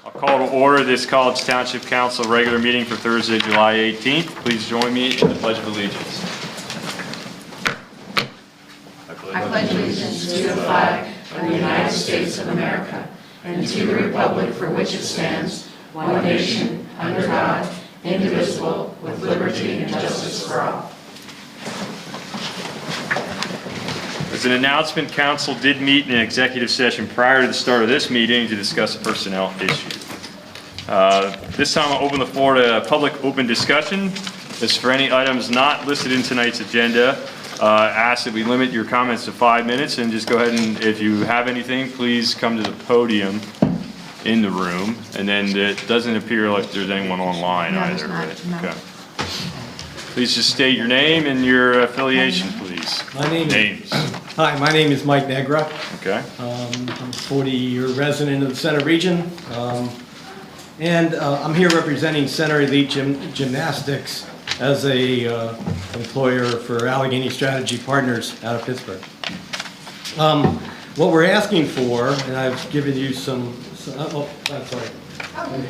I'll call to order this College Township Council regular meeting for Thursday, July 18th. Please join me in the Pledge of Allegiance. I pledge allegiance to the flag of the United States of America and to the republic for which it stands, one nation, under God, indivisible, with liberty and justice for all. As an announcement, Council did meet in an executive session prior to the start of this meeting to discuss a personnel issue. This time I'll open the floor to public open discussion. As for any items not listed in tonight's agenda, ask that we limit your comments to 5 minutes, and just go ahead and, if you have anything, please come to the podium in the room. And then it doesn't appear like there's anyone online either, right? Okay. Please just state your name and your affiliation, please. Hi, my name is Mike Negra. Okay. I'm a 40-year resident of the Center region. I'm here representing Center Elite Gymnastics as a employer for Allegheny Strategy Partners out of Pittsburgh. What we're asking for, and I've given you some I'm sorry.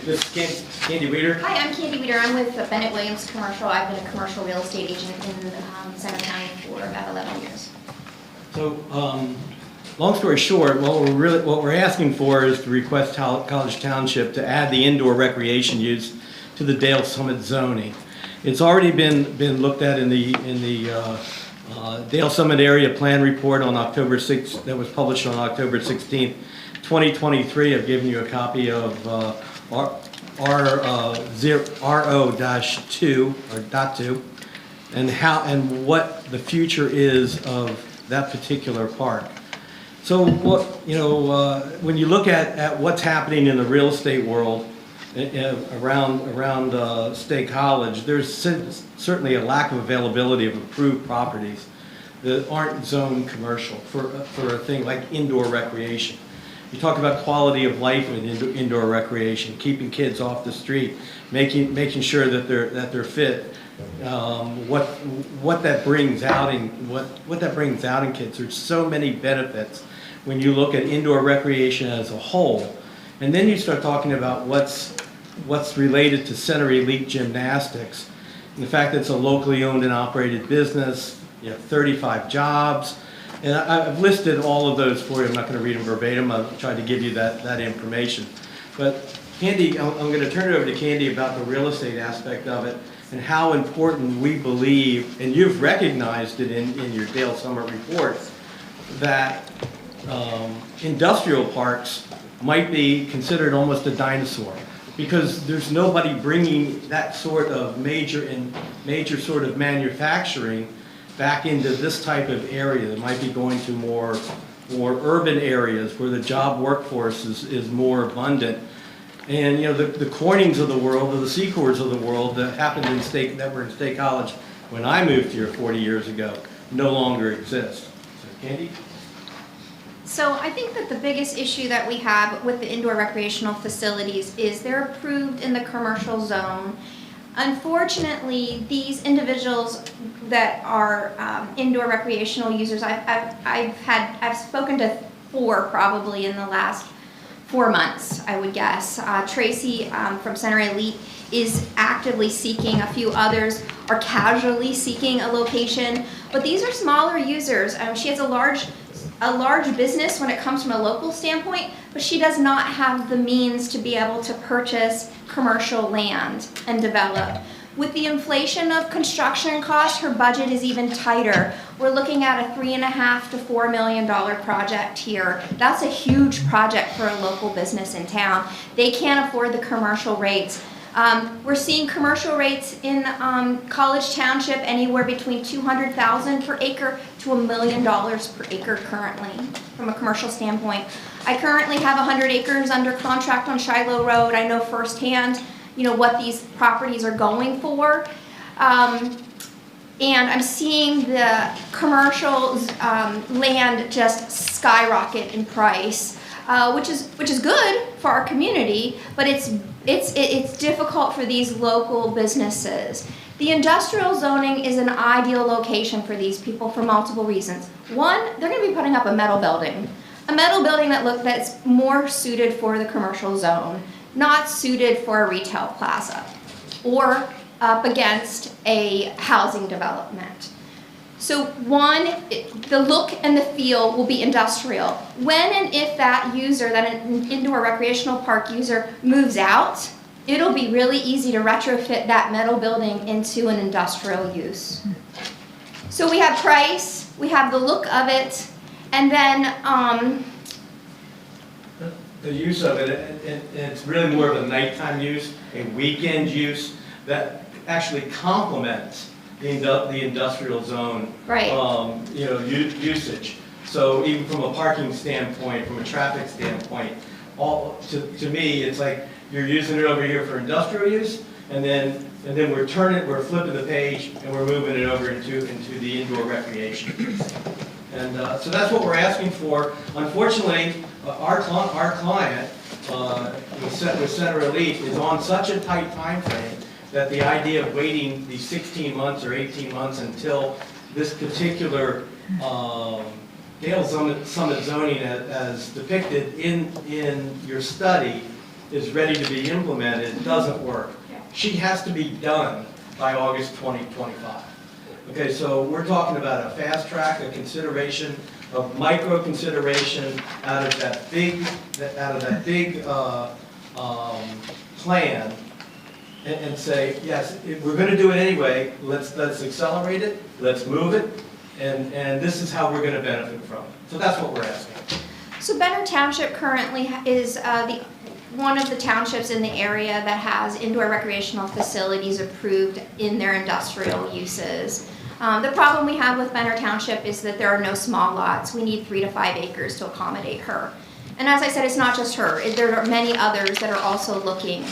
This is Candy Weeder. Hi, I'm Candy Weeder. I'm with Bennett Williams Commercial. I've been a commercial real estate agent in Center County for about 11 years. So, long story short, what we're asking for is to request College Township to add the indoor recreation use to the Dale Summit zoning. It's already been looked at in the Dale Summit Area Plan Report on October 6th, that was published on October 16th, 2023. I've given you a copy of RO-2 or .2 and what the future is of that particular park. So when you look at what's happening in the real estate world around State College, there's certainly a lack of availability of approved properties that aren't zoned commercial for a thing like indoor recreation. You talk about quality of life in indoor recreation, keeping kids off the street, making sure that they're fit. What that brings out in what that brings out in kids. There's so many benefits when you look at indoor recreation as a whole, and then you start talking about what's related to Center Elite Gymnastics, and the fact that it's a locally owned and operated business. You have 35 jobs. And I've listed all of those for you. I'm not going to read them verbatim. I've tried to give you that information. But Candy, I'm going to turn it over to Candy about the real estate aspect of it and how important we believe, and you've recognized it in your Dale Summit report, that industrial parks might be considered almost a dinosaur because there's nobody bringing that sort of major sort of manufacturing back into this type of area that might be going to more urban areas where the job workforce is more abundant. And the Cornings of the world, or the Secors of the world that were in State College when I moved here 40 years ago no longer exist. So Candy? So I think that the biggest issue that we have with the indoor recreational facilities is they're approved in the commercial zone. Unfortunately, these individuals that are indoor recreational users, I've spoken to 4 probably in the last 4 months, I would guess. Tracy from Center Elite is actively seeking. A few others are casually seeking a location, but these are smaller users. She has a large business when it comes from a local standpoint, but she does not have the means to be able to purchase commercial land and develop. With the inflation of construction costs, her budget is even tighter. We're looking at a $3.5 to $4 million project here. That's a huge project for a local business in town. They can't afford the commercial rates. We're seeing commercial rates in College Township anywhere between $200,000 per acre to $1 million per acre currently from a commercial standpoint. I currently have 100 acres under contract on Shiloh Road. I know firsthand, what these properties are going for. And I'm seeing the commercial land just skyrocket in price, which is good for our community, but it's difficult for these local businesses. The industrial zoning is an ideal location for these people for multiple reasons. One, they're going to be putting up a metal building that's more suited for the commercial zone. not suited for a retail plaza or up against a housing development. So one, the look and the feel will be industrial. When and if that user, that an indoor recreational park user moves out, it'll be really easy to retrofit that metal building into an industrial use. So we have price, we have the look of it, and then The use of it, and it's really more of a nighttime use, a weekend use that actually complements the industrial zone. Right. Usage. So even from a parking standpoint, from a traffic standpoint, to me, it's like you're using it over here for industrial use, and then we're flipping the page and we're moving it over into the indoor recreation. And so that's what we're asking for. Unfortunately, our client with Center Elite is on such a tight time frame that the idea of waiting these 16 months or 18 months until this particular Dale Summit zoning as depicted in your study is ready to be implemented doesn't work. She has to be done by August 2025. Okay, so we're talking about a fast track, a consideration, a micro consideration out of that big plan, and say, yes, if we're going to do it anyway, let's accelerate it, let's move it, and this is how we're going to benefit from it. So that's what we're asking. So Benner Township currently is one of the townships in the area that has indoor recreational facilities approved in their industrial uses. The problem we have with Benner Township is that there are no small lots. We need 3 to 5 acres to accommodate her. And as I said, it's not just her. There are many others that are also looking.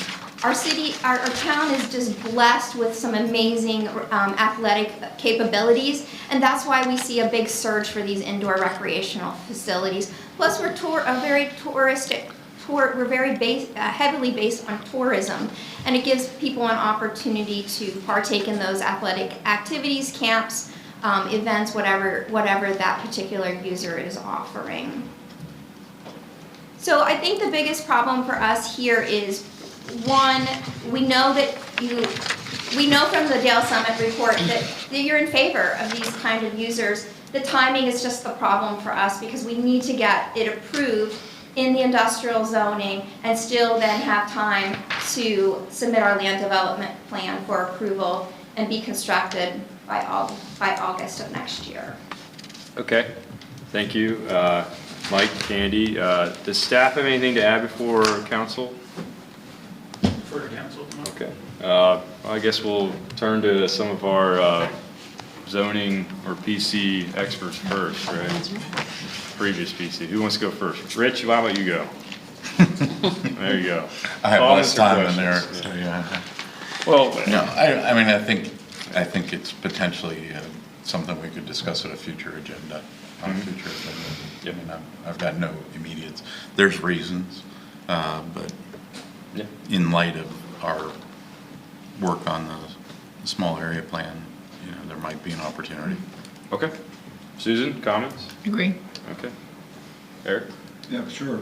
Our town is just blessed with some amazing athletic capabilities, and that's why we see a big surge for these indoor recreational facilities. Plus, we're very touristic. We're very heavily based on tourism, and it gives people an opportunity to partake in those athletic activities, camps, events, whatever that particular user is offering. So I think the biggest problem for us here is, one, we know from the Dale Summit report that you're in favor of these kind of users. The timing is just the problem for us because we need to get it approved in the industrial zoning and still then have time to submit our land development plan for approval and be constructed by August of next year. Okay, thank you. Mike, Candy, does staff have anything to add before council? For the council. Okay, I guess we'll turn to some of our zoning or PC experts first, right? Previous PC. Who wants to go first? Rich, how about you go? There you go. I have less time than there. Yeah. So yeah. Well, No, I mean, I think it's potentially something we could discuss at a future agenda. On a future agenda. Yep. I mean, I've got no immediates. There's reasons, but yeah. in light of our work on the small area plan, there might be an opportunity. Okay. Susan, comments? Agree. Okay. Eric? Yeah, sure.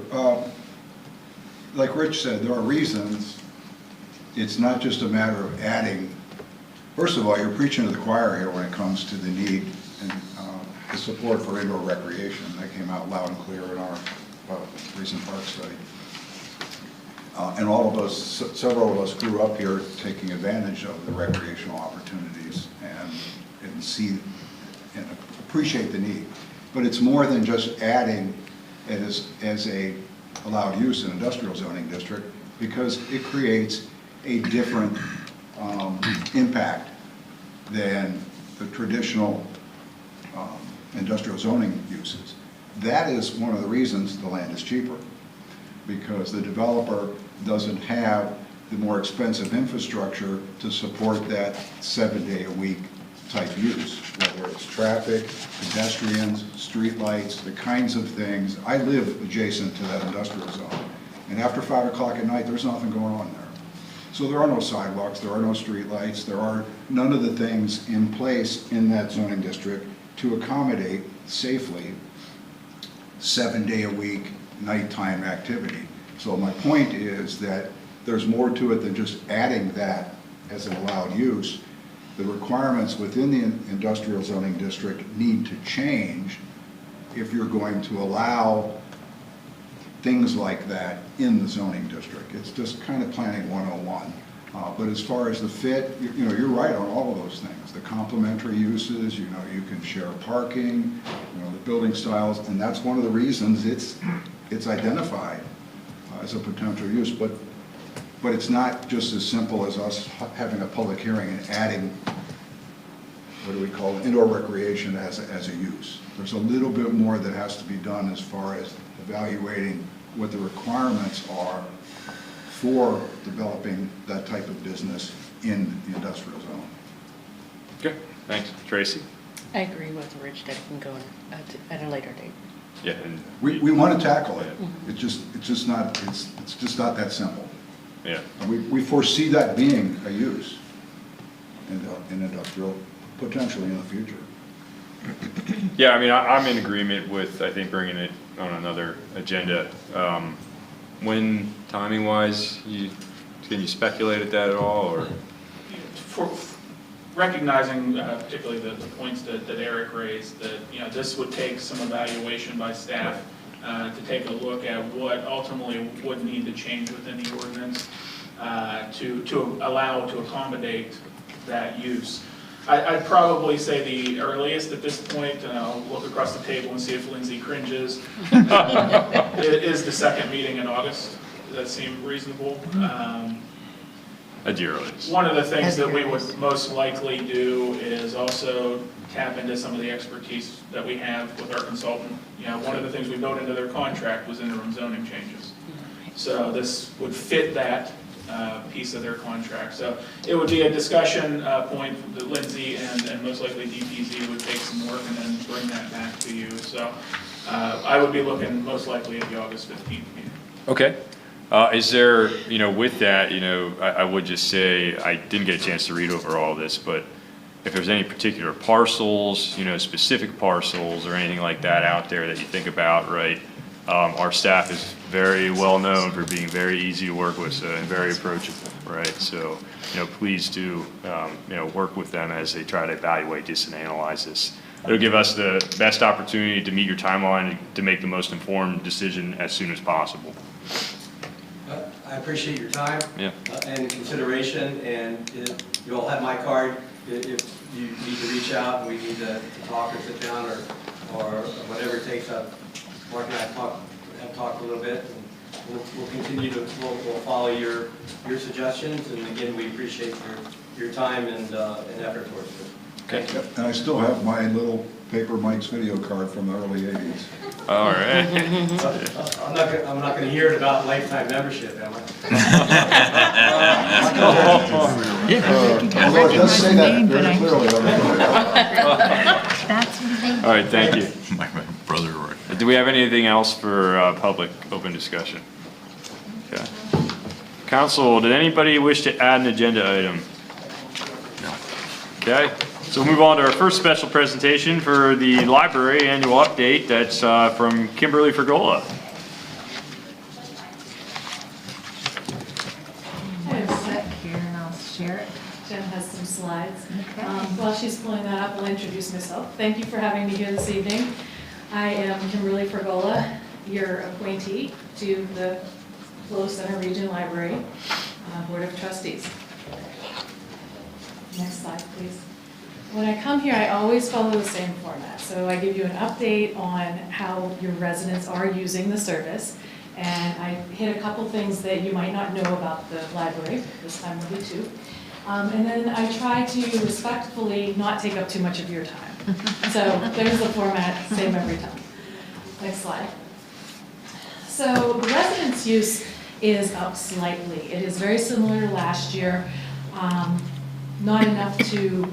Like Rich said, there are reasons. It's not just a matter of adding. First of all, you're preaching to the choir here when it comes to the need and the support for indoor recreation. That came out loud and clear in our recent park study. And all of us, several of us grew up here taking advantage of the recreational opportunities and see and appreciate the need. But it's more than just adding it as a allowed use in industrial zoning district, because it creates a different impact than the traditional industrial zoning uses. That is one of the reasons the land is cheaper, because the developer doesn't have the more expensive infrastructure to support that 7-day-a-week type use, whether it's traffic, pedestrians, streetlights, the kinds of things. I live adjacent to that industrial zone, and after 5 o'clock at night, there's nothing going on there. So there are no sidewalks, there are no streetlights, there are none of the things in place in that zoning district to accommodate safely 7-day-a-week nighttime activity. So my point is that there's more to it than just adding that as an allowed use. The requirements within the industrial zoning district need to change if you're going to allow things like that in the zoning district. It's just kind of planning 101. But as far as the fit, you're right on all of those things. The complementary uses, you can share parking, the building styles, and that's one of the reasons it's identified as a potential use. But it's not just as simple as us having a public hearing and adding, what do we call it, indoor recreation as a use. There's a little bit more that has to be done as far as evaluating what the requirements are for developing that type of business in the industrial zone. Okay, thanks. Tracy? I agree with Rich that it can go at a later date. Yeah, and We want to tackle it. It's just not that simple. yeah. And we foresee that being a use in industrial, potentially in the future. Yeah, I mean, I'm in agreement with, I think, bringing it on another agenda. When, timing-wise, can you speculate at that at all, or? For recognizing particularly the points that Eric raised, that this would take some evaluation by staff to take a look at what ultimately would need to change within the ordinance to allow, to accommodate that use. I'd probably say the earliest at this point, and I'll look across the table and see if Lindsay cringes, is the second meeting in August. Does that seem reasonable? At the earliest. One of the things that we would most likely do is also tap into some of the expertise that we have with our consultant. One of the things we built into their contract was interim zoning changes. So this would fit that piece of their contract. So it would be a discussion point that Lindsay and most likely DPZ would take some work and then bring that back to you. So I would be looking most likely at the August 15th meeting. Okay. Is there, with that, I would just say, I didn't get a chance to read over all this, but if there's any particular parcels, specific parcels or anything like that out there that you think about, right? Our staff is very well known for being very easy to work with and very approachable, right? So, please do, work with them as they try to evaluate this and analyze this. It'll give us the best opportunity to meet your timeline to make the most informed decision as soon as possible. I appreciate your time Yeah. and consideration, and you all have my card. If you need to reach out and we need to talk or sit down or whatever it takes, Mark and I have talked a little bit, and we'll continue to we'll follow your suggestions, and again, we appreciate your time and effort towards it. Okay. And I still have my little paper Mike's video card from the early 80s. All right. I'm not going to hear it about lifetime membership, am I? Although it does say that very clearly on the All right, thank you. My brother, Do we have anything else for public open discussion? Okay. Council, did anybody wish to add an agenda item? no. Okay, so we'll move on to our first special presentation for the library annual update. That's from Kimberly Fergola. I have set here and I'll share it. Jen has some slides. Okay. While she's pulling that up, I'll introduce myself. Thank you for having me here this evening. I am Kimberly Fergola, your appointee to the Flow Center Region Library Board of Trustees. Next slide, please. When I come here, I always follow the same format. So I give you an update on how your residents are using the service. And I hit a couple things that you might not know about the library. This time will be two. And then I try to respectfully not take up too much of your time. So there's the format, same every time. Next slide. So the residents' use is up slightly. It is very similar to last year. Not enough to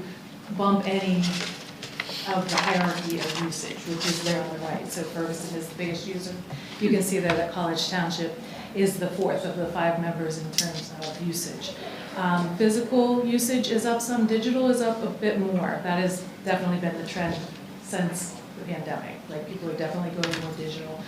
bump any of the hierarchy of usage, which is there on the right. So Ferguson is the biggest user. You can see there that College Township is the fourth of the 5 members in terms of usage. Physical usage is up some, digital is up a bit more. That has definitely been the trend since the pandemic. Like, people are definitely going more digital.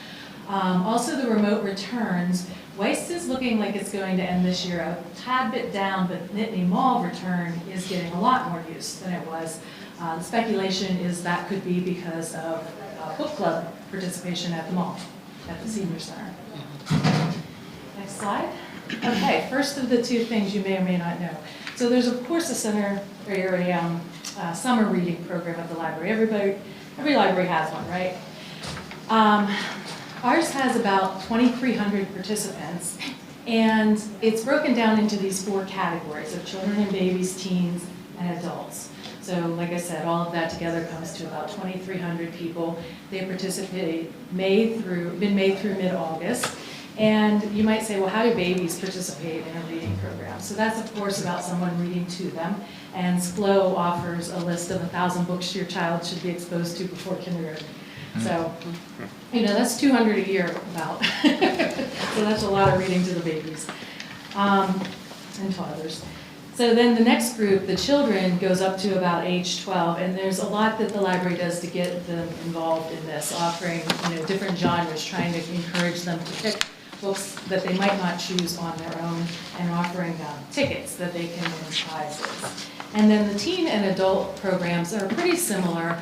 Also, the remote returns. Weist is looking like it's going to end this year a tad bit down, but Nittany Mall return is getting a lot more use than it was. The speculation is that could be because of book club participation at the mall, at the senior center. Next slide. Okay, first of the two things you may or may not know. So there's of course a summer reading program at the library. Every library has one, right? Ours has about 2,300 participants, and it's broken down into these 4 categories of children and babies, teens, and adults. So like I said, all of that together comes to about 2,300 people. They participate been May through mid-August. And you might say, well, how do babies participate in a reading program? So that's, of course, about someone reading to them. And SCLO offers a list of 1,000 books your child should be exposed to before kindergarten. So, that's 200 a year about. So that's a lot of reading to the babies and toddlers. So then the next group, the children, goes up to about age 12, and there's a lot that the library does to get them involved in this, offering different genres, trying to encourage them to pick books that they might not choose on their own, and offering tickets that they can win prizes. And then the teen and adult programs are pretty similar.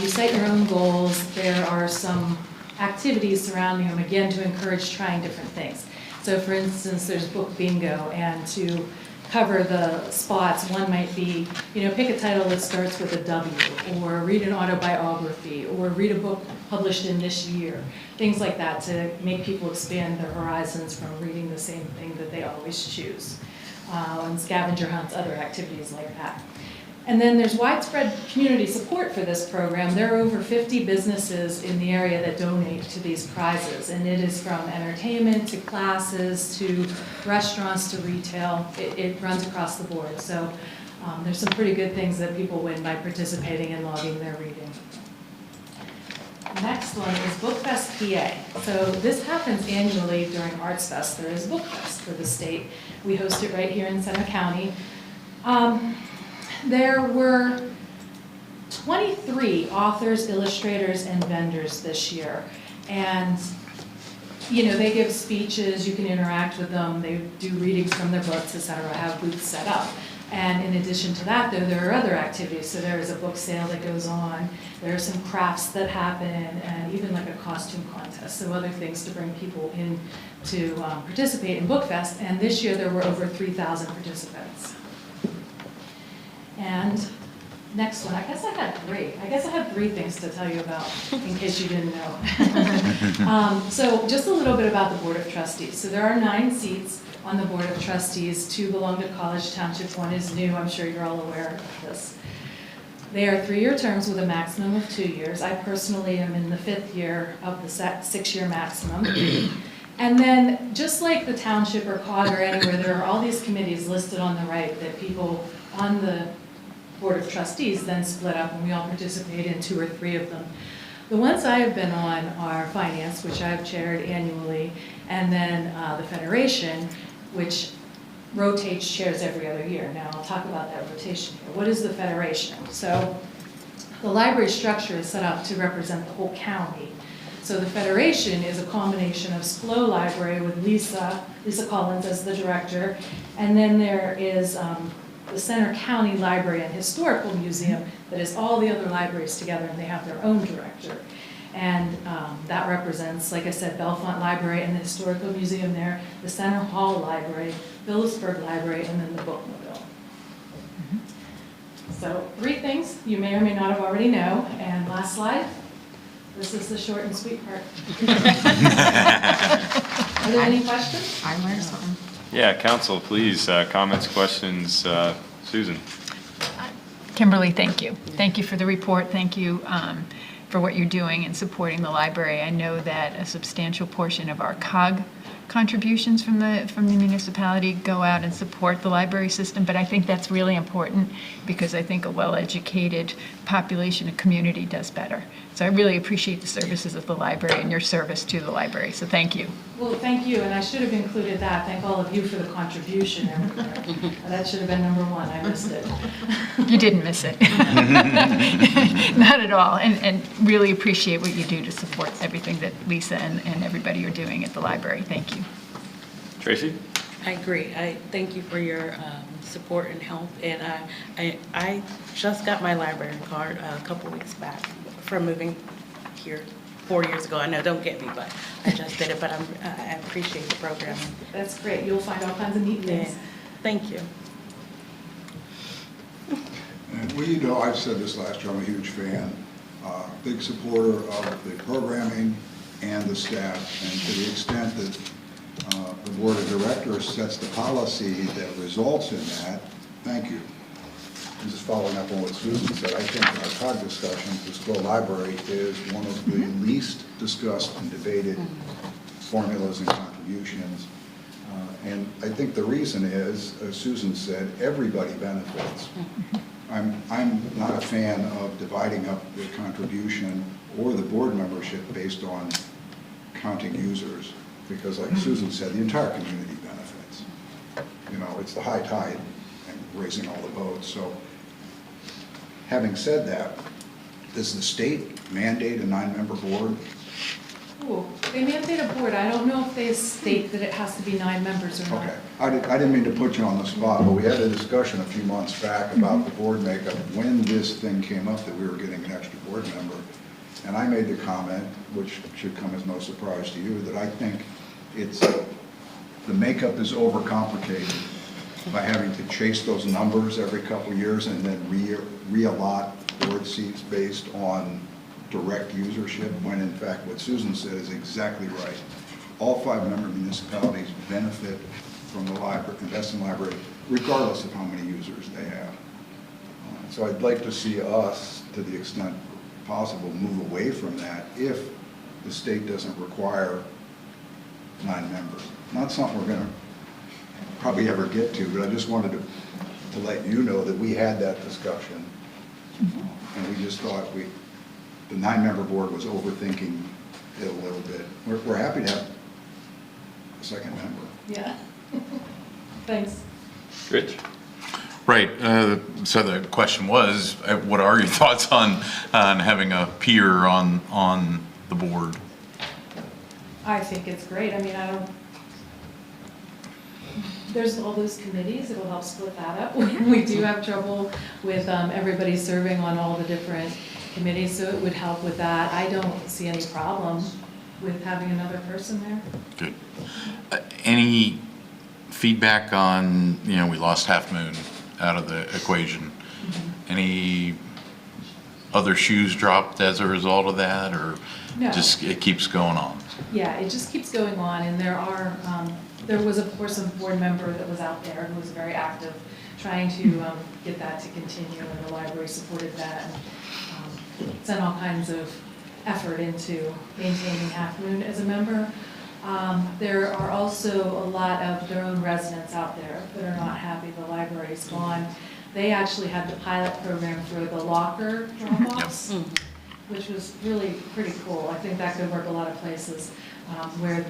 You set your own goals. There are some activities surrounding them, again, to encourage trying different things. So for instance, there's book bingo, and to cover the spots, one might be, pick a title that starts with a W, or read an autobiography, or read a book published in this year, things like that to make people expand their horizons from reading the same thing that they always choose. And scavenger hunts, other activities like that. And then there's widespread community support for this program. There are over 50 businesses in the area that donate to these prizes, and it is from entertainment to classes to restaurants to retail. It runs across the board. So there's some pretty good things that people win by participating and logging their reading. Next one is BookFest PA. So this happens annually during Arts Fest. There is BookFest for the state. We host it right here in Center County. There were 23 authors, illustrators, and vendors this year. And, they give speeches, you can interact with them, they do readings from their books, etc., have booths set up. And in addition to that, though, there are other activities. So there is a book sale that goes on, there are some crafts that happen, and even like a costume contest, so other things to bring people in to participate in BookFest. And this year there were over 3,000 participants. And next one, I guess I had three things to tell you about, in case you didn't know. So just a little bit about the Board of Trustees. So there are 9 seats on the Board of Trustees. 2 belong to College Township, 1 is new. I'm sure you're all aware of this. They are 3-year terms with a maximum of 2 years. I personally am in the 5th year of the 6-year maximum. And then, just like the township or COG or anywhere, there are all these committees listed on the right that people on the Board of Trustees then split up, and we all participate in 2 or 3 of them. The ones I have been on are Finance, which I've chaired annually, and then the Federation, which rotates chairs every other year. Now, I'll talk about that rotation here. What is the Federation? So, the library structure is set up to represent the whole county. So the Federation is a combination of SCLO Library with Lisa Collins as the director, and then there is the Center County Library and Historical Museum that is all the other libraries together, and they have their own director. And that represents, like I said, Bellefonte Library and the Historical Museum there, the Center Hall Library, Phillipsburg Library, and then the Bookmobile. So 3 things you may or may not have already know. And last slide. This is the short and sweet part. Are there any questions? I learned something. Yeah, council, please, comments, questions. Susan. Kimberly, thank you. Thank you for the report. Thank you for what you're doing in supporting the library. I know that a substantial portion of our COG contributions from the municipality go out and support the library system, but I think that's really important because I think a well-educated population and community does better. So I really appreciate the services of the library and your service to the library, so thank you. Well, thank you, and I should have included that. Thank all of you for the contribution. That should have been number one. I missed it. You didn't miss it. Not at all, and really appreciate what you do to support everything that Lisa and everybody are doing at the library. Thank you. Tracy? I agree. I thank you for your support and help. And I just got my library card a couple weeks back from moving here 4 years ago. I know, don't get me, but I just did it. But I appreciate the program. That's great. You'll find all kinds of neat things. Yeah. Thank you. Well, you know, I've said this last year, I'm a huge fan, big supporter of the programming and the staff, and to the extent that the board of directors sets the policy that results in that, thank you. And just following up on what Susan said, I think in our COG discussions, the Squirrel Library is one of the least discussed and debated formulas and contributions. And I think the reason is, as Susan said, everybody benefits. I'm not a fan of dividing up the contribution or the board membership based on counting users, because like Susan said, the entire community benefits. You know, it's the high tide and raising all the boats. So having said that, does the state mandate a 9-member board? Ooh, they mandate a board. I don't know if they state that it has to be 9 members or not. Okay, I didn't mean to put you on the spot, but we had a discussion a few months back about the board makeup when this thing came up that we were getting an extra board member. And I made the comment, which should come as no surprise to you, that I think the makeup is overcomplicated by having to chase those numbers every couple of years and then re-allot board seats based on direct usership, when in fact what Susan said is exactly right. All 5-member municipalities benefit from the library, invest in library, regardless of how many users they have. So I'd like to see us, to the extent possible, move away from that if the state doesn't require 9 members. Not something we're going to probably ever get to, but I just wanted to let you know that we had that discussion. And we just thought the 9-member board was overthinking it a little bit. We're happy to have a second member. Yeah. Thanks. Rich? Right, so the question was, what are your thoughts on having a peer on the board? I think it's great. I mean, there's all those committees. It'll help split that up. We do have trouble with everybody serving on all the different committees, so it would help with that. I don't see any problem with having another person there. Good. Any feedback on, we lost Half Moon out of the equation? Any other shoes dropped as a result of that, or No. just it keeps going on? Yeah, it just keeps going on, and there was of course a board member that was out there who was very active trying to get that to continue, and the library supported that and sent all kinds of effort into maintaining Half Moon as a member. There are also a lot of their own residents out there that are not happy the library's gone. They actually had the pilot program for the locker drop-offs, which was really pretty cool. I think that could work a lot of places where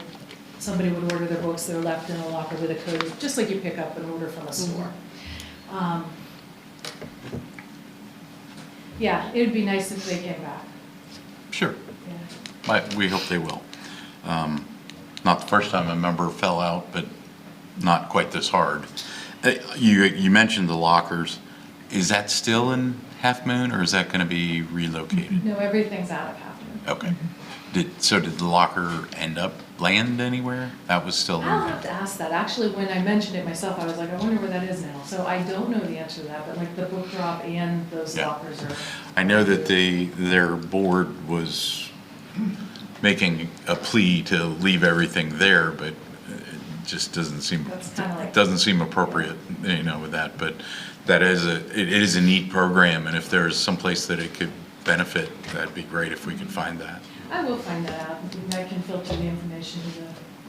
somebody would order their books, they're left in a locker with a code, just like you pick up an order from a store. Yeah, it would be nice if they came back. Sure. Yeah. We hope they will. Not the first time a member fell out, but not quite this hard. You mentioned the lockers. Is that still in Half Moon, or is that going to be relocated? No, everything's out of Half Moon. Okay. Did the locker land anywhere? That was still in? I'll have to ask that. Actually, when I mentioned it myself, I was like, I wonder where that is now. So I don't know the answer to that, but like the book drop and those lockers are. I know that their board was making a plea to leave everything there, but it just doesn't seem appropriate, with that. But it is a neat program, and if there's some place that it could benefit, that'd be great if we could find that. I will find that out. I can filter the information to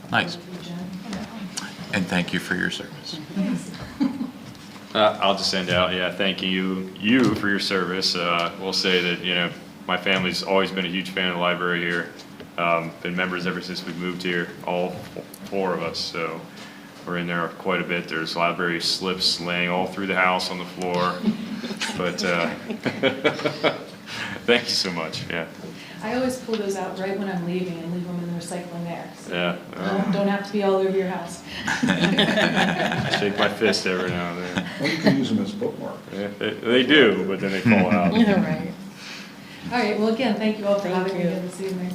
the Nice. Thank you, Jen. And thank you for your service. I'll just send out, yeah, thanking you for your service. We'll say that, my family's always been a huge fan of the library here. Been members ever since we moved here, all four of us, so we're in there quite a bit. There's library slips laying all through the house on the floor, but thank you so much, yeah. I always pull those out right when I'm leaving and leave them in the recycling there. So Yeah. don't have to be all over your house. Shake my fist every now and then. Well, you can use them as bookmarks. Yeah, they do, but then they fall out. Right. All right, well, again, thank you all for Thank having me you. here this evening.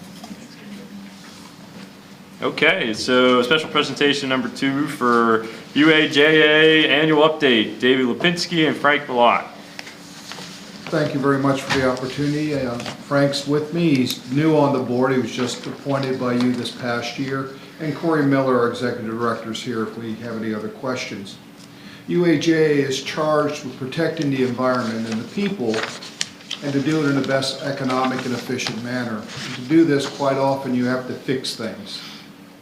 Okay, so special presentation number 2 for UAJA annual update, David Lipinski and Frank Bellot. Thank you very much for the opportunity. Frank's with me. He's new on the board. He was just appointed by you this past year. And Corey Miller, our executive director, is here if we have any other questions. UAJA is charged with protecting the environment and the people, and to do it in the best economic and efficient manner. And to do this, quite often you have to fix things.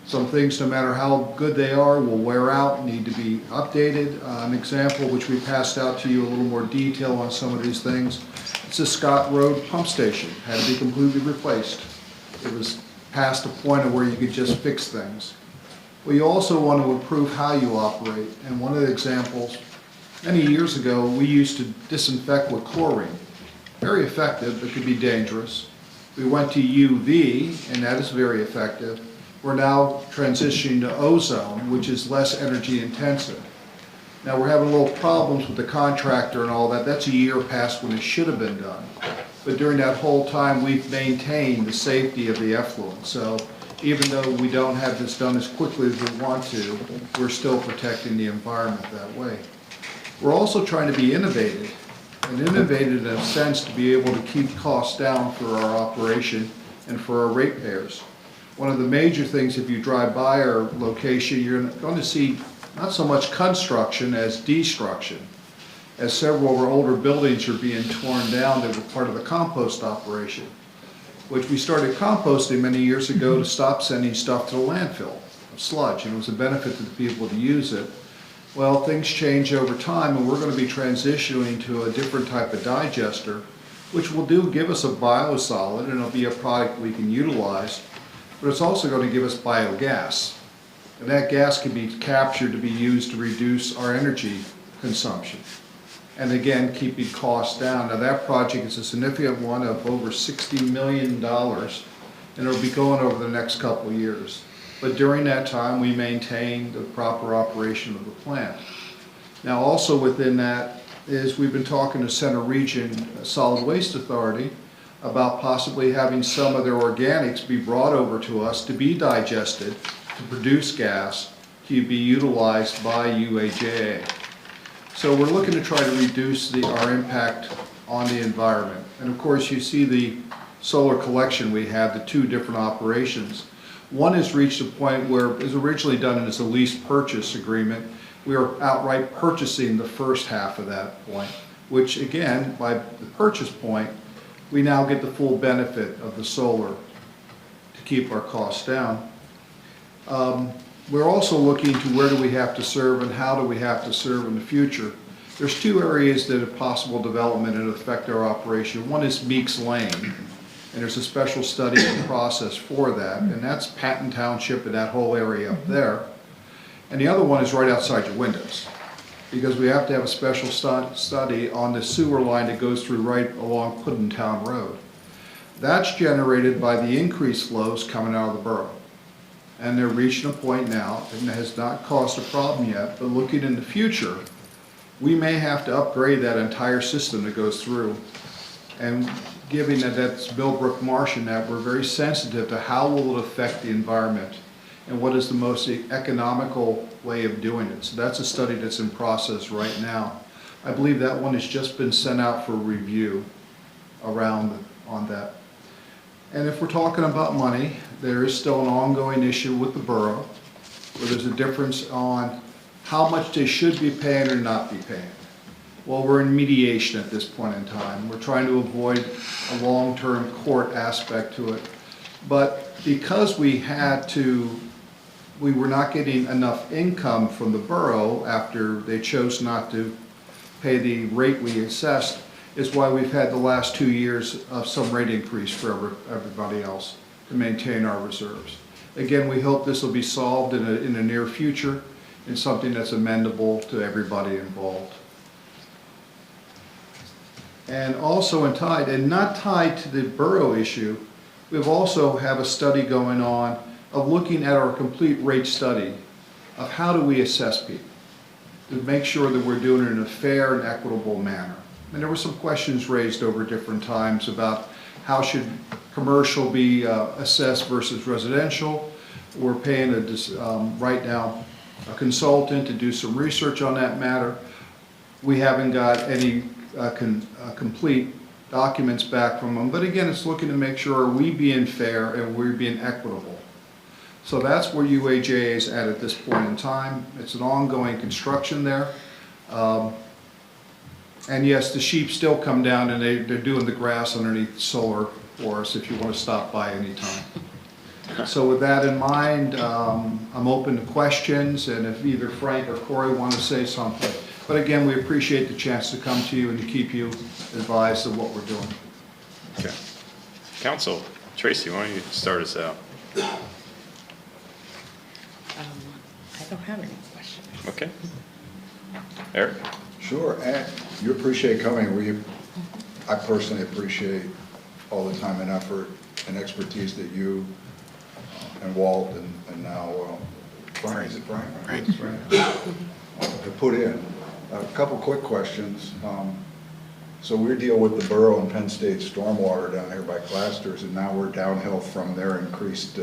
Some things, no matter how good they are, will wear out, need to be updated. An example which we passed out to you, a little more detail on some of these things. It's the Scott Road pump station, had to be completely replaced. It was past a point of where you could just fix things. Well, you also want to improve how you operate. And one of the examples, many years ago, we used to disinfect with chlorine. Very effective, but could be dangerous. We went to UV, and that is very effective. We're now transitioning to ozone, which is less energy intensive. Now we're having little problems with the contractor and all that. That's a year past when it should have been done. But during that whole time, we've maintained the safety of the effluent. So even though we don't have this done as quickly as we want to, we're still protecting the environment that way. We're also trying to be innovative, and innovative in a sense to be able to keep costs down for our operation and for our ratepayers. One of the major things, if you drive by our location, you're going to see not so much construction as destruction, as several of our older buildings are being torn down that were part of the compost operation, which we started composting many years ago to stop sending stuff to the landfill, sludge, and it was a benefit to the people to use it. Well, things change over time, and we're going to be transitioning to a different type of digester, which will give us a biosolid, and it'll be a product we can utilize. But it's also going to give us biogas. And that gas can be captured to be used to reduce our energy consumption. And again, keeping costs down. Now that project is a significant one of over $60 million, and it'll be going over the next couple of years. But during that time, we maintain the proper operation of the plant. Now also within that is we've been talking to Center Region Solid Waste Authority about possibly having some of their organics be brought over to us to be digested, to produce gas, to be utilized by UAJA. So we're looking to try to reduce our impact on the environment. And of course you see the solar collection we have, the 2 different operations. One has reached a point where it was originally done as a lease purchase agreement. We are outright purchasing the first half of that point, which again, by the purchase point, we now get the full benefit of the solar to keep our costs down. We're also looking to where do we have to serve and how do we have to serve in the future. There's 2 areas that have possible development and affect our operation. One is Meeks Lane, and there's a special study in process for that, and that's Patton Township and that whole area up there. And the other one is right outside your windows, because we have to have a special study on the sewer line that goes through right along Puddintown Road. That's generated by the increased flows coming out of the borough. And they're reaching a point now, and it has not caused a problem yet, but looking in the future, we may have to upgrade that entire system that goes through. And given that that's Millbrook Marsh and that, we're very sensitive to how will it affect the environment and what is the most economical way of doing it. So that's a study that's in process right now. I believe that one has just been sent out for review on that. And if we're talking about money, there is still an ongoing issue with the borough where there's a difference on how much they should be paying or not be paying. Well, we're in mediation at this point in time. We're trying to avoid a long-term court aspect to it. But because we had to we were not getting enough income from the borough after they chose not to pay the rate we assessed, is why we've had the last 2 years of some rate increase for everybody else to maintain our reserves. Again, we hope this will be solved in the near future and something that's amendable to everybody involved. And also not tied to the borough issue, we've also have a study going on of looking at our complete rate study of how do we assess people to make sure that we're doing it in a fair and equitable manner. And there were some questions raised over different times about how should commercial be assessed versus residential. We're paying right now a consultant to do some research on that matter. We haven't got any complete documents back from them, but again, it's looking to make sure are we being fair and we're being equitable. So that's where UAJ is at this point in time. It's an ongoing construction there. And yes, the sheep still come down and they're doing the grass underneath solar for us if you want to stop by anytime. So with that in mind, I'm open to questions, and if either Frank or Corey want to say something. But again, we appreciate the chance to come to you and to keep you advised of what we're doing. Okay. Council, Tracy, why don't you start us out? I don't have any questions. Okay. Eric? Sure, and you appreciate coming. I personally appreciate all the time and effort and expertise that you and Walt and now Brian, is it Brian? Right. To put in. A couple quick questions. So we deal with the borough and Penn State stormwater down here by Clasters, and now we're downhill from their increased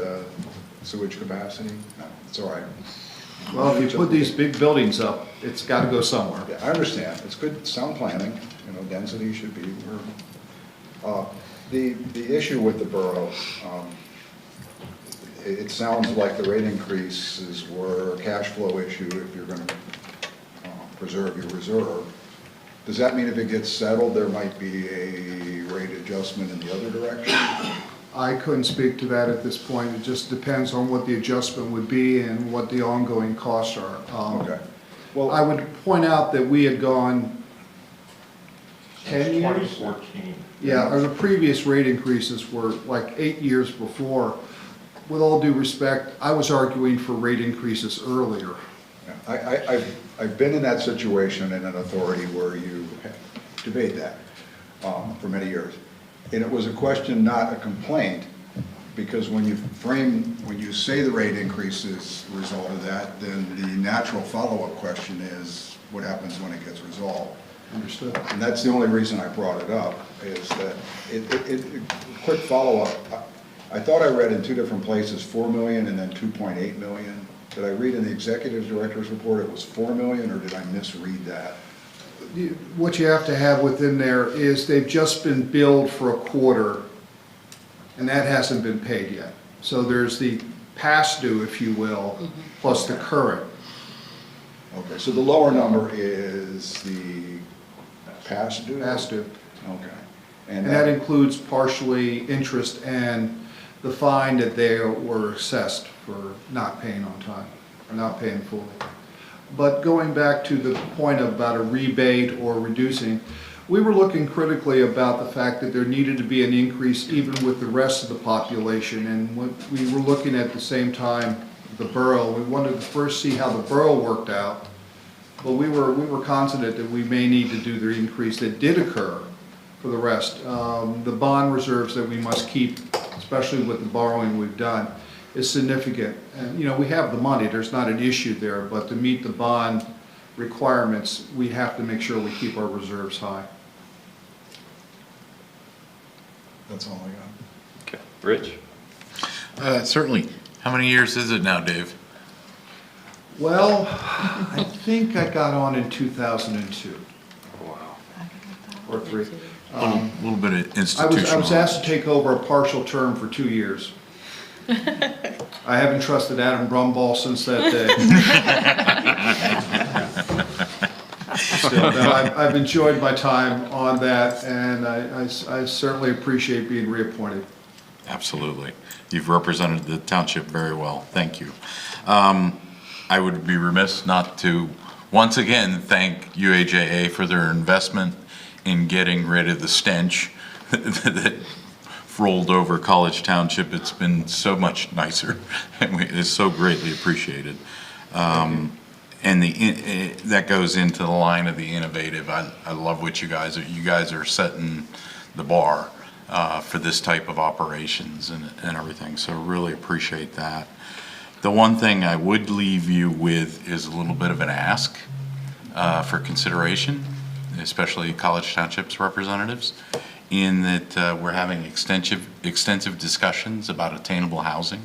sewage capacity? No, it's all right. Well, if you put these big buildings up, it's got to go somewhere. Yeah, I understand. It's good sound planning, density should be where. The issue with the borough, it sounds like the rate increases were a cash flow issue if you're going to preserve your reserve. Does that mean if it gets settled, there might be a rate adjustment in the other direction? I couldn't speak to that at this point. It just depends on what the adjustment would be and what the ongoing costs are. Okay. Well, I would point out that we had gone 10 years? 2014. Yeah, the previous rate increases were like 8 years before. With all due respect, I was arguing for rate increases earlier. I've been in that situation in an authority where you debate that for many years. And it was a question, not a complaint, because when you say the rate increase is the result of that, then the natural follow-up question is, what happens when it gets resolved? Understood. And that's the only reason I brought it up, is that quick follow-up. I thought I read in two different places, 4 million and then 2.8 million. Did I read in the executive director's report it was 4 million, or did I misread that? What you have to have within there is they've just been billed for a quarter, and that hasn't been paid yet. So there's the past due, if you will, plus the current. Okay, so the lower number is the past due? Past due. Okay. And that includes partially interest and the fine that they were assessed for not paying on time, or not paying fully. But going back to the point about a rebate or reducing, we were looking critically about the fact that there needed to be an increase even with the rest of the population. And when we were looking at the same time the borough, we wanted to first see how the borough worked out. But we were confident that we may need to do the increase that did occur for the rest. The bond reserves that we must keep, especially with the borrowing we've done, is significant. And we have the money, there's not an issue there, but to meet the bond requirements, we have to make sure we keep our reserves high. That's all I got. Okay. Rich? Certainly. How many years is it now, Dave? Well, I think I got on in 2002. Wow. Or 3. A little bit of I institutional. was asked to take over a partial term for 2 years. I haven't trusted Adam Brumball since that day. Still, no, I've enjoyed my time on that, and I certainly appreciate being reappointed. Absolutely. You've represented the township very well. Thank you. I would be remiss not to once again thank UAJA for their investment in getting rid of the stench that rolled over College Township. It's been so much nicer, and it's so greatly appreciated. And that goes into the line of the innovative. I love what you guys are setting the bar for this type of operations and everything, so really appreciate that. The one thing I would leave you with is a little bit of an ask for consideration, especially College Township's representatives, in that we're having extensive discussions about attainable housing.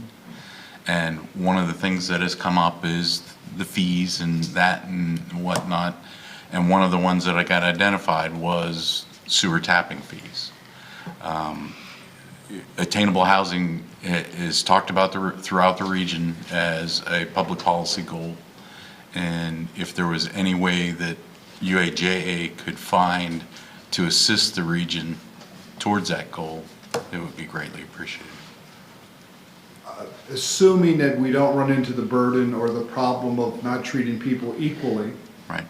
And one of the things that has come up is the fees and that and whatnot. And one of the ones that I got identified was sewer tapping fees. Attainable housing is talked about throughout the region as a public policy goal. And if there was any way that UAJA could find to assist the region towards that goal, it would be greatly appreciated. Assuming that we don't run into the burden or the problem of not treating people equally. Right.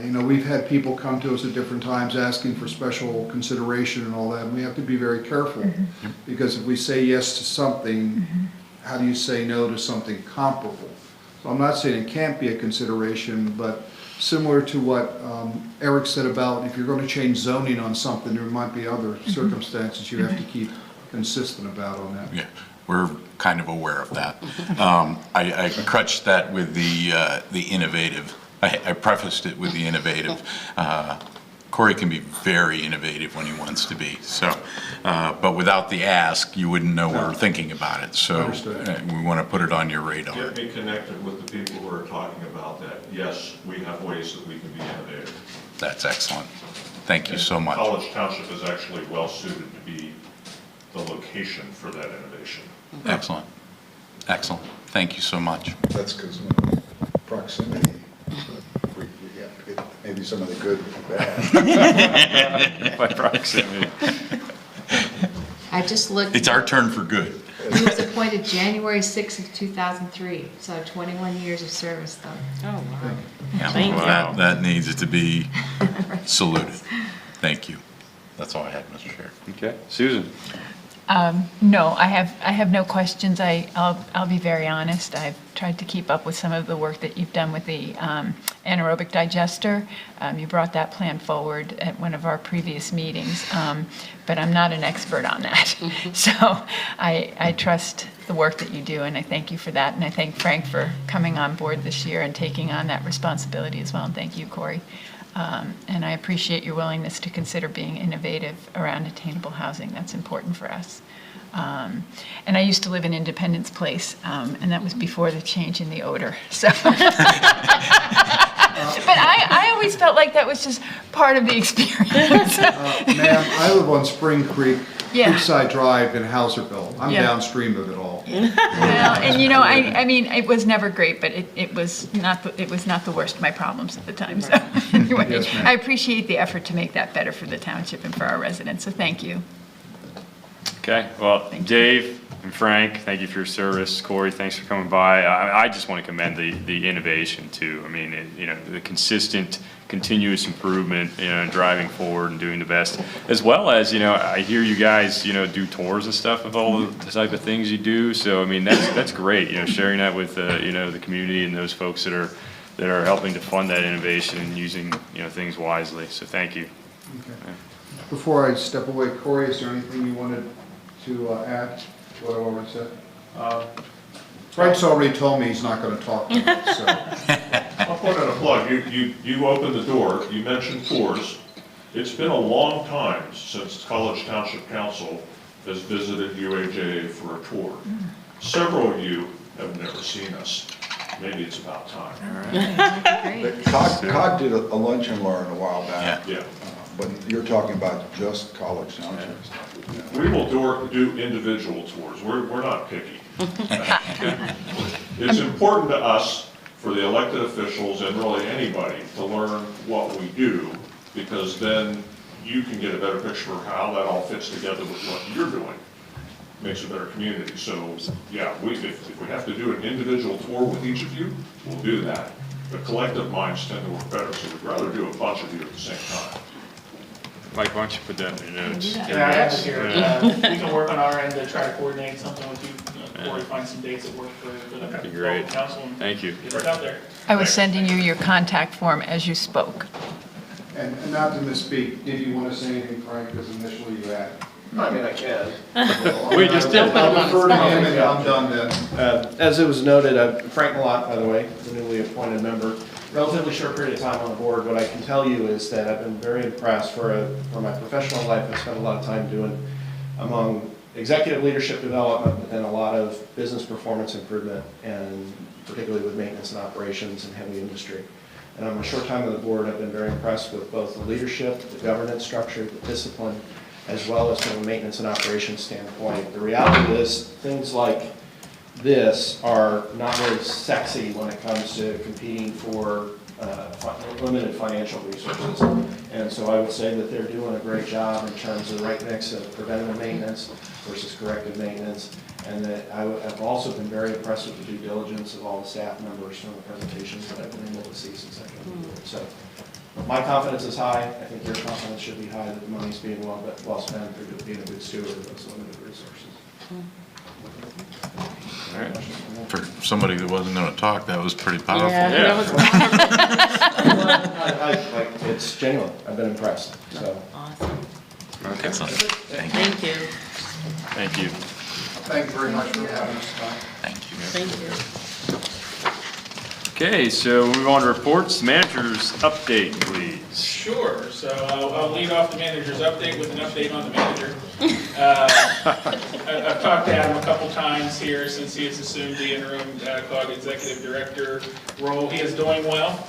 You know, we've had people come to us at different times asking for special consideration and all that, and we have to be very careful. Mm-hmm. Because if we say yes to something, how do you say no to something comparable? So I'm not saying it can't be a consideration, but similar to what Eric said about if you're going to change zoning on something, there might be other circumstances you have to keep consistent about on that. Yeah, we're kind of aware of that. I crutched that with the innovative. I prefaced it with the innovative. Corey can be very innovative when he wants to be. So, but without the ask, you wouldn't know we're thinking about it. So we want to put it on your radar. Get me connected with the people who are talking about that. Yes, we have ways that we can be innovative. That's excellent. Thank you so much. College Township is actually well suited to be the location for that innovation. Excellent. Excellent. Thank you so much. That's because of proximity. We get maybe some of the good and bad. By proximity. I just looked. It's our turn for good. He was appointed January 6th of 2003, so 21 years of service, though. Oh, wow. Yeah, Thank you. that needs to be saluted. Thank you. That's all I had, Mr. Chair. Okay, Susan? No, I have no questions. I'll be very honest. I've tried to keep up with some of the work that you've done with the anaerobic digester. You brought that plan forward at one of our previous meetings, but I'm not an expert on that. So I trust the work that you do, and I thank you for that. And I thank Frank for coming on board this year and taking on that responsibility as well. And thank you, Corey. And I appreciate your willingness to consider being innovative around attainable housing. That's important for us. And I used to live in Independence Place, and that was before the change in the odor. So, but I always felt like that was just part of the experience. Ma'am, I live on Spring Creek, Yeah. Creekside Drive in Hauserville. I'm Yeah. downstream of it all. Well, and you know, I mean, it was never great, but it was not the worst of my problems at the time. So anyway, Yes, ma'am. I appreciate the effort to make that better for the township and for our residents. So thank you. Okay, well, Dave and Frank, thank you for your service. Corey, thanks for coming by. I just want to commend the innovation too. I mean, the consistent, continuous improvement, and driving forward and doing the best, as well as, I hear you guys, do tours and stuff of all the type of things you do. So, I mean, that's great, sharing that with, the community and those folks that are helping to fund that innovation and using, things wisely. So thank you. Okay. Before I step away, Corey, is there anything you wanted to add to what I already said? Frank's already told me he's not going to talk tonight, so. I'll put in a plug. You opened the door. You mentioned tours. It's been a long time since College Township Council has visited UAJA for a tour. Several of you have never seen us. Maybe it's about time. COG did a lunch and learn a while back. Yeah. But you're talking about just College Township. We will do individual tours. We're not picky. It's important to us, for the elected officials and really anybody, to learn what we do, because then you can get a better picture of how that all fits together with what you're doing. makes a better community. So, yeah, if we have to do an individual tour with each of you, we'll do that. But collective minds tend to work better, so we'd rather do a bunch of you at the same time. Mike, why don't you put that in your notes? Yeah, I have it here. We can work on our end to try to coordinate something with you, Corey, find some dates that work for the That'd be great. council. And Thank you. get it out there. I was sending you your contact form as you spoke. And not to misspeak, did you want to say anything, Frank, because initially you had? I mean, I can. We just did. I'll defer to him and I'm done then. As it was noted, Frank Malott, by the way, the newly appointed member, relatively short period of time on the board. What I can tell you is that I've been very impressed for my professional life. I spent a lot of time doing among executive leadership development, but then a lot of business performance improvement, and particularly with maintenance and operations and heavy industry. And on my short time on the board, I've been very impressed with both the leadership, the governance structure, the discipline, as well as from a maintenance and operations standpoint. The reality is things like this are not very sexy when it comes to competing for limited financial resources. And so I would say that they're doing a great job in terms of the right mix of preventative maintenance versus corrective maintenance. And that I've also been very impressed with the due diligence of all the staff members from the presentations that I've been able to see since I've been on board. So my confidence is high. I think your confidence should be high that the money's being well spent through being a good steward of those limited resources. All right. For somebody that wasn't going to talk, that was pretty powerful. That was It's genuine. I've been impressed. So awesome. Okay. Excellent. Thank you. Thank you. Thank you. Thank you very much for having us tonight. Thank you. Thank you. Okay, so we move on to reports. Manager's update, please. Sure, so I'll lead off the manager's update with an update on the manager. I've talked to Adam a couple times here since he has assumed the interim COG executive director role. He is doing well,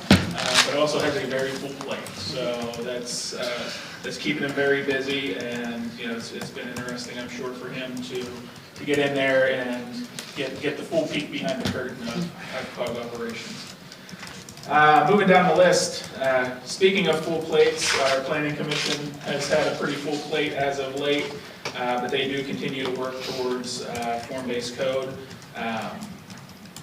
but also has a very full plate. So that's keeping him very busy, and it's been interesting, I'm sure, for him to get in there and get the full peek behind the curtain of COG operations. Moving down the list, speaking of full plates, our planning commission has had a pretty full plate as of late, but they do continue to work towards form-based code.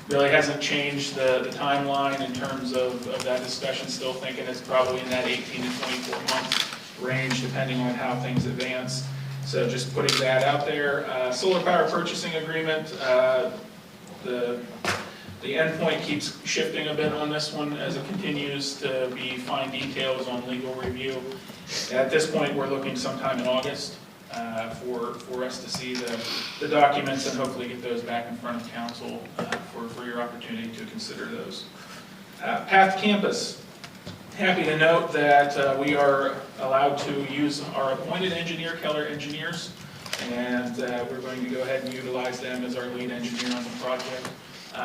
Really hasn't changed the timeline in terms of that discussion, still thinking it's probably in that 18 to 24 month range, depending on how things advance. So just putting that out there. Solar power purchasing agreement, the endpoint keeps shifting a bit on this one as it continues to be fine details on legal review. At this point, we're looking sometime in August for us to see the documents and hopefully get those back in front of council for your opportunity to consider those. Path Campus. Happy to note that we are allowed to use our appointed engineer, Keller Engineers, and we're going to go ahead and utilize them as our lead engineer on the project.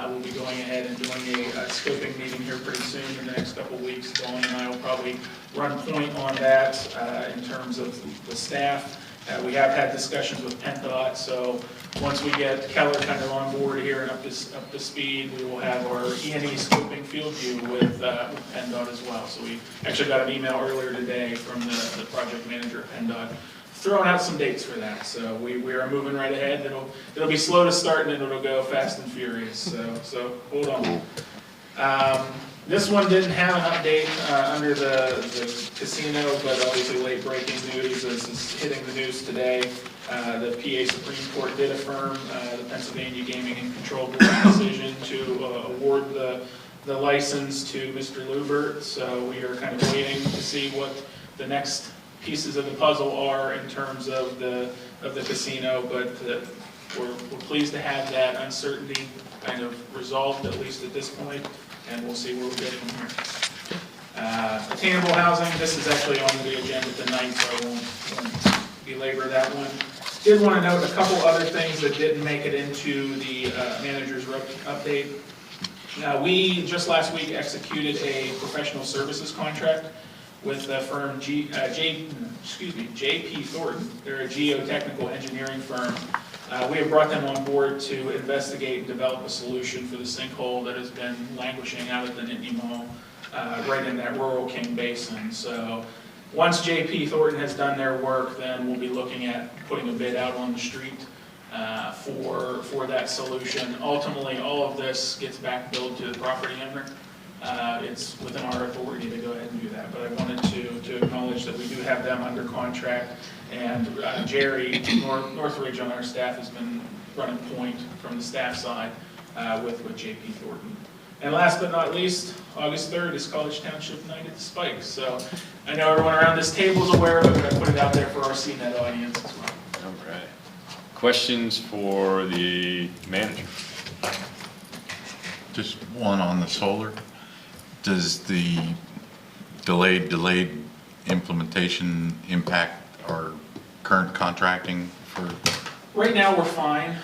We'll be going ahead and doing a scoping meeting here pretty soon in the next couple of weeks. Dawn and I will probably run point on that in terms of the staff. We have had discussions with PennDOT, so once we get Keller kind of on board here and up to speed, we will have our E&E scoping field view with PennDOT as well. So we actually got an email earlier today from the project manager at PennDOT throwing out some dates for that. So we are moving right ahead. It'll be slow to start and it'll go fast and furious. So hold on. This one didn't have an update under the casino, but obviously late breaking news is hitting the news today. The PA Supreme Court did affirm the Pennsylvania Gaming and Control Board decision to award the license to Mr. Lubert. So we are kind of waiting to see what the next pieces of the puzzle are in terms of the casino, but we're pleased to have that uncertainty kind of resolved, at least at this point, and we'll see where we go from here. Attainable housing, this is actually on the agenda tonight, so I won't belabor that one. Did want to note a couple other things that didn't make it into the manager's update. We just last week executed a professional services contract with the firm JP Thornton. They're a geotechnical engineering firm. We have brought them on board to investigate and develop a solution for the sinkhole that has been languishing out at the Nittany Mall, right in that rural King Basin. So once JP Thornton has done their work, then we'll be looking at putting a bid out on the street for that solution. Ultimately, all of this gets back billed to the property owner. It's within our authority to go ahead and do that, but I wanted to acknowledge that we do have them under contract, and Jerry Northridge on our staff has been running point from the staff side with JP Thornton. And last but not least, August 3rd is College Township Night at the Spikes. So I know everyone around this table is aware of it, but I put it out there for our CNET audience as well. All right. Questions for the manager? Just one on the solar. Does the delayed implementation impact our current contracting for? Right now, we're fine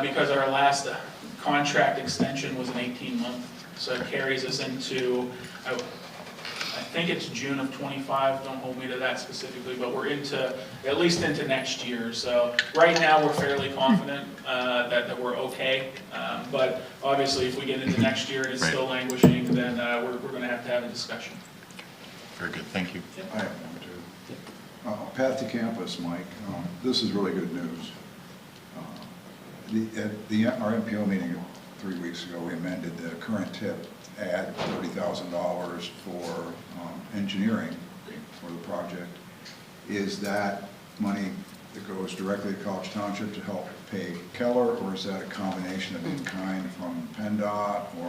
because our last contract extension was an 18-month. So it carries us into, I think it's June of 25, don't hold me to that specifically, but we're at least into next year. So right now, we're fairly confident that we're okay. But obviously, if we get into next year and it's still languishing, then we're going to have a discussion. Very good, thank you. I have one too. Path to Campus, Mike, this is really good news. At our MPO meeting 3 weeks ago, we amended the current tip, add $30,000 for engineering for the project. Is that money that goes directly to College Township to help pay Keller, or is that a combination of in-kind from PennDOT, or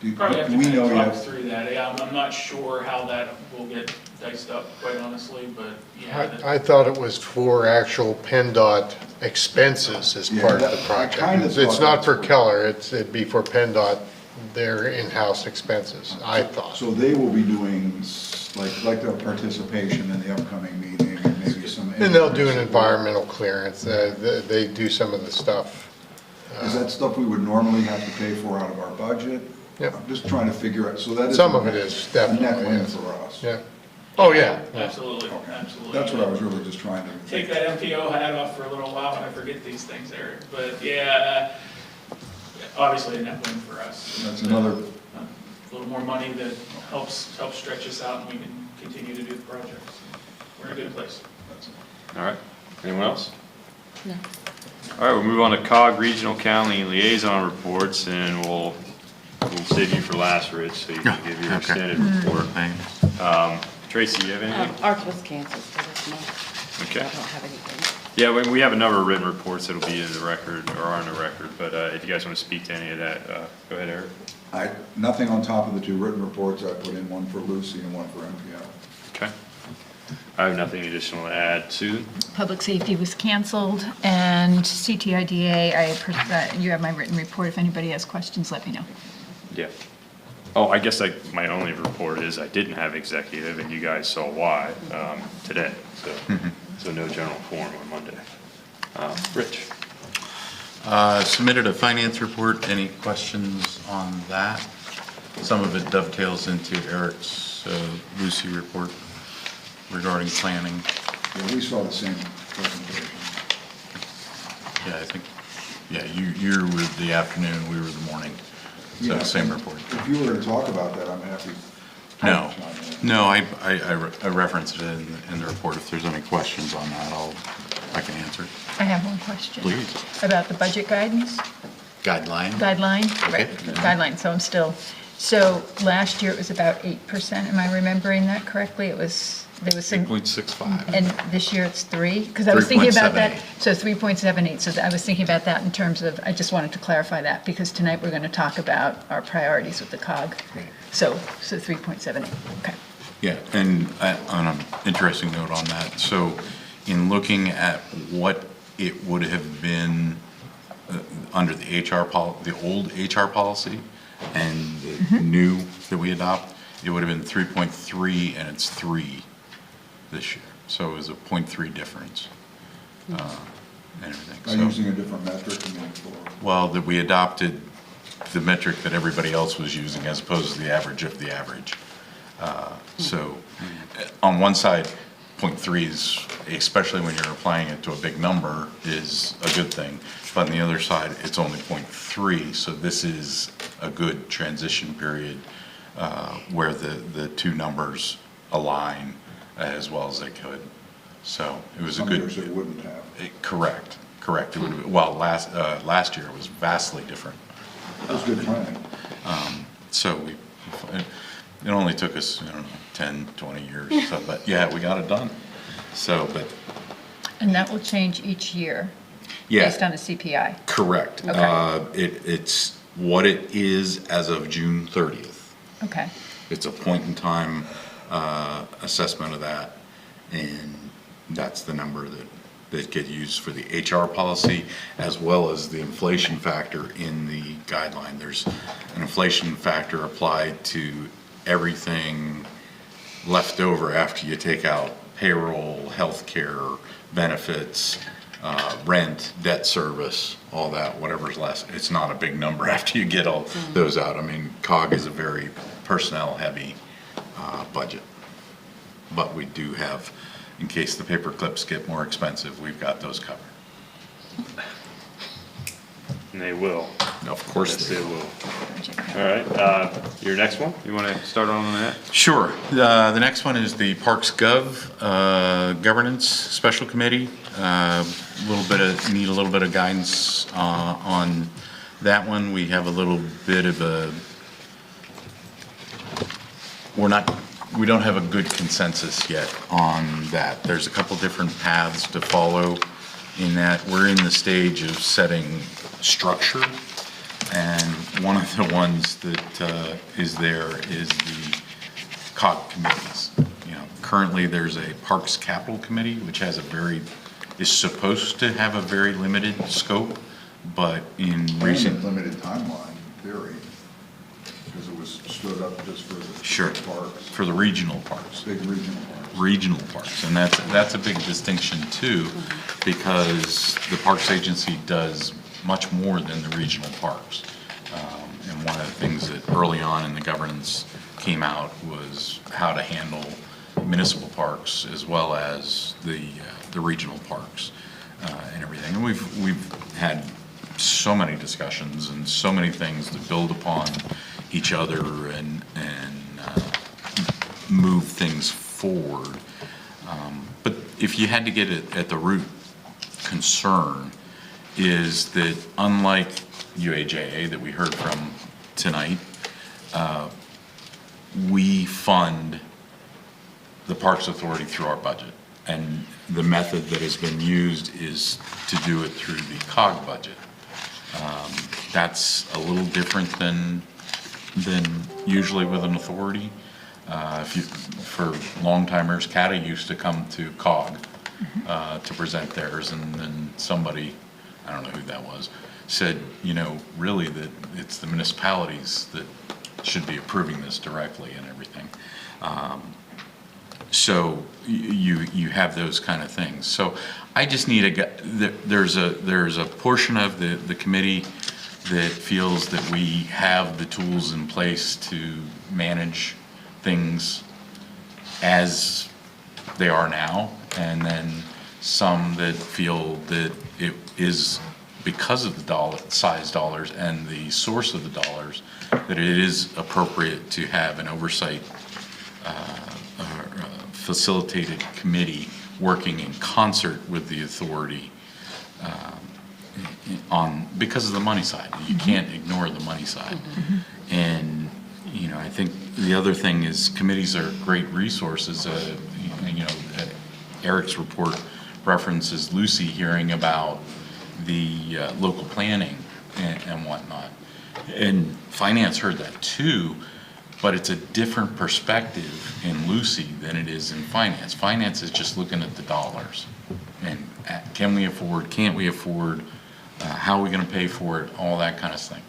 do Probably have to we kind know of talk yet? through that. Yeah, I'm not sure how that will get diced up, quite honestly, but yeah. I thought it was for actual PennDOT expenses as part of the project. It's not for Keller, it'd be for PennDOT, their in-house expenses, I thought. So they will be doing like their participation in the upcoming meeting, and maybe some. And they'll do an environmental clearance, they do some of the stuff. Is that stuff we would normally have to pay for out of our budget? Yep. I'm just trying to figure out, so that is. Some of it is definitely, a net win yes. for us. Yeah. Oh, yeah. Absolutely, Okay. absolutely. That's what I was really just trying to. Take that MPO hat off for a little while when I forget these things, Eric. But yeah, obviously a net win for us. That's another. A little more money that helps stretch us out, and we can continue to do the projects. We're in a good place. All right. Anyone else? No. All right, we'll move on to COG Regional County Liaison Reports, and we'll save you for last, Rich, so you can give your Okay. extended report. Tracy, you have anything? Ours was canceled for this month. Okay. I don't have anything. Yeah, we have a number of written reports that'll be in the record, or are in the record, but if you guys want to speak to any of that, go ahead, Eric. Nothing on top of the 2 written reports. I put in one for Lucy and one for MPO. Okay. I have nothing additional to add. Susan? Public safety was canceled, and CTIDA, you have my written report. If anybody has questions, let me know. Yeah. Oh, I guess my only report is I didn't have executive, and you guys saw why today. So no general forum on Monday. Rich? Submitted a finance report. Any questions on that? Some of it dovetails into Eric's Lucy report regarding planning. Yeah, we saw the same presentation. Yeah, I think, yeah, you were the afternoon, we were the morning. So Yeah, same report. If you were to talk about that, I'm happy. No, I referenced it in the report. If there's any questions on that, I can answer. I have one question. Please. About the budget guidance. Guideline? Guideline, right, guideline, so last year it was about 8%, am I remembering that correctly? There was some. 8.65. And this year it's 3? Because I was thinking about that, 3.78. so 3.78, so I was thinking about that in terms of, I just wanted to clarify that, because tonight we're going to talk about our priorities with the COG. So 3.78, okay. Yeah, and on an interesting note on that, so in looking at what it would have been under the the old HR policy and the new that we adopt, it would have been 3.3 and it's 3 this year. So it was a 0.3 difference. And everything. By using a different metric than before. Well, that we adopted the metric that everybody else was using as opposed to the average of the average. So on one side, 0.3 is, especially when you're applying it to a big number, is a good thing. But on the other side, it's only 0.3, so this is a good transition period where the 2 numbers align as well as they could. So it was a good. Some years it wouldn't have. Correct. correct. It would have, well, last year it was vastly different. That was good planning. So it only took us, I don't know, 10, 20 years, so, but yeah, we got it done. So, but. And that will change each year Yeah. based on the CPI? Correct. Okay. It's what it is as of June 30th. Okay. It's a point in time assessment of that, and that's the number that get used for the HR policy, as well as the inflation factor in the guideline. There's an inflation factor applied to everything left over after you take out payroll, healthcare, benefits, rent, debt service, all that, whatever's less. It's not a big number after you get all those out. I mean, COG is a very personnel-heavy budget. But we do have, in case the paper clips get more expensive, we've got those covered. And they will. Of course Yes, they they will. will. All right, your next one? You want to start on that? Sure. The next one is the Parks Gov Governance Special Committee. Need a little bit of guidance on that one. We have a little bit of a, we don't have a good consensus yet on that. There's a couple different paths to follow in that. We're in the stage of setting structure, and one of the ones that is there is the COG committees. You know, currently there's a Parks Capital Committee, which has is supposed to have a very limited scope, but in recent. Limited timeline, in theory, because it was stood up just for the parks. For the regional parks. Big regional parks. Regional parks, and that's a big distinction too, because the Parks Agency does much more than the regional parks. And one of the things that early on in the governance came out was how to handle municipal parks as well as the regional parks and everything. And we've had so many discussions and so many things that build upon each other and move things forward. But if you had to get it at the root concern, is that unlike UAJA that we heard from tonight, we fund the Parks Authority through our budget. And the method that has been used is to do it through the COG budget. That's a little different than usually with an authority. For long-timers, CATA used to come to COG to present theirs, and then somebody, I don't know who that was, said, you know, really that it's the municipalities that should be approving this directly and everything. So you have those kind of things. So I just need there's a portion of the committee that feels that we have the tools in place to manage things as they are now, and then some that feel that it is because of the size dollars and the source of the dollars that it is appropriate to have an oversight facilitated committee working in concert with the authority because of the money side. You can't ignore the money side. And you know, I think the other thing is committees are great resources. You know, Eric's report references Lucy hearing about the local planning and whatnot. And finance heard that too, but it's a different perspective in Lucy than it is in finance. Finance is just looking at the dollars. And can we afford, can't we afford, how are we gonna pay for it, all that kind of thing.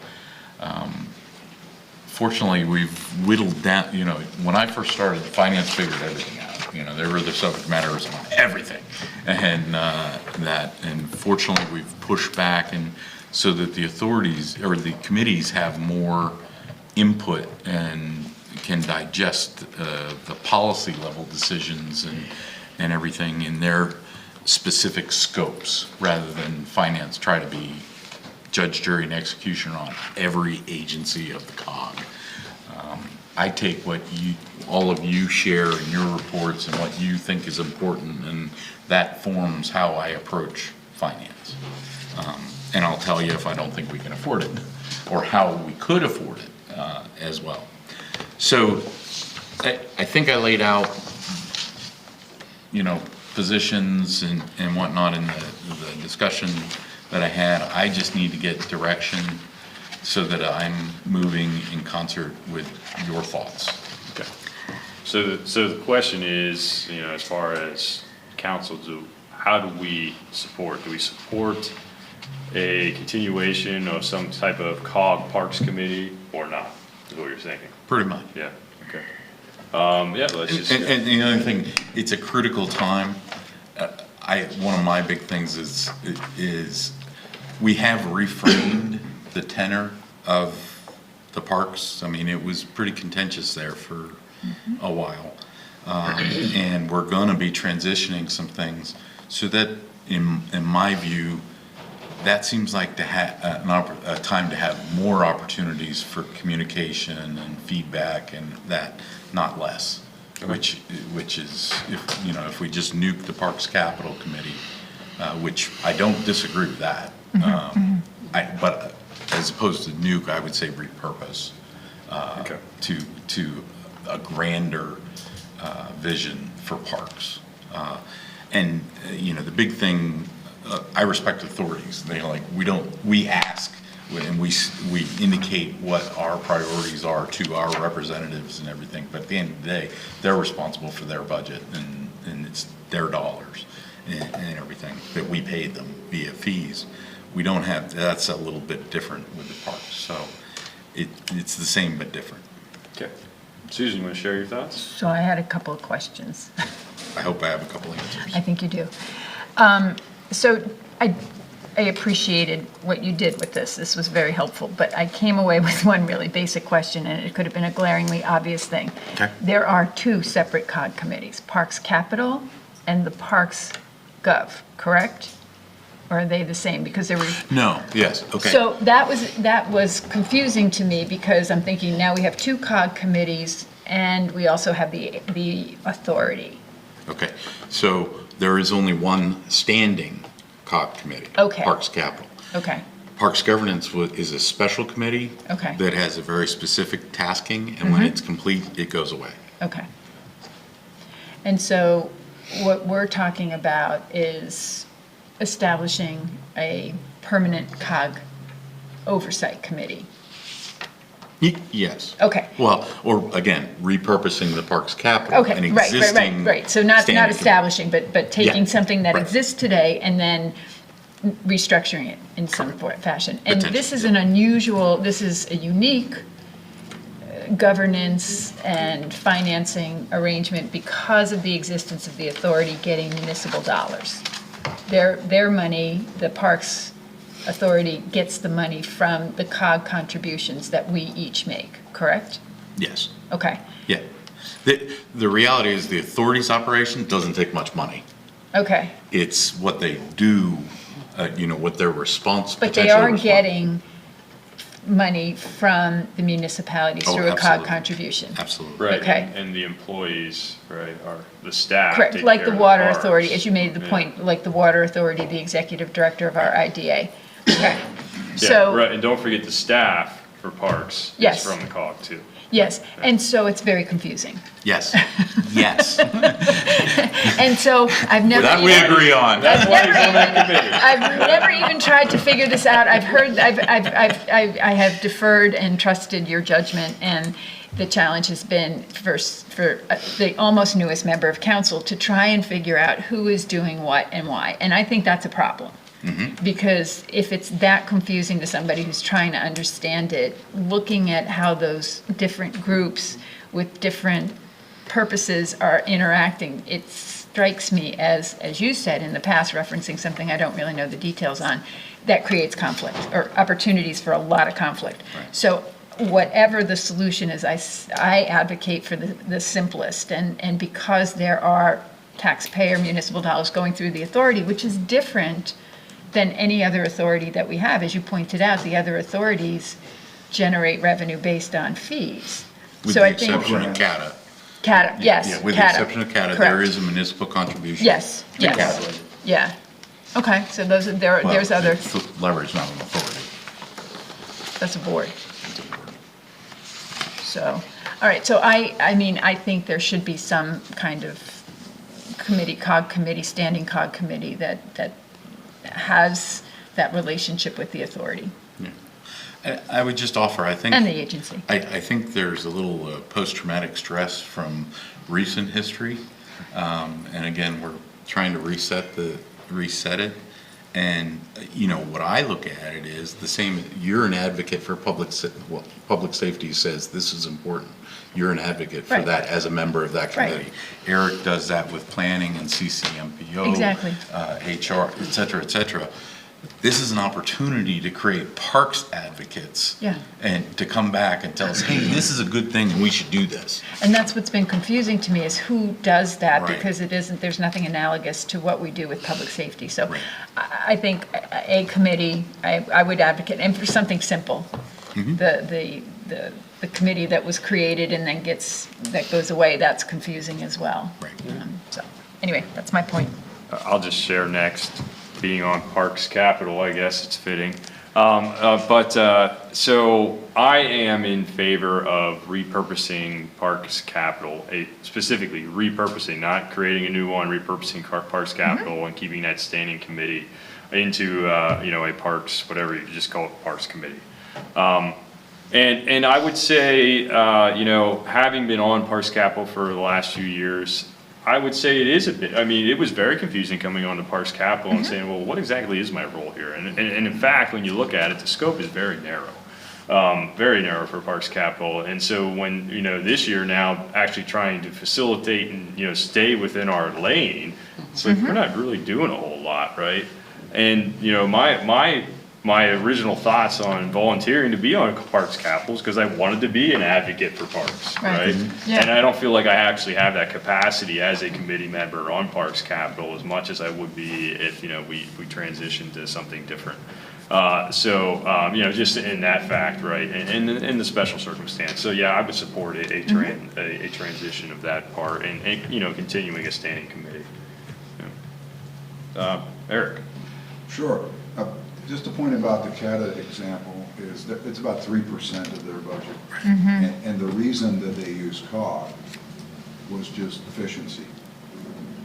Fortunately, we've whittled down, you know, when I first started, finance figured everything out. You know, they were the subject matters on everything. And and fortunately, we've pushed back and so that the authorities or the committees have more input and can digest the policy level decisions and everything in their specific scopes rather than finance try to be judge, jury, and executioner on every agency of the COG. I take what all of you share in your reports and what you think is important, and that forms how I approach finance. And I'll tell you if I don't think we can afford it, or how we could afford it as well. So I think I laid out, positions and whatnot in the discussion that I had. I just need to get direction so that I'm moving in concert with your thoughts. Okay. So the question is, as far as council, how do we support? Do we support a continuation of some type of COG Parks Committee or not, is what you're thinking? Pretty much. Yeah, okay. Yeah, let's just. And the other thing, it's a critical time. One of my big things is we have reframed the tenor of the parks. I mean, it was pretty contentious there for a while. And we're gonna be transitioning some things so that, in my view, that seems like to have a time to have more opportunities for communication and feedback and that, not less. Which is, if we just nuke the Parks Capital Committee, which I don't disagree with that. But as opposed to nuke, I would say repurpose to a grander vision for parks. And the big thing, I respect authorities. We ask and we indicate what our priorities are to our representatives and everything. But at the end of the day, they're responsible for their budget and it's their dollars and everything that we pay them via fees. We don't have, that's a little bit different with the parks. So it's the same but different. Okay. Susan, you want to share your thoughts? So I had a couple of questions. I hope I have a couple of answers. I think you do. So I appreciated what you did with this. This was very helpful, but I came away with one really basic question, and it could have been a glaringly obvious thing. Okay. There are two separate COG committees, Parks Capital and the Parks Gov, correct? Or are they the same? Because there were... No, yes, okay. So that was confusing to me because I'm thinking now we have two COG committees and we also have the authority. Okay, so there is only one standing COG committee. Okay. Parks Capital. Okay. Parks Governance is a special committee. Okay. That has a very specific tasking, and when it's complete, it goes away. Okay. And so what we're talking about is establishing a permanent COG oversight committee. Yes. Okay. Well, or again, repurposing the Parks Capital. Okay, an right. So not standing establishing, but taking something that right. exists today and then restructuring it in some fashion. And this is Potentially, this is a unique governance and financing arrangement because of the existence of the authority getting municipal dollars. Their money, the Parks Authority gets the money from the COG contributions that we each make, correct? Yes. Okay. Yeah. The reality is the authority's operation doesn't take much money. Okay. It's what they do, what they're responsible. But they are getting money from the municipalities through a COG absolutely. contribution. Absolutely. Right, Okay. and the employees, right, are the staff. Correct, take like care the of Water parks. Authority, as you made the Yeah. point, like the Water Authority, the executive director of our IDA. Okay. Yeah, So, right, and don't forget the staff for parks is Yes. from the COG too. yes, and so it's very confusing. Yes. Yes. And so I've never. That we even- agree on. That's why he's on that committee. I've never even tried to figure this out. I have deferred and trusted your judgment, and the challenge has been for the almost newest member of council to try and figure out who is doing what and why. And I think that's a problem. Because if it's that confusing to somebody who's trying to understand it, looking at how those different groups with different purposes are interacting, it strikes me as you said in the past, referencing something I don't really know the details on, that creates conflict or opportunities for a lot of conflict. Right. So whatever the solution is, I advocate for the simplest. And because there are taxpayer municipal dollars going through the authority, which is different than any other authority that we have. As you pointed out, the other authorities generate revenue based on fees. With So the I think exception of CATA. CATA, yes, Yeah, with the CATA. exception of CATA, Correct. there is a municipal contribution. Yes, to yes, CATA. yeah. Okay, so those, there's other, Library's not an authority. that's a board. So, all right, so I mean, I think there should be some kind of committee, COG committee, standing COG committee that has that relationship with the authority I would just offer, I think. and the agency. I think there's a little post-traumatic stress from recent history. And again, we're trying to reset it. And, you know, what I look at it is the same, you're an advocate for public safety says this is important. You're an advocate for Right. that as a member of that Right. committee. Eric does that with planning and CCMPO. Exactly. HR, et cetera, et cetera. This is an opportunity to create parks advocates. Yeah. And to come back and tell us, hey, this is a good thing and we should do this. And that's what's been confusing to me is who does that, Right. because there's nothing analogous to what we do with public safety. So Right. I think a committee, I would advocate, and for something simple, the committee that was created and then that goes away, that's confusing as well. Right. So, anyway, that's my point. I'll just share next, being on Parks Capital, I guess it's fitting. So I am in favor of repurposing Parks Capital, specifically repurposing, not creating a new one, repurposing Parks Capital and keeping that standing committee into, a Parks, whatever you just call it, Parks Committee. And I would say, having been on Parks Capital for the last few years, I would say it is a bit, it was very confusing coming on to Parks Capital and saying, well, what exactly is my role here? And in fact, when you look at it, the scope is very narrow for Parks Capital. And so when, this year now actually trying to facilitate and, stay within our lane, it's like, we're not really doing a whole lot, right? And, my original thoughts on volunteering to be on Parks Capital is because I wanted to be an advocate for parks, right? Yeah. And I don't feel like I actually have that capacity as a committee member on Parks Capital as much as I would be if, we transitioned to something different. Just in that fact, right, and in the special circumstance. So, yeah, I would support a transition of that part and continuing a standing committee. Yeah. Eric? Sure. Just a point about the CATA example is that it's about 3% of their budget. And the reason that they used COG was just efficiency,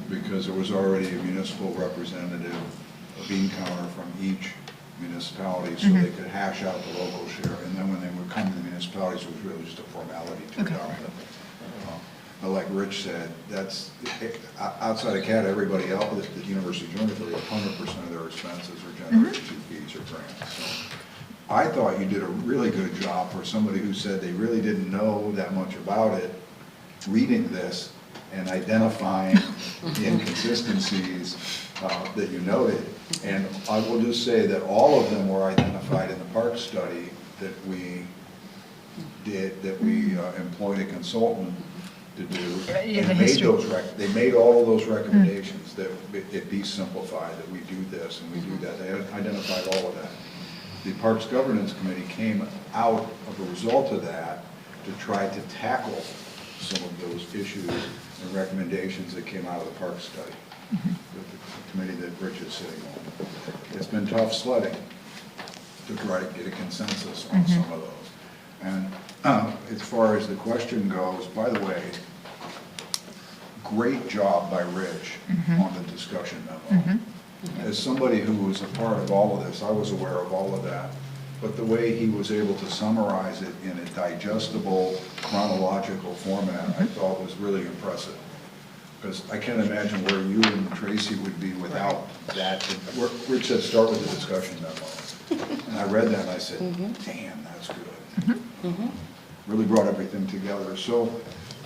because there was already a municipal representative, a bean counter from each municipality, so they could hash out the local share. And then when they would come to the municipalities, it was really just a formality to adopt them. But like Rich said, that's, outside of CATA, everybody else at the University of Georgia, 100% of their expenses are generated through fees or grants. So I thought you did a really good job for somebody who said they really didn't know that much about it, reading this and identifying the inconsistencies that you noted. And I will just say that all of them were identified in the park study that we did, that we employed a consultant to do, and they made all of those recommendations that it be simplified, that we do this and we do that. They identified all of that. The Parks Governance Committee came out of the result of that to try to tackle some of those issues and recommendations that came out of the Parks study, the committee that Rich is sitting on. It's been tough sledding to try to get a consensus on some of those. And as far as the question goes, by the way, great job by Rich on the discussion memo. As somebody who was a part of all of this, I was aware of all of that. But the way he was able to summarize it in a digestible, chronological format, I thought was really impressive. Because I can't imagine where you and Tracy would be without that. Rich said, start with the discussion memo. And I read that and I said, damn, that's good. Really brought everything together. So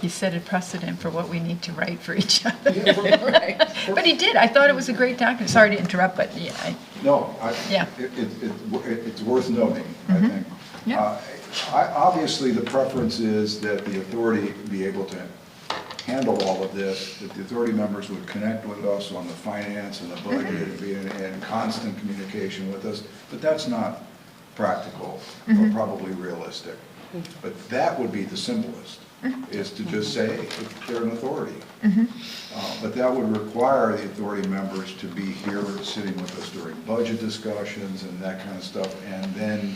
He set a precedent for what we need to write for each other. But he did. I thought it was a great document. Sorry to interrupt, but yeah. It's worth noting, I think. Yeah. Obviously, the preference is that the authority be able to handle all of this, that the authority members would connect with us on the finance and the budget and be in constant communication with us, but that's not practical or probably realistic. But that would be the simplest, is to just say they're an authority. But that would require the authority members to be here sitting with us during budget discussions and that kind of stuff, and then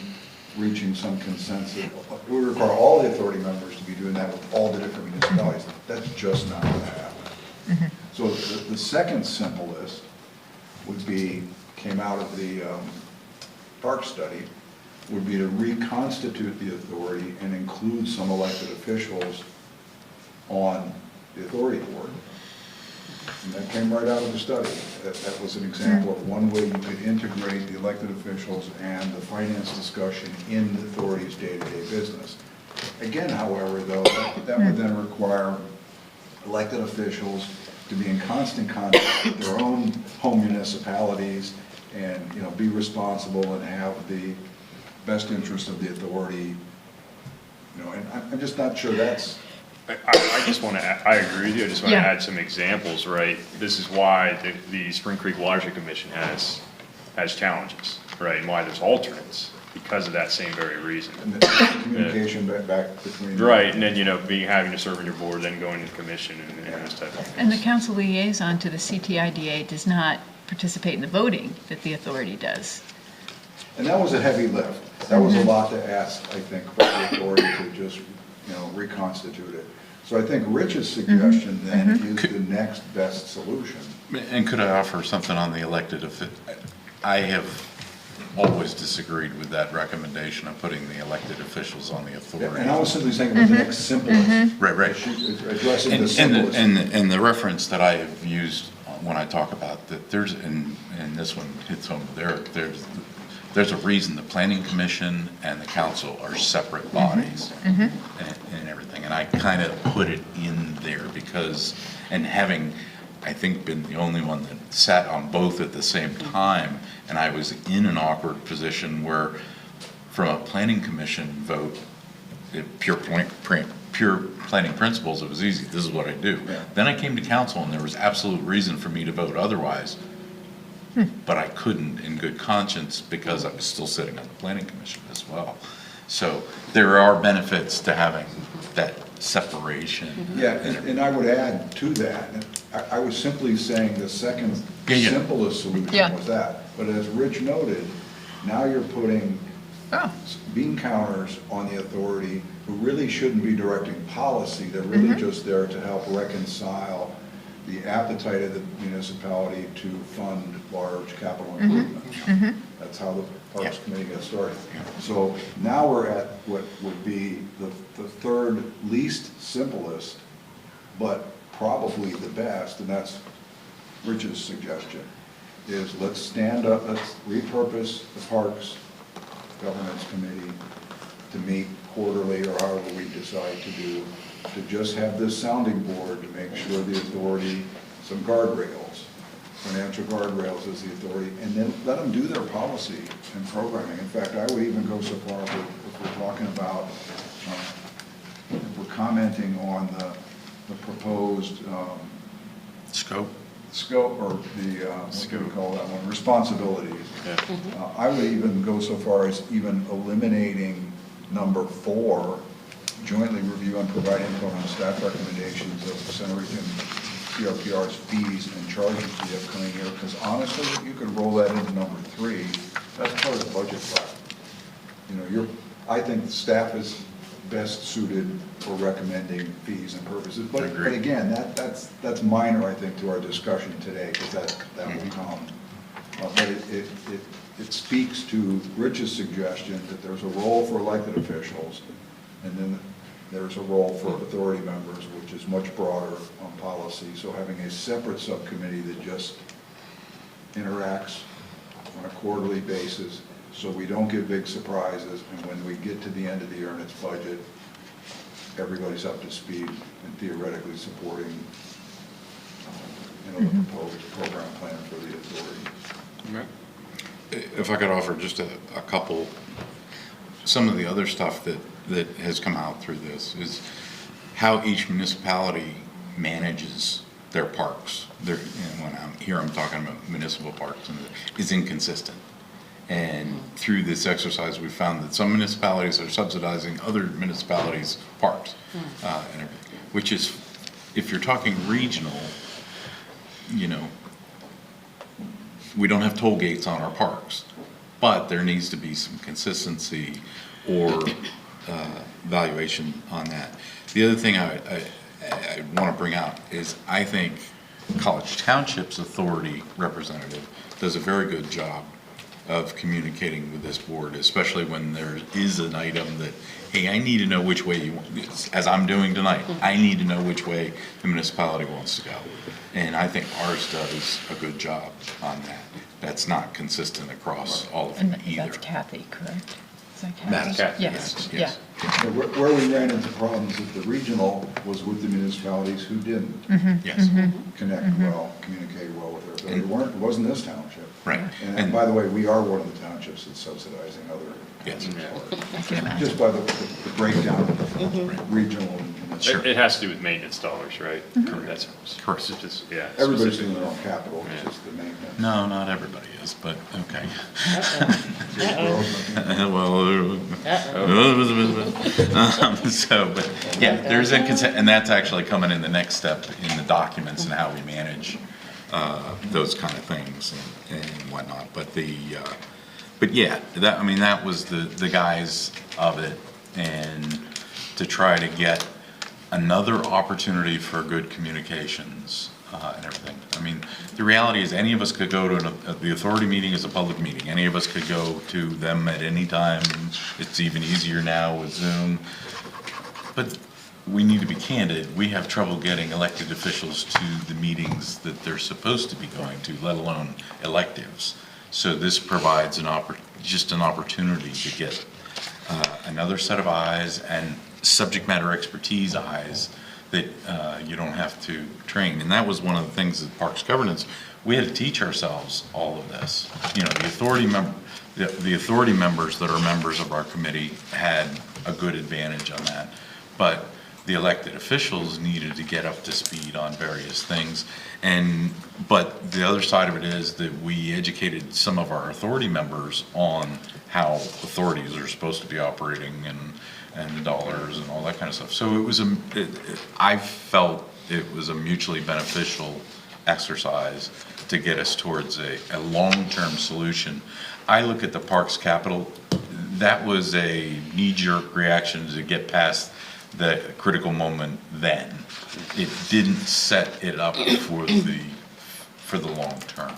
reaching some consensus. It would require all the authority members to be doing that with all the different municipalities. That's just not going to happen. So the second simplest would be, came out of the park study, would be to reconstitute the authority and include some elected officials on the authority board. And that came right out of the study. That was an example of one way you could integrate the elected officials and the finance discussion in the authority's day-to-day business. Again, however, though, that would then require elected officials to be in constant contact with their own home municipalities and, you know, be responsible and have the best interest of the authority, you know, and I'm just not sure that's... I just want to, I agree with you, I just want to add some examples, right? This is why the Spring Creek Watershed Commission has challenges, right? And why there's alternates, because of that same very reason. And the communication back between... Right, and then, you know, having to serve on your board, then going to the commission and this type of thing. And the council liaison to the CTIDA does not participate in the voting that the authority does. And that was a heavy lift. That was a lot to ask, I think, for the authority to just, you know, reconstitute it. So I think Rich's suggestion then is the next best solution. And could I offer something on the elected official? I have always disagreed with that recommendation of putting the elected officials on the authority. And I was simply saying about the next simplest. Right. Addressing the simplest. And the reference that I have used when I talk about that, there's, and this one hits home, there's a reason the planning commission and the council are separate bodies and everything. And I kind of put it in there because, and having, I think, been the only one that sat on both at the same time, and I was in an awkward position where from a planning commission vote, pure planning principles, it was easy. This is what I do. Yeah. Then I came to council and there was absolute reason for me to vote otherwise. But I couldn't in good conscience because I was still sitting on the planning commission as well. So there are benefits to having that separation. Yeah, and I would add to that, I was simply saying the second simplest solution was that. But as Rich noted, now you're putting bean counters on the authority who really shouldn't be directing policy. They're really just there to help reconcile the appetite of the municipality to fund large capital improvements. That's how the Parks Committee got started. So now we're at what would be the third least simplest, but probably the best, and that's Rich's suggestion, is let's stand up, let's repurpose the Parks Governance Committee to meet quarterly or however we decide to do, to just have this sounding board to make sure the authority, some guardrails, financial guardrails as the authority, and then let them do their policy and programming. In fact, I would even go so far if we're talking about, if we're commenting on the proposed Scope, or the, what do we call that one, responsibilities. I would even go so far as even eliminating number 4, jointly review and provide input on staff recommendations of Center Region CRPR's fees and charges for the upcoming year, because honestly, you could roll that into number 3. That's part of the budget plan. You know, I think the staff is best suited for recommending fees and purposes. But again, that's minor, I think, to our discussion today, because that will come. But it speaks to Rich's suggestion that there's a role for elected officials, and then there's a role for authority members, which is much broader on policy. So having a separate subcommittee that just interacts on a quarterly basis, so we don't get big surprises, and when we get to the end of the year and its budget, everybody's up to speed and theoretically supporting the proposed program plan for the authority. if I could offer just a couple, some of the other stuff that has come out through this is how each municipality manages their parks. When I'm talking about municipal parks, and is inconsistent. And through this exercise, we found that some municipalities are subsidizing other municipalities' parks, and everything, which is, if you're talking regional, you know, we don't have toll gates on our parks, but there needs to be some consistency or valuation on that. The other thing I want to bring out is I think College Township's authority representative does a very good job of communicating with this board, especially when there is an item that, hey, I need to know which way you want, as I'm doing tonight, I need to know which way the municipality wants to go. And I think ours does a good job on that. That's not consistent across all of them And either. that's Kathy, correct? Is that Kathy? That's Kathy, Yes, yes. yeah. Where we ran into problems is the regional was with the municipalities who didn't Yes. connect well, communicate well with their, it wasn't this township. Right. And by the way, we are one of the townships that's subsidizing other. Yes. I can imagine. Just by the breakdown of regional and Sure. It has to do with maintenance dollars, right? That's Correct. it's just, yeah. everybody's specific. doing their own capital, it's just the maintenance. No, not everybody is, but okay. So, but, yeah, there's a consent, and that's actually coming in the next step in the documents and how we manage those kind of things and whatnot. But but yeah, that, I mean, that was the guise of it, and to try to get another opportunity for good communications and everything. I mean, the reality is any of us could go to the authority meeting is a public meeting. Any of us could go to them at any time. It's even easier now with Zoom. But we need to be candid. We have trouble getting elected officials to the meetings that they're supposed to be going to, let alone electives. So this provides just an opportunity to get another set of eyes and subject matter expertise eyes that you don't have to train. And that was one of the things at Parks Governance, we had to teach ourselves all of this. You know, the authority members that are members of our committee had a good advantage on that. But the elected officials needed to get up to speed on various things. But the other side of it is that we educated some of our authority members on how authorities are supposed to be operating and dollars and all that kind of stuff. So it was I felt it was a mutually beneficial exercise to get us towards a long-term solution. I look at the Parks Capital, that was a knee-jerk reaction to get past the critical moment then. It didn't set it up for the long term.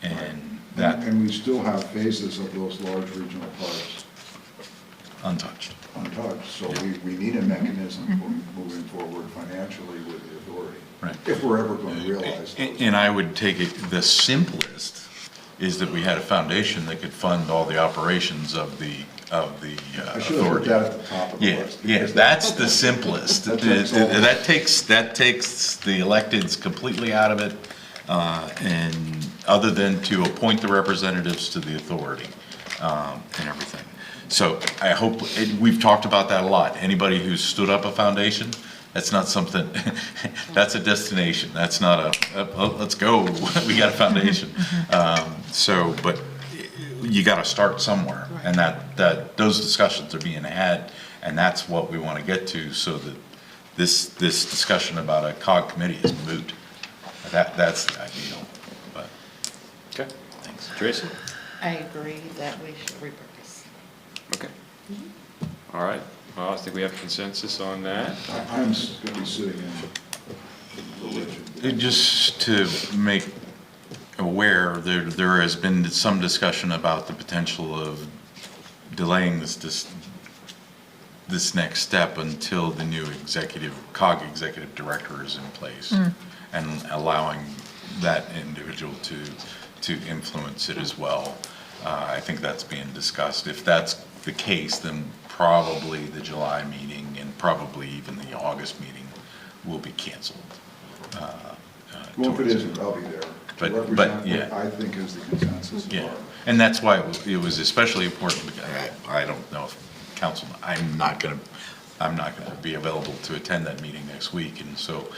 And we still have phases of those large regional parks untouched. So we need a mechanism for moving forward financially with the authority. Right. If we're ever going to realize those. And I would take it, the simplest is that we had a foundation that could fund all the operations of the I should have put authority. that at the top of the Yeah, list. yeah, that's the simplest. That takes the electeds completely out of it, and other than to appoint the representatives to the authority, and everything. So I hope, we've talked about that a lot. Anybody who's stood up a foundation, that's not something, that's a destination. That's not let's go, we got a foundation. But you gotta start somewhere, and that those discussions are being had, and that's what we wanna get to, so that this discussion about a COG committee is moot. That's the ideal, but. Okay, thanks. Tracy? I agree that we should repurpose. Okay. All right. Well, I think we have consensus on that. I'm going to be sitting in religion. Just to make aware, there has been some discussion about the potential of delaying this next step until the new COG executive director is in place, and allowing that individual to influence it as well. I think that's being discussed. If that's the case, then probably the July meeting and probably even the August meeting will be canceled. Well, if it isn't, I'll be there. But Represent yeah. what I think is the consensus. Yeah, and that's why it was especially important, because I don't know if council, I'm not gonna be available to attend that meeting next week, and so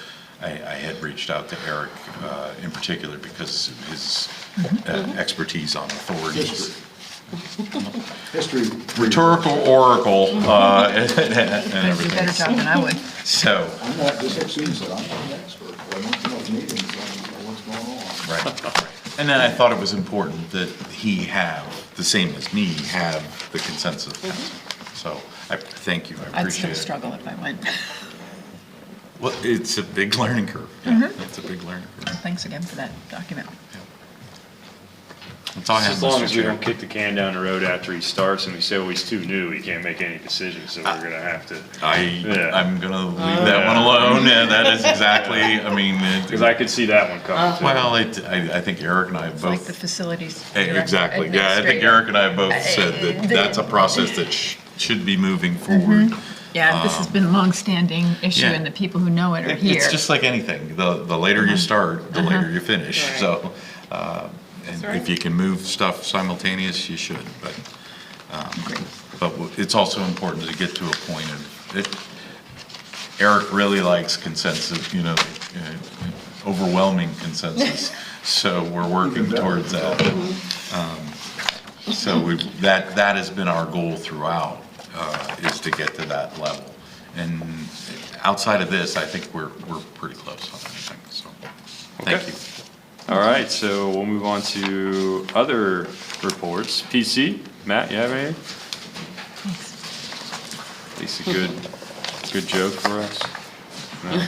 I had reached out to Eric in particular because of his expertise on authorities. History. Rhetorical oracle, and You do a everything. better job than I would. So, I'm not, just like Susan said, I'm not an expert, but I want to know the meetings, I know what's going Right. And then I thought it was important that he have, the same as me, have the consensus of council. So I thank you, I I'd still appreciate it. struggle if I went. Well, it's a big learning curve. Yeah, it's a big learning curve. Thanks again for that document. That's all I have, As long Mr. as we Chair. don't kick the can down the road after he starts and we say, well, he's too new, he can't make any decisions, so we're gonna have to. Yeah. I'm gonna leave that one alone, and that is exactly, I mean. Because I could see that one coming too. Well, I think Eric and I It's like both. the facilities. Exactly, yeah, I think Eric and I both said that that's a process that should be moving forward. Yeah, this has been a long-standing issue, yeah. and the people who know it are here. It's just like anything, the later you start, the later you finish, Right. so, and if you can move stuff simultaneous, you should, but it's also important to get to a point of, Eric really likes consensus, overwhelming consensus, so we're working towards that. So that has been our goal throughout, is to get to that level. And outside of this, I think we're pretty close on everything, so, thank you. All right, so we'll move on to other reports. PC, Matt, you have anything? At least a good joke for us? No?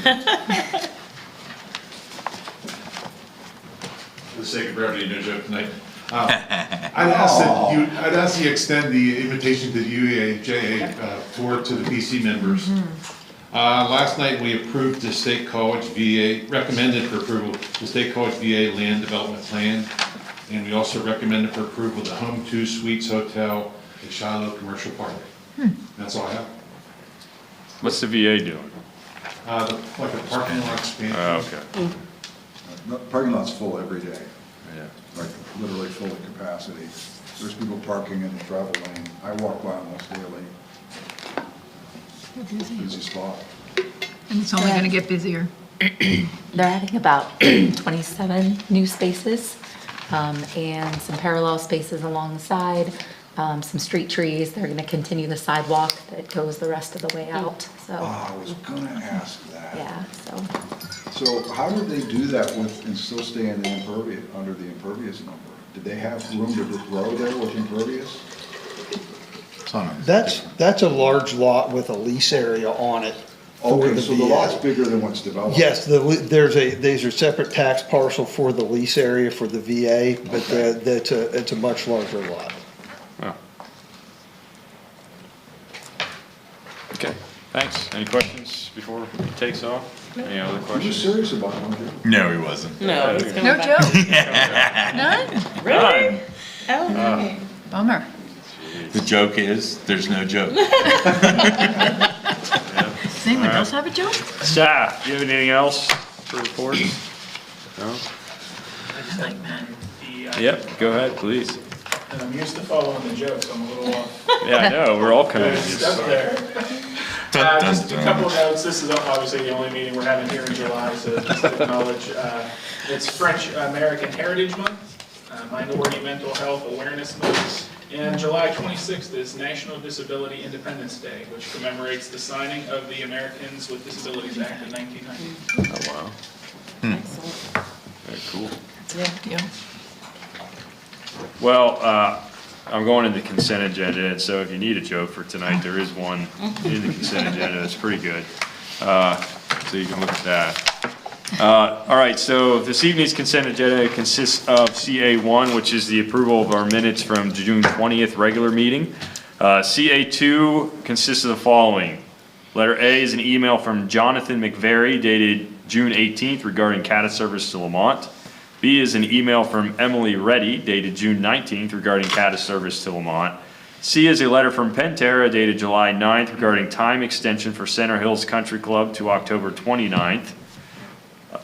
For the sake of brevity, no joke tonight. I'd ask that you extend the invitation to the UAJA tour to the PC members. Last night, we approved the State College VA, recommended for approval, the State College VA Land Development Plan, and we also recommended for approval the Home 2 Suites Hotel at Shiloh Commercial Park. That's all I have. What's the VA doing? Like a parking lot expansion. Oh, okay. The parking lot's full every day, Yeah. like literally full of capacity. There's people parking in the travel lane. I walk by almost daily. Busy spot. And it's only going to get busier. They're adding about 27 new spaces and some parallel spaces along the side, some street trees. They're going to continue the sidewalk that goes the rest of the way out, so. Oh, I was gonna ask that. Yeah, so. So how did they do that and still stay in the impervious, under the impervious number? Did they have room to grow there with impervious? That's a large lot with a lease area on it. for Okay, the so the VA. lot's bigger than what's developed? Yes, these are separate tax parcel for the lease area for the VA, but it's a much larger lot. Oh. Okay, thanks. Any questions before he takes off? Any other Are you questions? serious about one, Jim? No, he wasn't. No, he's coming No back. joke. None? Really? Oh, no. Bummer. The joke is, there's no joke. Does anyone else have a joke? Staff, do you have anything else to report? No? I like that. Yep, go ahead, please. And I'm used to following the jokes, I'm a little off. Yeah, I know, we're all kind of Stuck just, there. Dun, dun, Just a dun. couple of notes, this is obviously the only meeting we're having here in July, so just to acknowledge, it's French American Heritage Month, Minority Mental Health Awareness Month, and July 26th is National Disability Independence Day, which commemorates the signing of the Americans with Disabilities Act of 1990. oh, wow, Excellent. very cool. Yeah. Well, I'm going into consent agenda, and so if you need a joke for tonight, there is one in the consent agenda that's pretty good. So you can look at that. All right, so this evening's consent agenda consists of CA1, which is the approval of our minutes from June 20th regular meeting. CA2 consists of the following. Letter A is an email from Jonathan McVary dated June 18th regarding CATA service to Lamont. B is an email from Emily Reddy dated June 19th regarding CATA service to Lamont. C is a letter from Pantera dated July 9th regarding time extension for Center Hills Country Club to October 29th,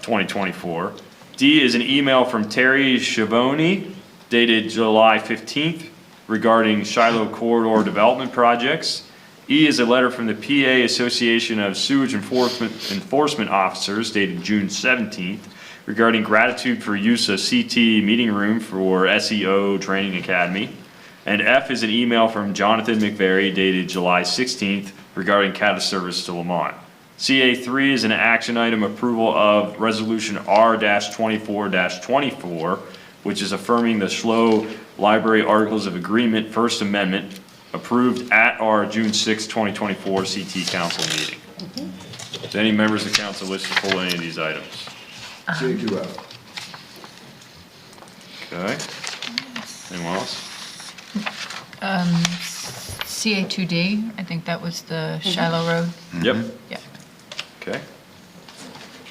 2024. D is an email from Terry Schiavone dated July 15th regarding Shiloh Corridor Development Projects. E is a letter from the PA Association of Sewage Enforcement Officers dated June 17th regarding gratitude for use of CT meeting room for SEO Training Academy. And F is an email from Jonathan McVary dated July 16th regarding CATA service to Lamont. CA3 is an action item approval of Resolution R-24-24, which is affirming the SLO Library Articles of Agreement First Amendment approved at our June 6, 2024 CT Council meeting. Do any members of the council wish to pull any of these items? CA2F. Okay. Anyone else? CA2D, I think that was the Shiloh Road. Yep. Yeah. Okay.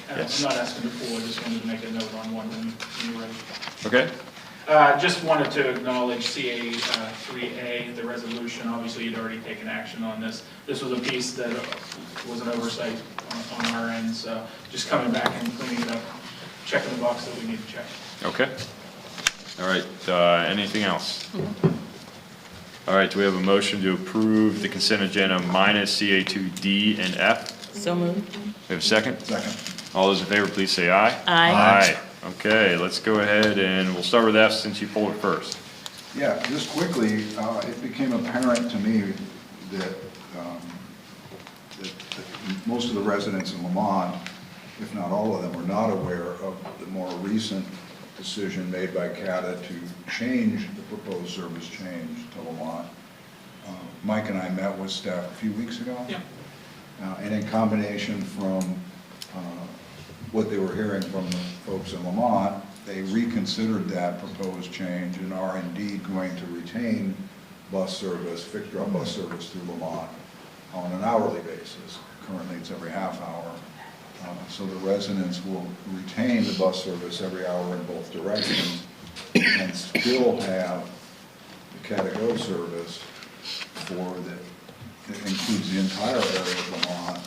Yes. I'm not asking to pull, I just wanted to make a note on one when you're ready. Okay. Just wanted to acknowledge CA3A, the resolution. Obviously, you'd already taken action on this. This was a piece that was an oversight on our end, so just coming back and cleaning it up, checking the box that we need to check. Okay. All right, anything else? All right, do we have a motion to approve the consent agenda minus CA2D and F? So moved. We have a second? Second. All those in favor, please say aye. Aye. Aye. Okay, let's go ahead and we'll start with F since you pulled it first. Yeah, just quickly, it became apparent to me that most of the residents in Lamont, if not all of them, were not aware of the more recent decision made by CATA to change the proposed service change to Lamont. Mike and I met with staff a few weeks ago. Yeah. And in combination from what they were hearing from the folks in Lamont, they reconsidered that proposed change and are indeed going to retain bus service, fixed route bus service through Lamont on an hourly basis. Currently it's every half hour. So the residents will retain the bus service every hour in both directions and still have the CATA-GO service for that includes the entire area of Lamont,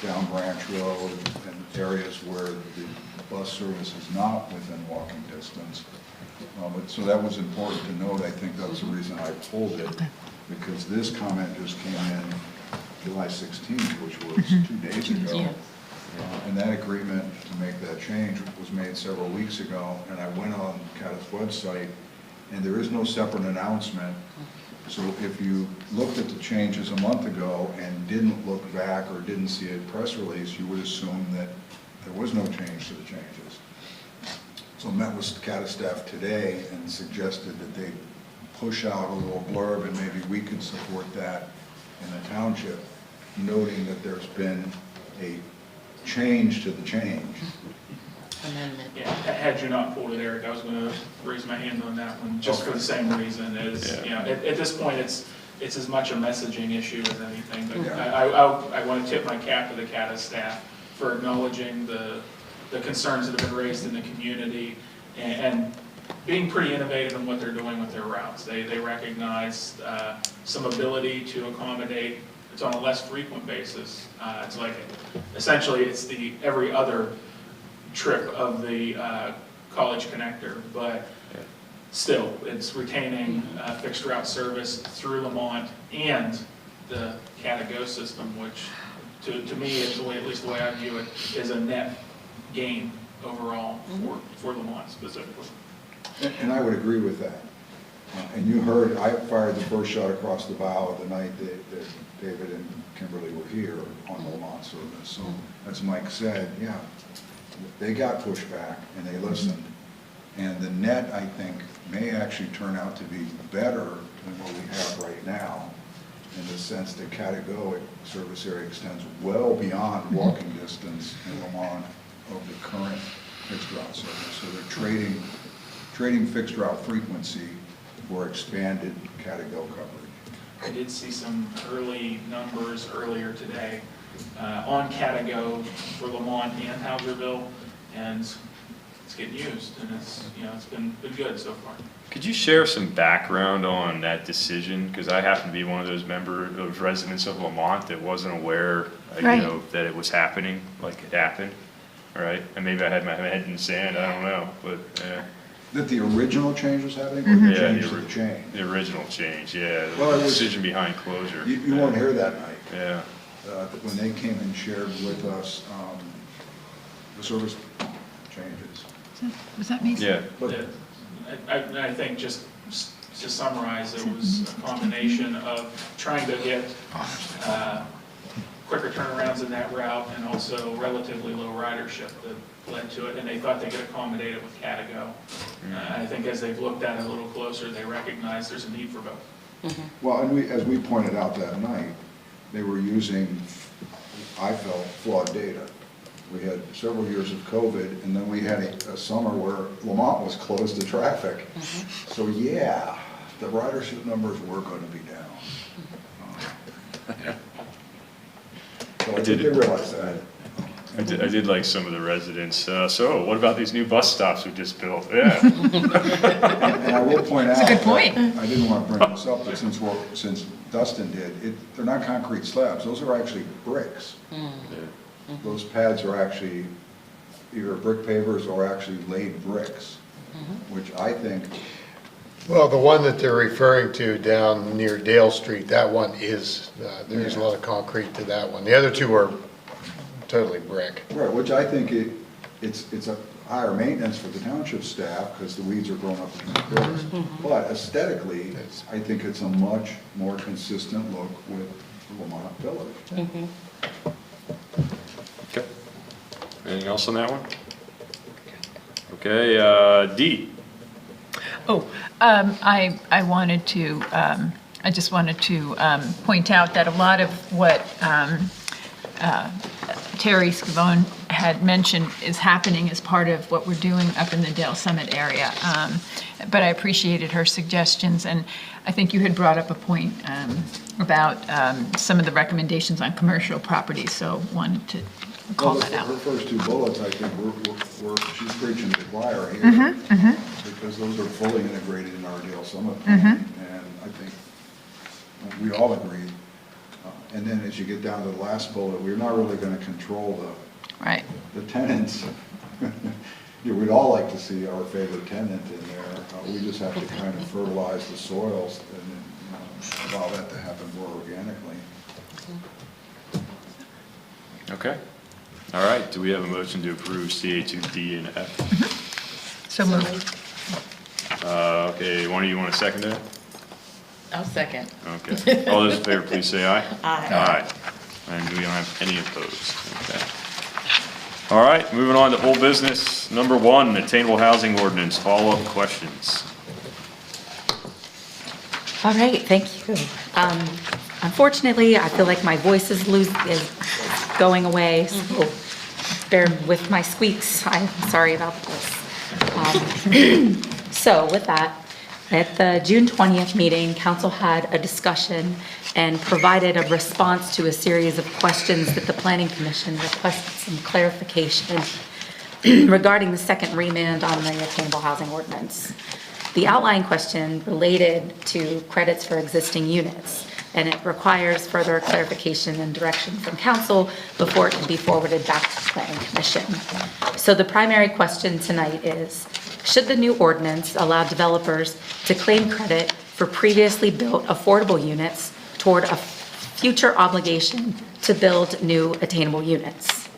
down Branch Road, and areas where the bus service is not within walking distance. So that was important to note. I think that's the reason I pulled it, because this comment just came in July 16th, which was 2 days ago. Yeah. And that agreement to make that change was made several weeks ago, and I went on CATA's website, and there is no separate announcement. So if you looked at the changes a month ago and didn't look back or didn't see a press release, you would assume that there was no change to the changes. So I met with CATA staff today and suggested that they push out a little blurb and maybe we could support that in the township, noting that there's been a change to the change. Amendment. Yeah, had you not pulled it, Eric, I was going to raise my hand on that one, just for the same reason as, you know, at this point, it's as much a messaging issue as anything, but I want to tip my cap to the CATA staff for acknowledging the concerns that have been raised in the community and being pretty innovative in what they're doing with their routes. They recognize some ability to accommodate. It's on a less frequent basis. It's like, essentially, it's the every other trip of the College Connector, but still, it's retaining fixed route service through Lamont and the CATA-GO system, which to me is the way, at least the way I view it, is a net gain overall for Lamont specifically. And I would agree with that. And you heard, I fired the first shot across the bow the night that David and Kimberly were here on the Lamont service. So as Mike said, yeah, they got pushback and they listened. And the net, I think, may actually turn out to be better than what we have right now, in the sense that CATA-GO service area extends well beyond walking distance in Lamont of the current fixed route service. So they're trading fixed route frequency for expanded CATA-GO coverage. I did see some early numbers earlier today on CATA-GO for Lamont and Houserville, and it's getting used, and it's, you know, it's been good so far. Could you share some background on that decision? Because I happen to be one of those residents of Lamont that wasn't aware, you know, that it was happening, like it happened, right? And maybe I had my head in the sand, I don't know, but That the original change was happening, or the change to the change? The original change, yeah. Well, The decision behind closure. You weren't here that night. Yeah. When they came and shared with us the service changes. Was that me? Yeah. But I think just to summarize, it was a combination of trying to get quicker turnarounds in that route and also relatively low ridership that led to it, and they thought they could accommodate it with Catago. I think as they've looked at it a little closer, they recognize there's a need for both. Well, and as we pointed out that night, they were using, I felt, flawed data. We had several years of COVID, and then we had a summer where Lamont was closed to traffic. So yeah, the ridership numbers were going to be down. So I think they realized that. I did like some of the residents. So what about these new bus stops we just built? Yeah. And I will point out. That's a good point. I didn't want to bring this up, but since Dustin did, they're not concrete slabs. Those are actually bricks. Those pads are actually either brick pavers or actually laid bricks, which I think. Well, the one that they're referring to down near Dale Street, that one is, there's a lot of concrete to that one. The other two are totally brick. Right, which I think it's a higher maintenance for the township staff because the weeds are growing up in the bricks. But aesthetically, I think it's a much more consistent look with Lamont Village. Okay. Anything else on that one? Okay, D. Oh, I wanted to, I just wanted to point out that a lot of what Terry Scavone had mentioned is happening as part of what we're doing up in the Dale Summit area. But I appreciated her suggestions, and I think you had brought up a point about some of the recommendations on commercial properties, so wanted to call that out. Her first two bullets, I think, she's preaching to the choir here. Because those are fully integrated in our Dale Summit plan, and I think we all agree. And then as you get down to the last bullet, we're not really going to control the tenants. We'd all like to see our favorite tenant in there. We just have to kind of fertilize the soils and allow that to happen more organically. Okay. All right. Do we have a motion to approve CA2, D, and F? So moved. Okay, one of you want to second that? I'll second. Okay. All those in favor, please say aye. Aye. Aye. And we don't have any opposed. Okay. All right, moving on to old business. Number 1, attainable housing ordinance, follow-up questions. All right, thank you. Unfortunately, I feel like my voice is going away, so bear with my squeaks. I'm sorry about this. So with that, at the June 20th meeting, council had a discussion and provided a response to a series of questions that the Planning Commission requested some clarification regarding the second remand on the attainable housing ordinance. The outline question related to credits for existing units, and it requires further clarification and direction from council before it can be forwarded back to the Planning Commission. So the primary question tonight is, should the new ordinance allow developers to claim credit for previously built affordable units toward a future obligation to build new attainable units?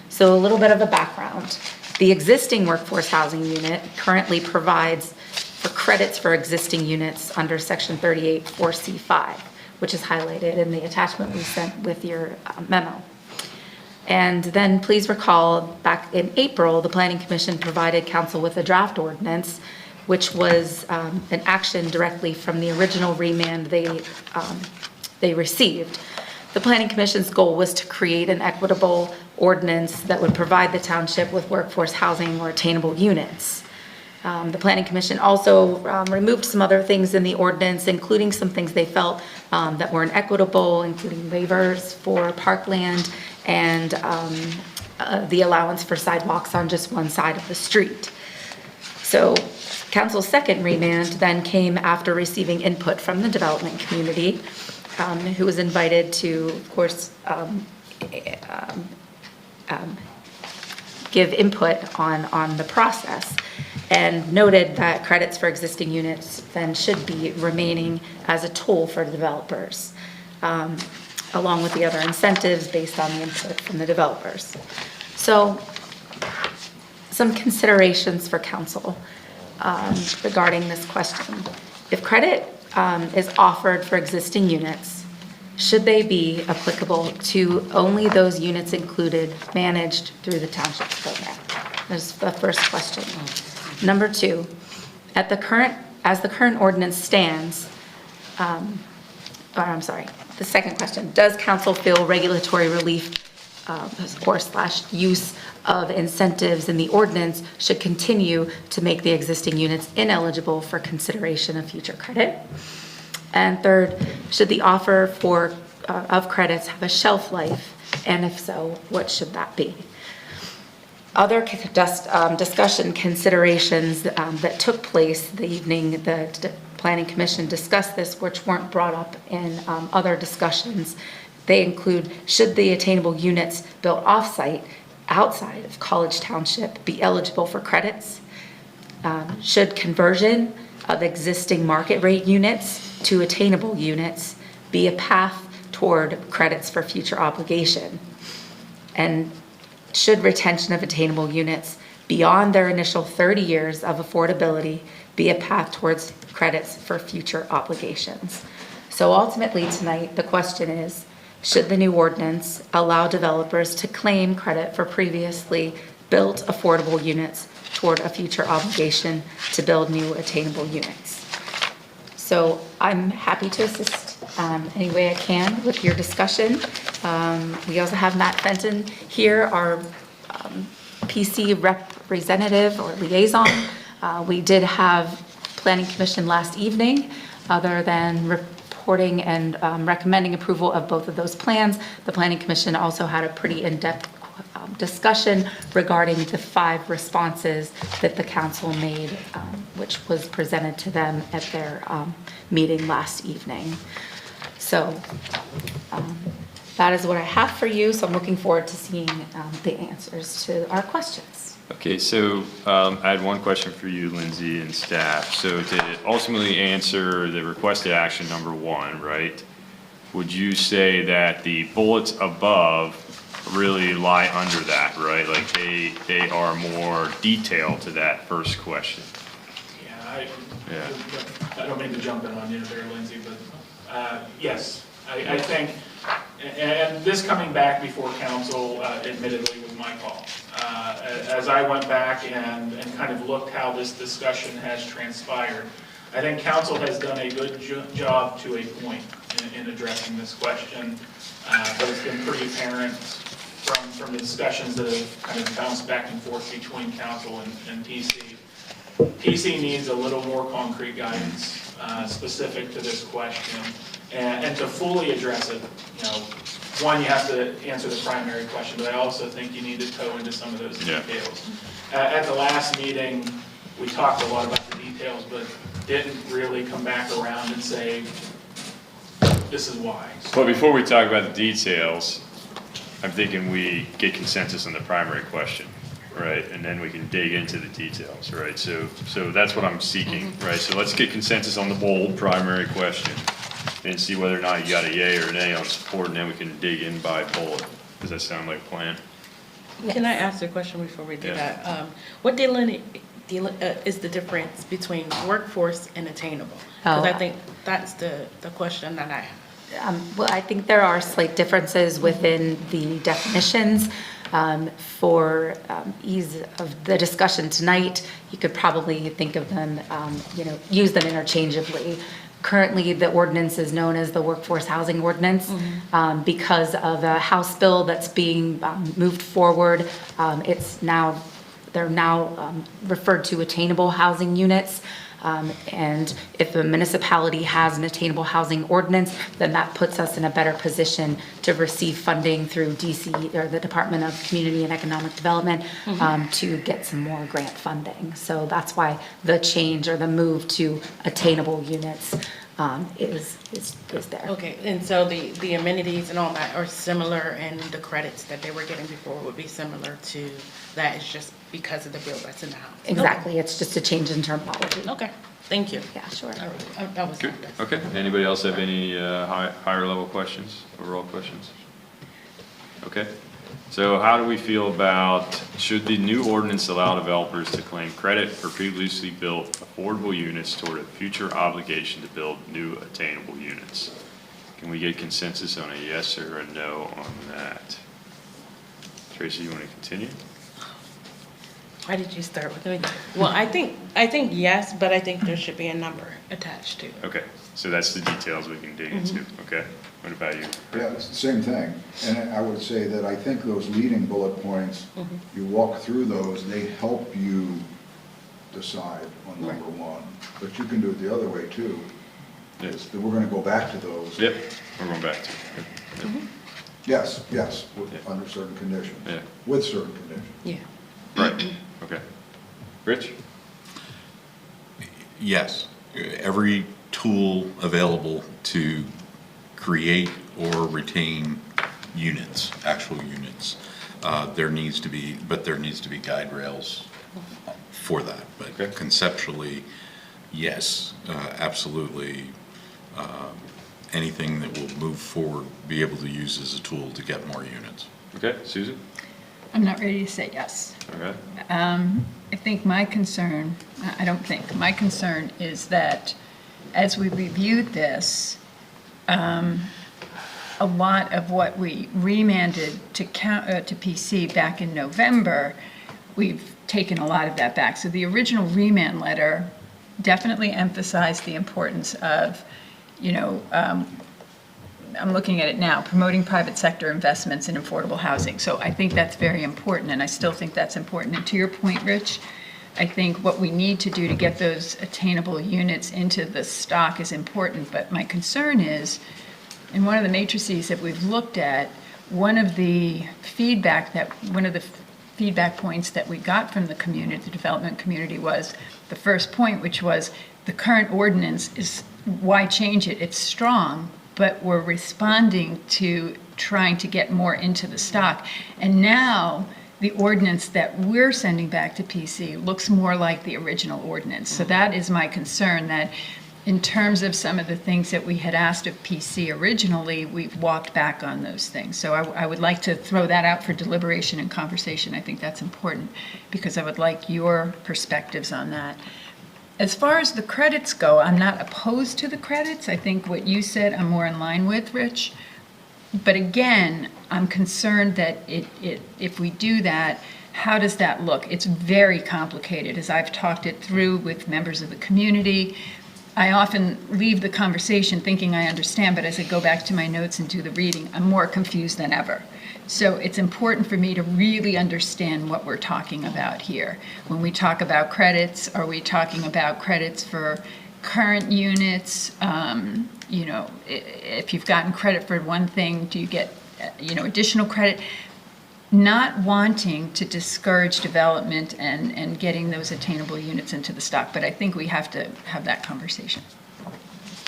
So a little bit of a background. The existing workforce housing unit currently provides for credits for existing units under Section 38 4C5, which is highlighted in the attachment we sent with your memo. And then please recall, back in April, the Planning Commission provided council with a draft ordinance, which was an action directly from the original remand they received. The Planning Commission's goal was to create an equitable ordinance that would provide the township with workforce housing or attainable units. The Planning Commission also removed some other things in the ordinance, including some things they felt that weren't equitable, including waivers for parkland and the allowance for sidewalks on just one side of the street. So council's second remand then came after receiving input from the development community, who was invited to, of course, give input on the process, and noted that credits for existing units then should be remaining as a tool for developers, along with the other incentives based on the input from the developers. So some considerations for council regarding this question. If credit is offered for existing units, should they be applicable to only those units included managed through the township program? That's the first question. Number two, as the current ordinance stands, the second question, does council feel regulatory relief or / use of incentives in the ordinance should continue to make the existing units ineligible for consideration of future credit? And third, should the offer of credits have a shelf life? And if so, what should that be? Other discussion considerations that took place the evening the Planning Commission discussed this, which weren't brought up in other discussions. They include, should the attainable units built off-site outside of College Township be eligible for credits? Should conversion of existing market rate units to attainable units be a path toward credits for future obligation? And should retention of attainable units beyond their initial 30 years of affordability be a path towards credits for future obligations? So ultimately tonight, the question is, should the new ordinance allow developers to claim credit for previously built affordable units toward a future obligation to build new attainable units? So I'm happy to assist any way I can with your discussion. We also have Matt Fenton here, our PC representative or liaison. We did have Planning Commission last evening. Other than reporting and recommending approval of both of those plans, the Planning Commission also had a pretty in-depth discussion regarding the 5 responses that the council made, which was presented to them at their meeting last evening. So that is what I have for you. So I'm looking forward to seeing the answers to our questions. Okay, so I had one question for you, Lindsay, and staff. So to ultimately answer the requested action number 1, right, would you say that the bullets above really lie under that, right? Like they are more detailed to that first question? Yeah, I don't mean to jump in on you there, Lindsay, but yes, I think, and this coming back before council admittedly was my fault. As I went back and kind of looked how this discussion has transpired, I think council has done a good job to a point in addressing this question, but it's been pretty apparent from the discussions that have kind of bounced back and forth between council and TC. TC needs a little more concrete guidance specific to this question, and to fully address it, you know, one, you have to answer the primary question, but I also think you need to toe into some of those details. At the last meeting, we talked a lot about the details, but didn't really come back around and say, this is why. But before we talk about the details, I'm thinking we get consensus on the primary question, right? And then we can dig into the details, right? So that's what I'm seeking, right? So let's get consensus on the bold primary question and see whether or not you got a yay or an A on support, and then we can dig in by bullet. Does that sound like a plan? Can I ask a question before we do that? What is the difference between workforce and attainable? Because I think that's the question that I have. Well, I think there are slight differences within the definitions. For ease of the discussion tonight, you could probably think of them, use them interchangeably. Currently, the ordinance is known as the Workforce Housing Ordinance. Because of a House bill that's being moved forward. They're now referred to attainable housing units. And if a municipality has an attainable housing ordinance, then that puts us in a better position to receive funding through DC or the Department of Community and Economic Development to get some more grant funding. So that's why the change or the move to attainable units is there. Okay, and so the amenities and all that are similar, and the credits that they were getting before would be similar to that. It's just because of the bill that's in the House. Exactly, okay. It's just a change in terminology. Okay, thank you. Yeah, sure. That was good. Okay, anybody else have any higher level questions, overall questions? Okay, so how do we feel about, should the new ordinance allow developers to claim credit for previously built affordable units toward a future obligation to build new attainable units? Can we get consensus on a yes or a no on that? Tracy, you want to continue? Why did you start with me? Well, I think yes, but I think there should be a number attached to it. Okay, so that's the details we can dig into, okay? What about you? Yeah, it's the same thing. And I would say that I think those leading bullet points, you walk through those, they help you decide on number one. But you can do it the other way too. Is that we're gonna go back to those. Yep, we're going back to it. Yep. Yes, under certain conditions. Yeah. With certain conditions. Yeah. Right, okay. Rich? Yes, every tool available to create or retain units, actual units, there needs to be guide rails for that. But conceptually, yes, absolutely. Anything that will move forward, be able to use as a tool to get more units. Okay, Susan? I'm not ready to say yes. Okay. I think my concern is that as we reviewed this, a lot of what we remanded to PC back in November, we've taken a lot of that back. So the original remand letter definitely emphasized the importance of, I'm looking at it now, promoting private sector investments in affordable housing. So I think that's very important, and I still think that's important. And to your point, Rich, I think what we need to do to get those attainable units into the stock is important. But my concern is, in one of the matrices that we've looked at, one of the feedback points that we got from the community, the development community, was the first point, which was the current ordinance is, why change it? It's strong, but we're responding to trying to get more into the stock. And now the ordinance that we're sending back to PC looks more like the original ordinance. So that is my concern, that in terms of some of the things that we had asked of PC originally, we've walked back on those things. So I would like to throw that out for deliberation and conversation. I think that's important because I would like your perspectives on that. As far as the credits go, I'm not opposed to the credits. I think what you said I'm more in line with, Rich. But again, I'm concerned that if we do that, how does that look? It's very complicated. As I've talked it through with members of the community, I often leave the conversation thinking I understand, but as I go back to my notes and do the reading, I'm more confused than ever. So it's important for me to really understand what we're talking about here. When we talk about credits, are we talking about credits for current units? If you've gotten credit for one thing, do you get, additional credit? Not wanting to discourage development and getting those attainable units into the stock, but I think we have to have that conversation.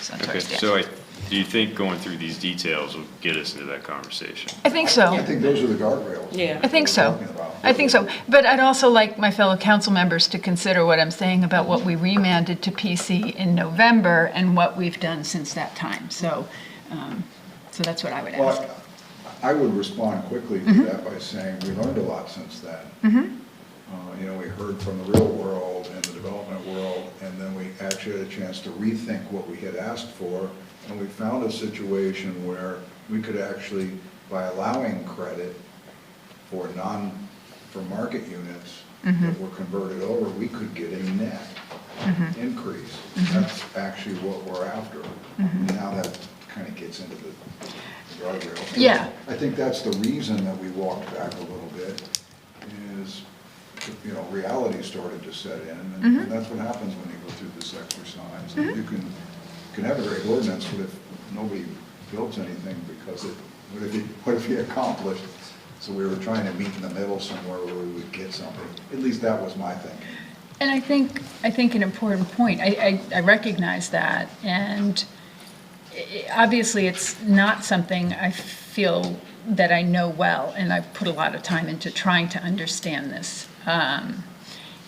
So that's Okay, so do you think going through these details will get us into that conversation? I think so. I think those are the guardrails. Yeah. I think so. I think so. But I'd also like my fellow council members to consider what I'm saying about what we remanded to PC in November and what we've done since that time. So that's what I would ask. Well, I would respond quickly to that by saying we learned a lot since then. We heard from the real world and the development world, and then we actually had a chance to rethink what we had asked for, and we found a situation where we could actually, by allowing credit for market units that were converted over, we could get a net increase. That's actually what we're after. Now that kind of gets into the guardrail. Yeah. I think that's the reason that we walked back a little bit, is, reality started to set in, and that's what happens when you go through this exercise. You can have a great ordinance, but if nobody builds anything, because what if you accomplished? So we were trying to meet in the middle somewhere where we would get something. At least that was my thinking. And I think an important point, I recognize that, and obviously it's not something I feel that I know well, and I've put a lot of time into trying to understand this.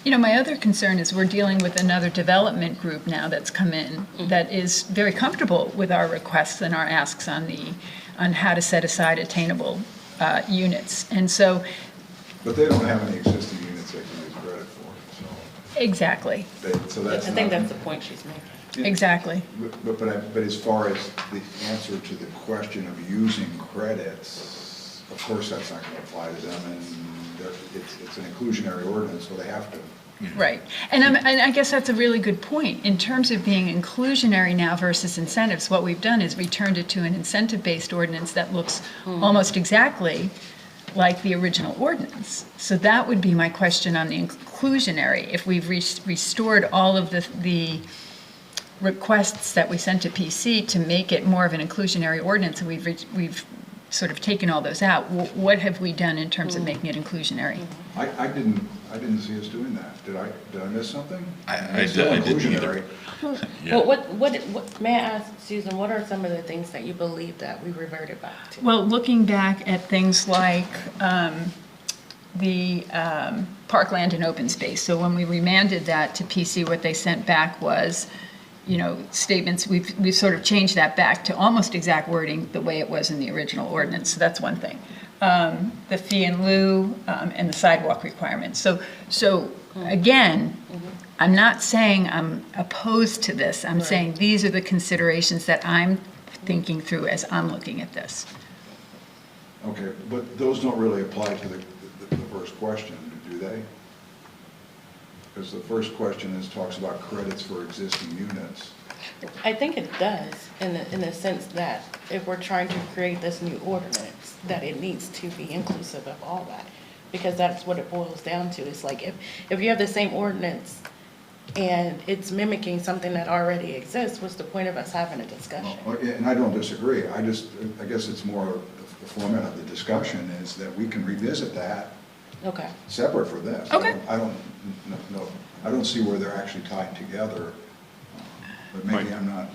My other concern is we're dealing with another development group now that's come in that is very comfortable with our requests and our asks on how to set aside attainable units. And so. But they don't have any existing units they can use credit for, so. Exactly. So that's I think that's the point she's making. Exactly. But as far as the answer to the question of using credits, of course, that's not going to apply to them, and it's an inclusionary ordinance, so they have to. Right. And I guess that's a really good point. In terms of being inclusionary now versus incentives, what we've done is we turned it to an incentive-based ordinance that looks almost exactly like the original ordinance. So that would be my question on the inclusionary. If we've restored all of the requests that we sent to PC to make it more of an inclusionary ordinance, and we've sort of taken all those out, what have we done in terms of making it inclusionary? I didn't see us doing that. Did I miss something? I It's still didn't either. inclusionary. Well, what, may I ask, Susan, what are some of the things that you believe that we reverted back to? Well, looking back at things like the parkland and open space. So when we remanded that to PC, what they sent back was, statements, we've sort of changed that back to almost exact wording the way it was in the original ordinance. So that's one thing. The fee in lieu and the sidewalk requirements. So again, I'm not saying I'm opposed to this. I'm saying these are the considerations that I'm thinking through as I'm looking at this. Okay, but those don't really apply to the first question, do they? Because the first question talks about credits for existing units. I think it does, in the sense that if we're trying to create this new ordinance, that it needs to be inclusive of all that. Because that's what it boils down to. It's like, if you have the same ordinance and it's mimicking something that already exists, what's the point of us having a discussion? And I don't disagree. I guess it's more the format of the discussion is that we can revisit that. Okay. Separate for this. Okay. I don't see where they're actually tied together, but maybe I'm not.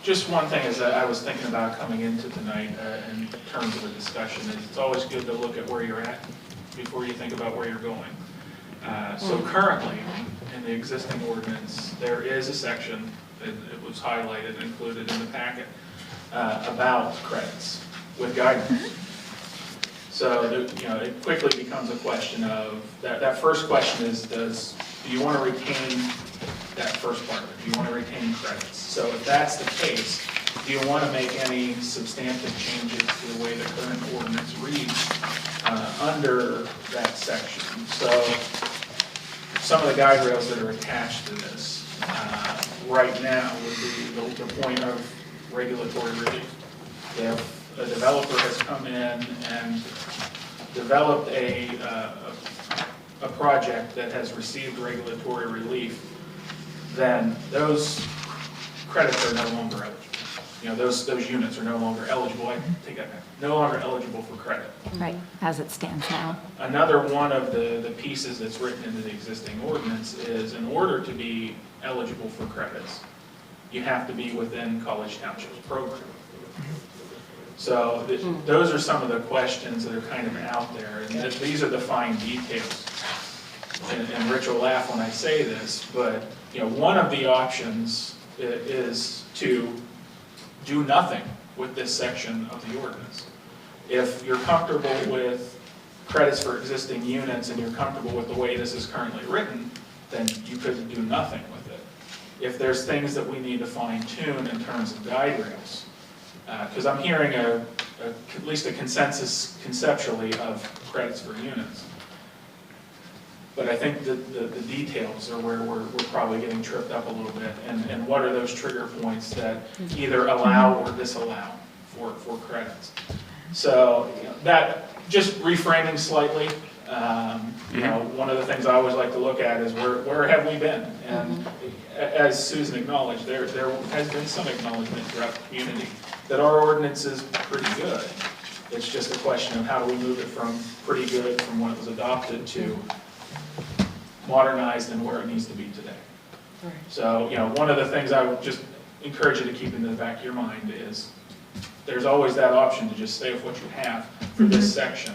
Just one thing is that I was thinking about coming into tonight in terms of a discussion, is it's always good to look at where you're at before you think about where you're going. So currently, in the existing ordinance, there is a section, it was highlighted and included in the packet, about credits with guidance. So, it quickly becomes a question of, that first question is, do you want to retain that first part of it? Do you want to retain credits? So if that's the case, do you want to make any substantive changes to the way the current ordinance reads under that section? So some of the guide rails that are attached to this right now would be the point of regulatory relief. If a developer has come in and developed a project that has received regulatory relief, then those credits are no longer eligible. Those units are no longer eligible. I take that back. No longer eligible for credit. Right, as it stands now. Another one of the pieces that's written into the existing ordinance is, in order to be eligible for credits, you have to be within College Township's program. So those are some of the questions that are kind of out there, and these are the fine details. And Rich will laugh when I say this, but one of the options is to do nothing with this section of the ordinance. If you're comfortable with credits for existing units and you're comfortable with the way this is currently written, then you could do nothing with it. If there's things that we need to fine tune in terms of guide rails, because I'm hearing at least a consensus conceptually of credits for units. But I think that the details are where we're probably getting tripped up a little bit, and what are those trigger points that either allow or disallow for credits. So that, just reframing slightly, one of the things I always like to look at is where have we been? And as Susan acknowledged, there has been some acknowledgement throughout the community that our ordinance is pretty good. It's just a question of how do we move it from pretty good from when it was adopted to modernized and where it needs to be today. Right. So, one of the things I would just encourage you to keep in the back of your mind is there's always that option to just stay with what you have for this section.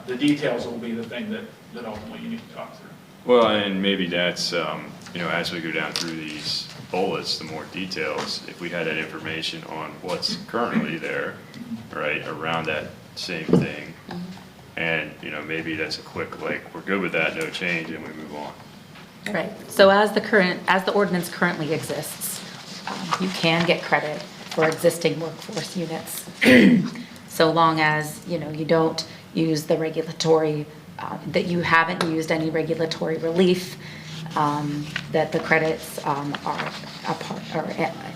The details will be the thing that ultimately you need to talk through. Well, and maybe that's, as we go down through these bullets, the more details, if we had that information on what's currently there, right, around that same thing, and, maybe that's a quick, we're good with that, no change, and we move on. Right, so as the ordinance currently exists, you can get credit for existing workforce units. So long as, you don't use the regulatory, that you haven't used any regulatory relief, that the credits are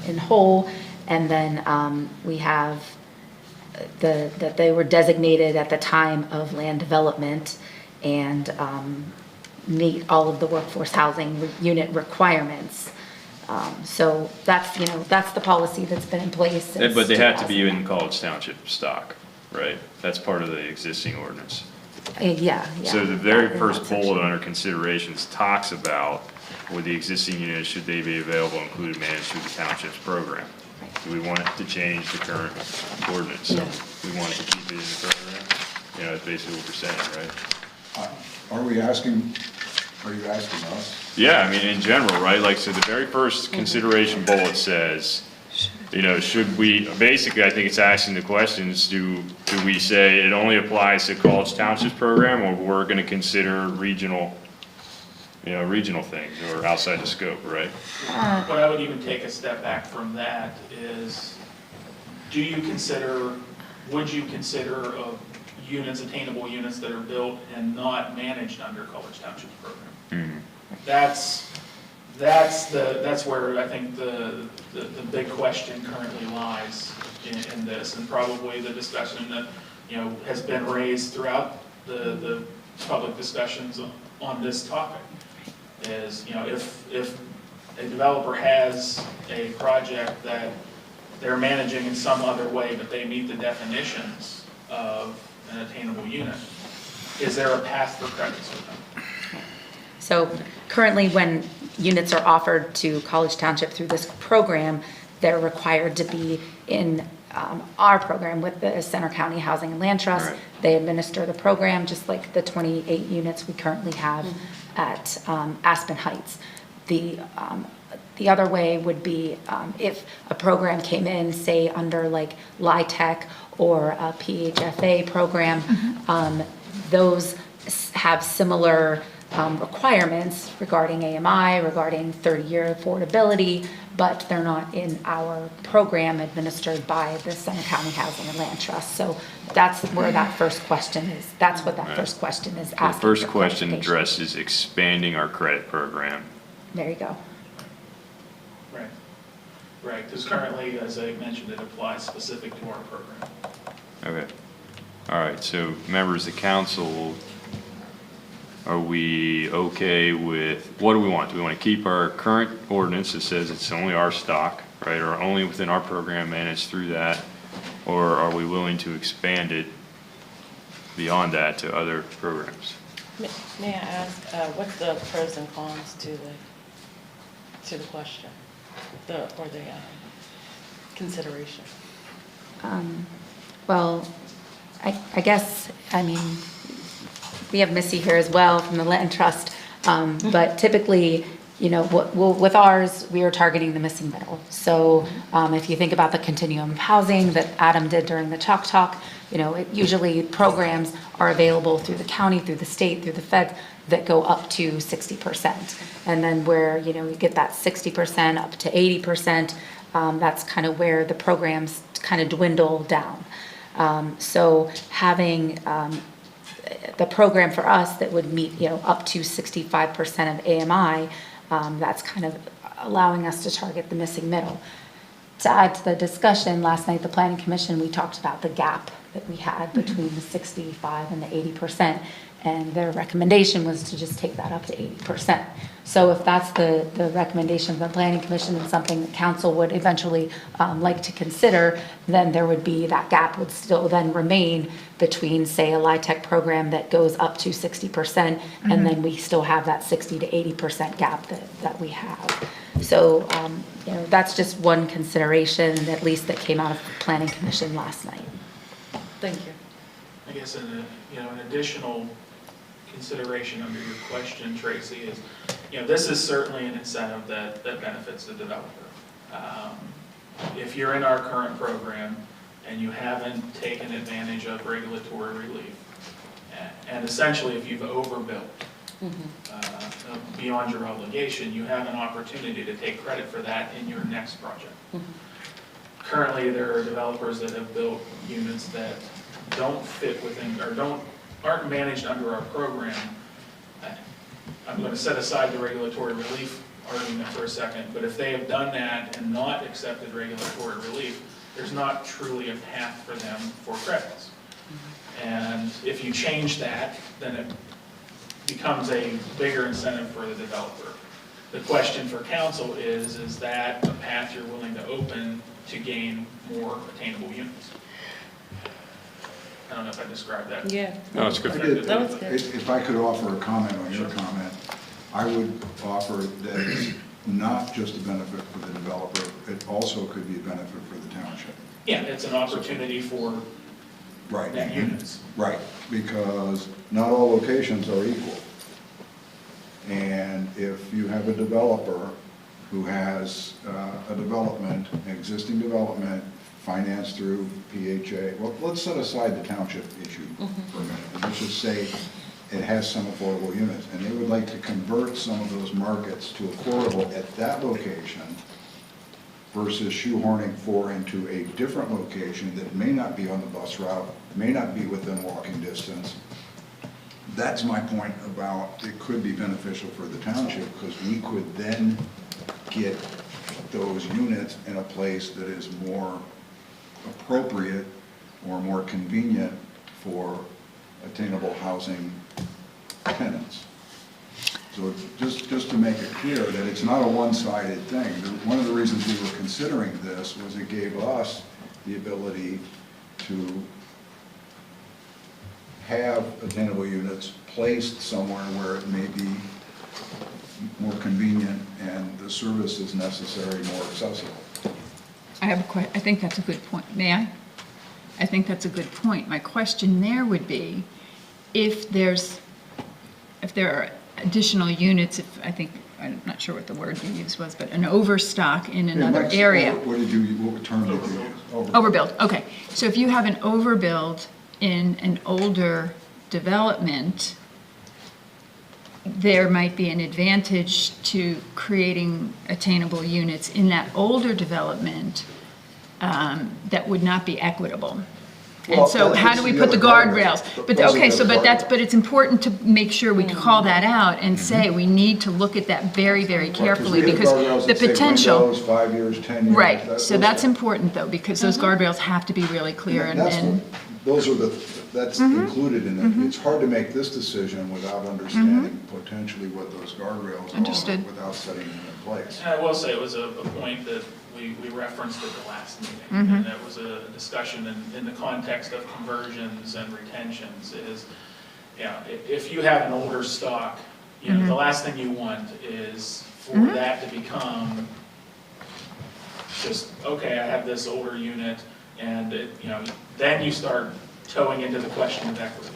in whole, and then we have that they were designated at the time of land development and meet all of the workforce housing unit requirements. So that's, that's the policy that's been in place since But they have to be 2009. in College Township stock, right? That's part of the existing ordinance. Yeah. So the very in first that section. bullet under considerations talks about with the existing units, should they be available, included, managed through the township's program. Do we want it to change the current ordinance? No. We want it to keep it in the program? That's basically what we're saying, right? Are you asking us? Yeah, I mean, in general, right? Like, so the very first consideration bullet says, should we, basically, I think it's asking the questions, do we say it only applies to College Township's program, or we're gonna consider regional things, or outside the scope, right? But I would even take a step back from that is, would you consider units, attainable units that are built and not managed under College Township's program? That's where I think the big question currently lies in this, and probably the discussion that, has been raised throughout the public discussions on this topic is, if a developer has a project that they're managing in some other way, but they meet the definitions of an attainable unit, is there a path for credits for them? So currently, when units are offered to College Township through this program, they're required to be in our program with the Center County Housing and Land Trust. Right. They administer the program, just like the 28 units we currently have at Aspen Heights. The other way would be if a program came in, say, under like LIHTC or a PHFA program, those have similar requirements regarding AMI, regarding 30-year affordability, but they're not in our program administered by the Center County Housing and Land Trust. So that's where that first question is. That's what that first question is The asking. first for question clarification. addresses expanding our credit program. There you go. Right, because currently, as I mentioned, it applies specific to our program. Okay. All right, so members of the council, are we okay with, what do we want? Do we want to keep our current ordinance that says it's only our stock, right, or only within our program managed through that? Or are we willing to expand it beyond that to other programs? May I ask, what's the pros and cons to the question, the consideration? Well, I guess, I mean, we have Missy here as well from the Land Trust, but typically, with ours, we are targeting the missing middle. So if you think about the continuum of housing that Adam did during the Chalk Talk, usually programs are available through the county, through the state, through the feds that go up to 60%. And then where, you get that 60% up to 80%, that's kind of where the programs kind of dwindle down. So having the program for us that would meet, up to 65% of AMI, that's kind of allowing us to target the missing middle. To add to the discussion, last night, the Planning Commission, we talked about the gap that we had between the 65 and the 80%, and their recommendation was to just take that up to 80%. So if that's the recommendation of the Planning Commission and something that council would eventually like to consider, then there would be, that gap would still then remain between, say, a LIHTC program that goes up to 60%, and then we still have that 60 to 80% gap that we have. So, that's just one consideration, at least that came out of the Planning Commission last night. Thank you. I guess an additional consideration under your question, Tracy, is, this is certainly an incentive that benefits the developer. If you're in our current program and you haven't taken advantage of regulatory relief, and essentially if you've overbuilt, beyond your obligation, you have an opportunity to take credit for that in your next project. Currently, there are developers that have built units that don't fit within, or aren't managed under our program. I'm going to set aside the regulatory relief argument for a second, but if they have done that and not accepted regulatory relief, there's not truly a path for them for credits. And if you change that, then it becomes a bigger incentive for the developer. The question for council is that a path you're willing to open to gain more attainable units? I don't know if I described that. Yeah. No, it's good. That was good. If I could offer a comment on your comment, I would offer that it's not just a benefit for the developer, it also could be a benefit for the township. Yeah, it's an opportunity for Right. net units. Right, because not all locations are equal. And if you have a developer who has a development, an existing development, financed through PHA, well, let's set aside the township issue for a minute. And let's just say it has some affordable units, and they would like to convert some of those markets to affordable at that location versus shoehorning four into a different location that may not be on the bus route, may not be within walking distance. That's my point about it could be beneficial for the township, because we could then get those units in a place that is more appropriate or more convenient for attainable housing tenants. So just to make it clear that it's not a one-sided thing. One of the reasons we were considering this was it gave us the ability to have attainable units placed somewhere where it may be more convenient and the services necessary more accessible. I have a question. I think that's a good point. May I? I think that's a good point. My question there would be, if there are additional units, I'm not sure what the word you used was, but an overstock in another area. What term did you use? Overbuild, okay. So if you have an overbuild in an older development, there might be an advantage to creating attainable units in that older development that would not be equitable. Well, And so that how gets do we to put the the other guardrails? guardrails. But, Those are okay, the so, other but it's important to make sure we call that out and say, we need to look at that very, very carefully, because the potential. Windows, 5 years, 10 years. Right, so that's important though, because those guardrails have to be really clear and. That's included in it. It's hard to make this decision without understanding potentially what those guardrails Understood. are without setting them in place. And I will say it was a point that we referenced at the last meeting, and it was a discussion in the context of conversions and retentions is, if you have an older stock, the last thing you want is for that to become just, okay, I have this older unit, and then you start towing into the question of equity.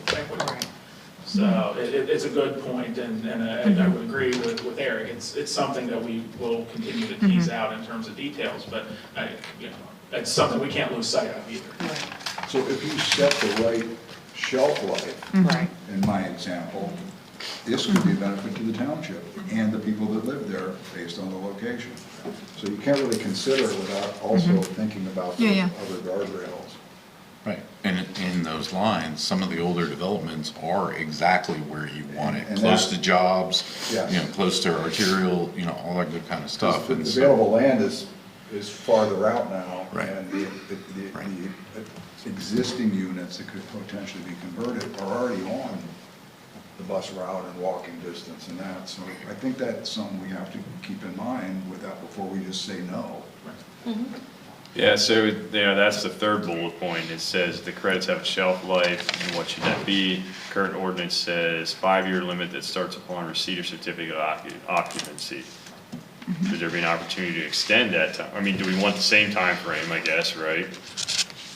So it's a good point, and I would agree with Eric. It's something that we will continue to tease out in terms of details, but it's something we can't lose sight of either. So if you set the right shelf life, in my example, this could be a benefit to the township and the people that live there based on the location. So you can't really consider it without also thinking about the other guardrails. Right, and in those lines, some of the older developments are exactly where you want it, And close to jobs, Yes. Close to arterial, all that good kind of stuff. The And so- available land is farther out now. Right. And the existing units that could potentially be converted are already on the bus route and walking distance and that. So I think that's something we have to keep in mind with that before we just say no. Yeah, so, that's the third bullet point. It says the credits have a shelf life, and what should that be? Current ordinance says 5-year limit that starts upon receipt or certificate of occupancy. Should there be an opportunity to extend that time? I mean, do we want the same time frame? I guess, right?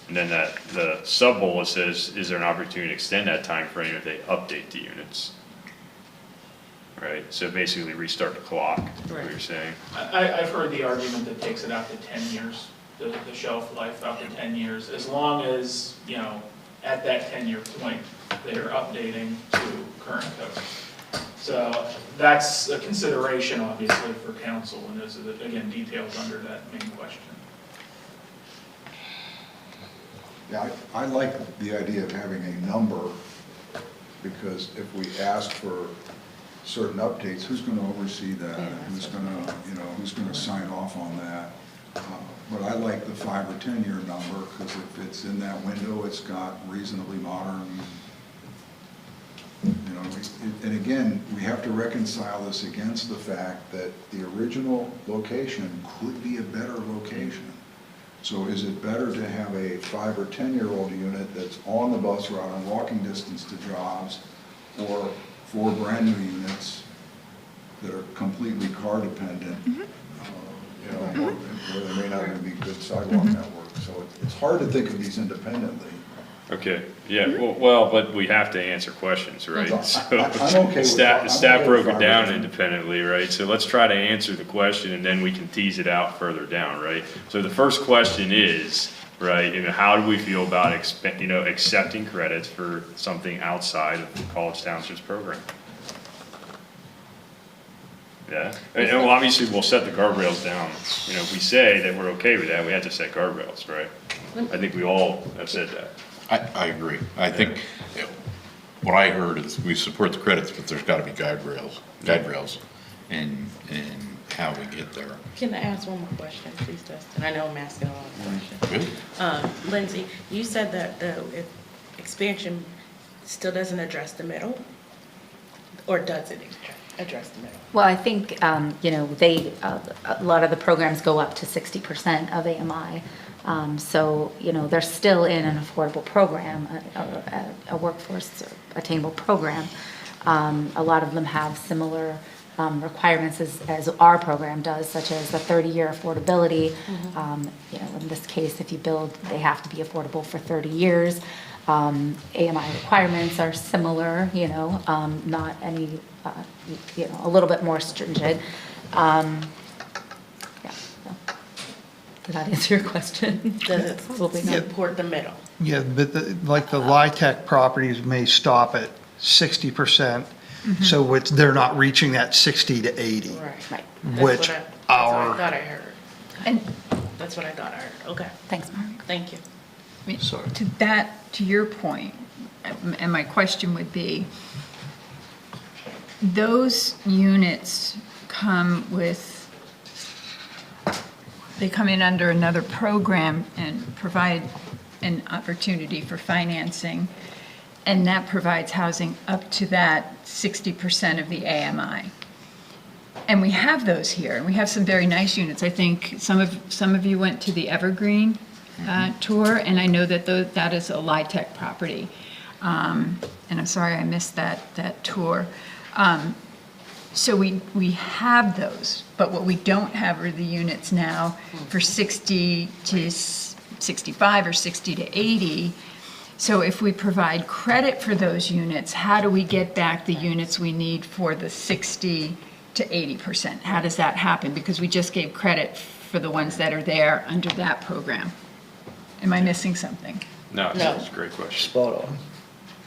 And then the sub-bullet says, is there an opportunity to extend that time frame if they update the units? Right, so basically restart the clock, is what you're saying. I've heard the argument that takes it out to 10 years, the shelf life out to 10 years, as long as, at that 10-year point, they're updating to current code. So that's a consideration, obviously, for council, and those are, again, details under that main question. Yeah, I like the idea of having a number, because if we ask for certain updates, who's going to oversee that? Who's going to, who's going to sign off on that? But I like the 5 or 10 year number, because if it's in that window, it's got reasonably modern, and again, we have to reconcile this against the fact that the original location could be a better location. So is it better to have a 5 or 10-year-old unit that's on the bus route and walking distance to jobs, or 4 brand new units that are completely car dependent, where there may not even be good sidewalk network. So it's hard to think of these independently. Okay, yeah, well, but we have to answer questions, right? I'm So okay with staff that. broke it down independently, right? So let's try to answer the question, and then we can tease it out further down, right? So the first question is, right, how do we feel about accepting credits for something outside of the College Township's program? Yeah, and well, obviously we'll set the guardrails down. If we say that we're okay with that, we have to set guardrails, right? I think we all have said that. I agree. I think what I heard is we support the credits, but there's got to be guide rails and how we get there. Can I ask one more question, please, Dustin? I know I'm asking a lot of questions. Good. Lindsay, you said that the expansion still doesn't address the middle, or does it address the middle? Well, I think, a lot of the programs go up to 60% of AMI. So, they're still in an affordable program, a workforce attainable program. A lot of them have similar requirements as our program does, such as the 30-year affordability. In this case, if you build, they have to be affordable for 30 years. AMI requirements are similar, not any, a little bit more stringent. Did that answer your question? Does it Probably not. support the middle? Yeah, but the LIHTC properties may stop at 60%, so they're not reaching that 60 to 80. Right. Which That's what I thought I heard. And That's what I thought I heard. Okay, Thanks, Mark. thank you. Sorry. to your point, and my question would be, those units they come in under another program and provide an opportunity for financing, and that provides housing up to that 60% of the AMI. And we have those here, and we have some very nice units. I think some of you went to the Evergreen tour, and I know that that is a LIHTC property. And I'm sorry I missed that tour. So we have those, but what we don't have are the units now for 60 to 65 or 60 to 80. So if we provide credit for those units, how do we get back the units we need for the 60 to 80%? How does that happen? Because we just gave credit for the ones that are there under that program. Am I missing something? No, that's a great question. Spot on.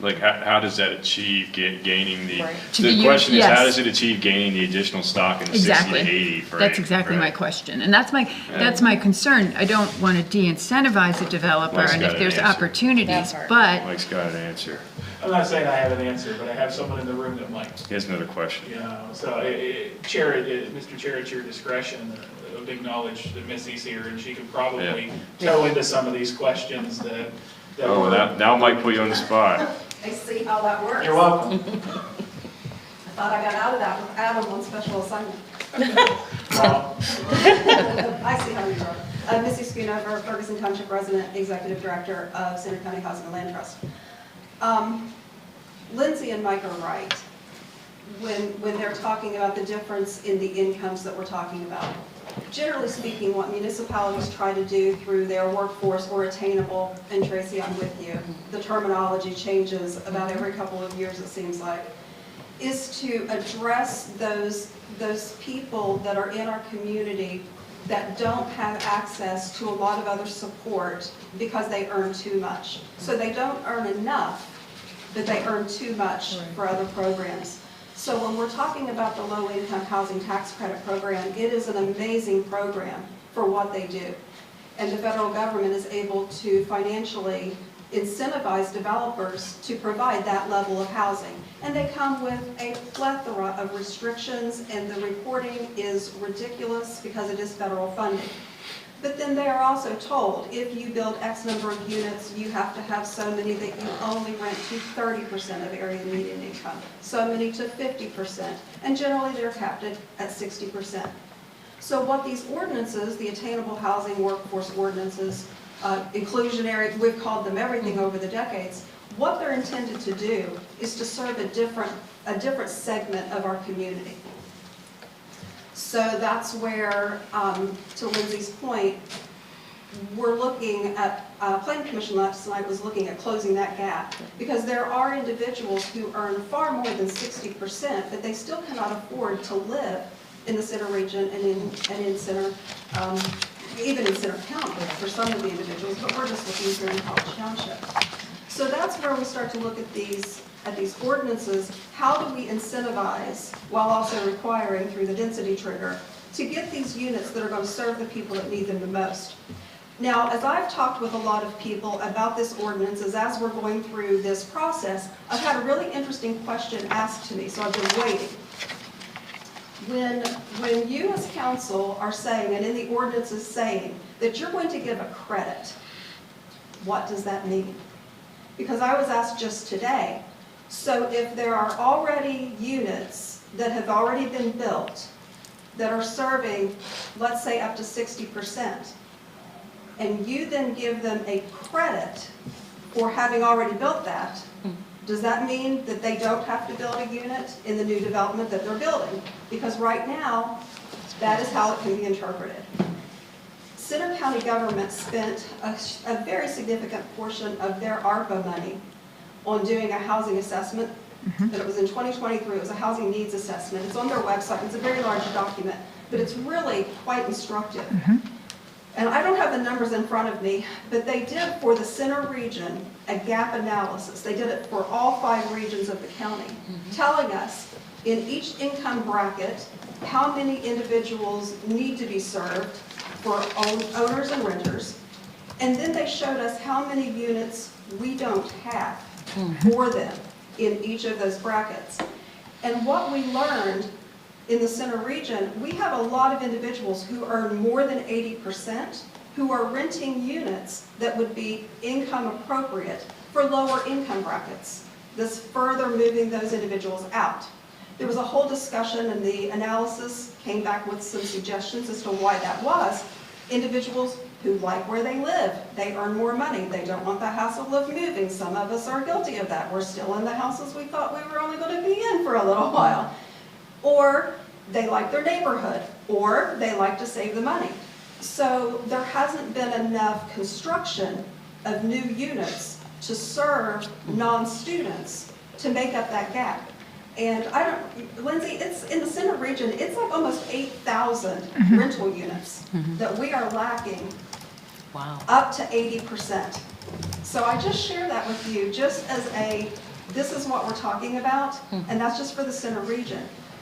Like, how does that achieve gaining the, Right. the question is, Yes. how does it achieve gaining the additional stock in the 60 to 80 frame? That's exactly my right? question. And that's my concern. I don't want to de-incentivize a developer, Mike's and got if an there's answer. opportunities, That part. but Mike's got an answer. I'm not saying I have an answer, but I have someone in the room that might. He has another question. So, Mr. Chair, it's your discretion. I would acknowledge that Missy's here, and she could probably toe into some of these questions that. Oh, now Mike put you on the spot. I see how that works. You're welcome. I thought I got out of that with Adam on special assignment. Well, I see how you are. Missy Schoonover, Ferguson Township resident, Executive Director of Center County Housing and Land Trust. Lindsay and Mike are right when they're talking about the difference in the incomes that we're talking about. Generally speaking, what municipalities try to do through their workforce or attainable, and Tracy, I'm with you, the terminology changes about every couple of years, it seems like, is to address those people that are in our community that don't have access to a lot of other support because they earn too much. So they don't earn enough, but they earn too much for other programs. So when we're talking about the low-income housing tax credit program, it is an amazing program for what they do. And the federal government is able to financially incentivize developers to provide that level of housing. And they come with a plethora of restrictions, and the reporting is ridiculous because it is federal funding. But then they are also told, if you build X number of units, you have to have so many that you only rent to 30% of area median income, so many to 50%, and generally they're capped at 60%. So what these ordinances, the attainable housing workforce ordinances, inclusionary, we've called them everything over the decades, what they're intended to do is to serve a different segment of our community. So that's where, to Lindsay's point, we're looking at, Planning Commission last night was looking at closing that gap, because there are individuals who earn far more than 60%, but they still cannot afford to live in the center region and in center, even in Center County for some of the individuals, but we're just looking here in College Township. So that's where we start to look at these ordinances. How do we incentivize, while also requiring through the density trigger, to get these units that are going to serve the people that need them the most? Now, as I've talked with a lot of people about this ordinance, as we're going through this process, I've had a really interesting question asked to me, so I've been waiting. When you as council are saying, and in the ordinance is saying, that you're going to give a credit, what does that mean? Because I was asked just today, so if there are already units that have already been built that are serving, let's say, up to 60%, and you then give them a credit for having already built that, does that mean that they don't have to build a unit in the new development that they're building? Because right now, that is how it can be interpreted. Center County government spent a very significant portion of their ARPA money on doing a housing assessment. But it was in 2023, it was a housing needs assessment. It's on their website, it's a very large document, but it's really quite instructive. And I don't have the numbers in front of me, but they did for the center region a gap analysis. They did it for all 5 regions of the county, telling us in each income bracket how many individuals need to be served for owners and renters. And then they showed us how many units we don't have for them in each of those brackets. And what we learned in the center region, we have a lot of individuals who earn more than 80% who are renting units that would be income appropriate for lower income brackets. This further moving those individuals out. There was a whole discussion, and the analysis came back with some suggestions as to why that was. Individuals who like where they live, they earn more money, they don't want the hassle of moving. Some of us are guilty of that. We're still in the houses we thought we were only going to be in for a little while. Or they like their neighborhood, or they like to save the money. So there hasn't been enough construction of new units to serve non-students to make up that gap. And I don't, Lindsay, it's in the center region, it's like almost 8,000 rental units that we are lacking. Wow. Up to 80%. So I just share that with you just as this is what we're talking about, and that's just for the center region.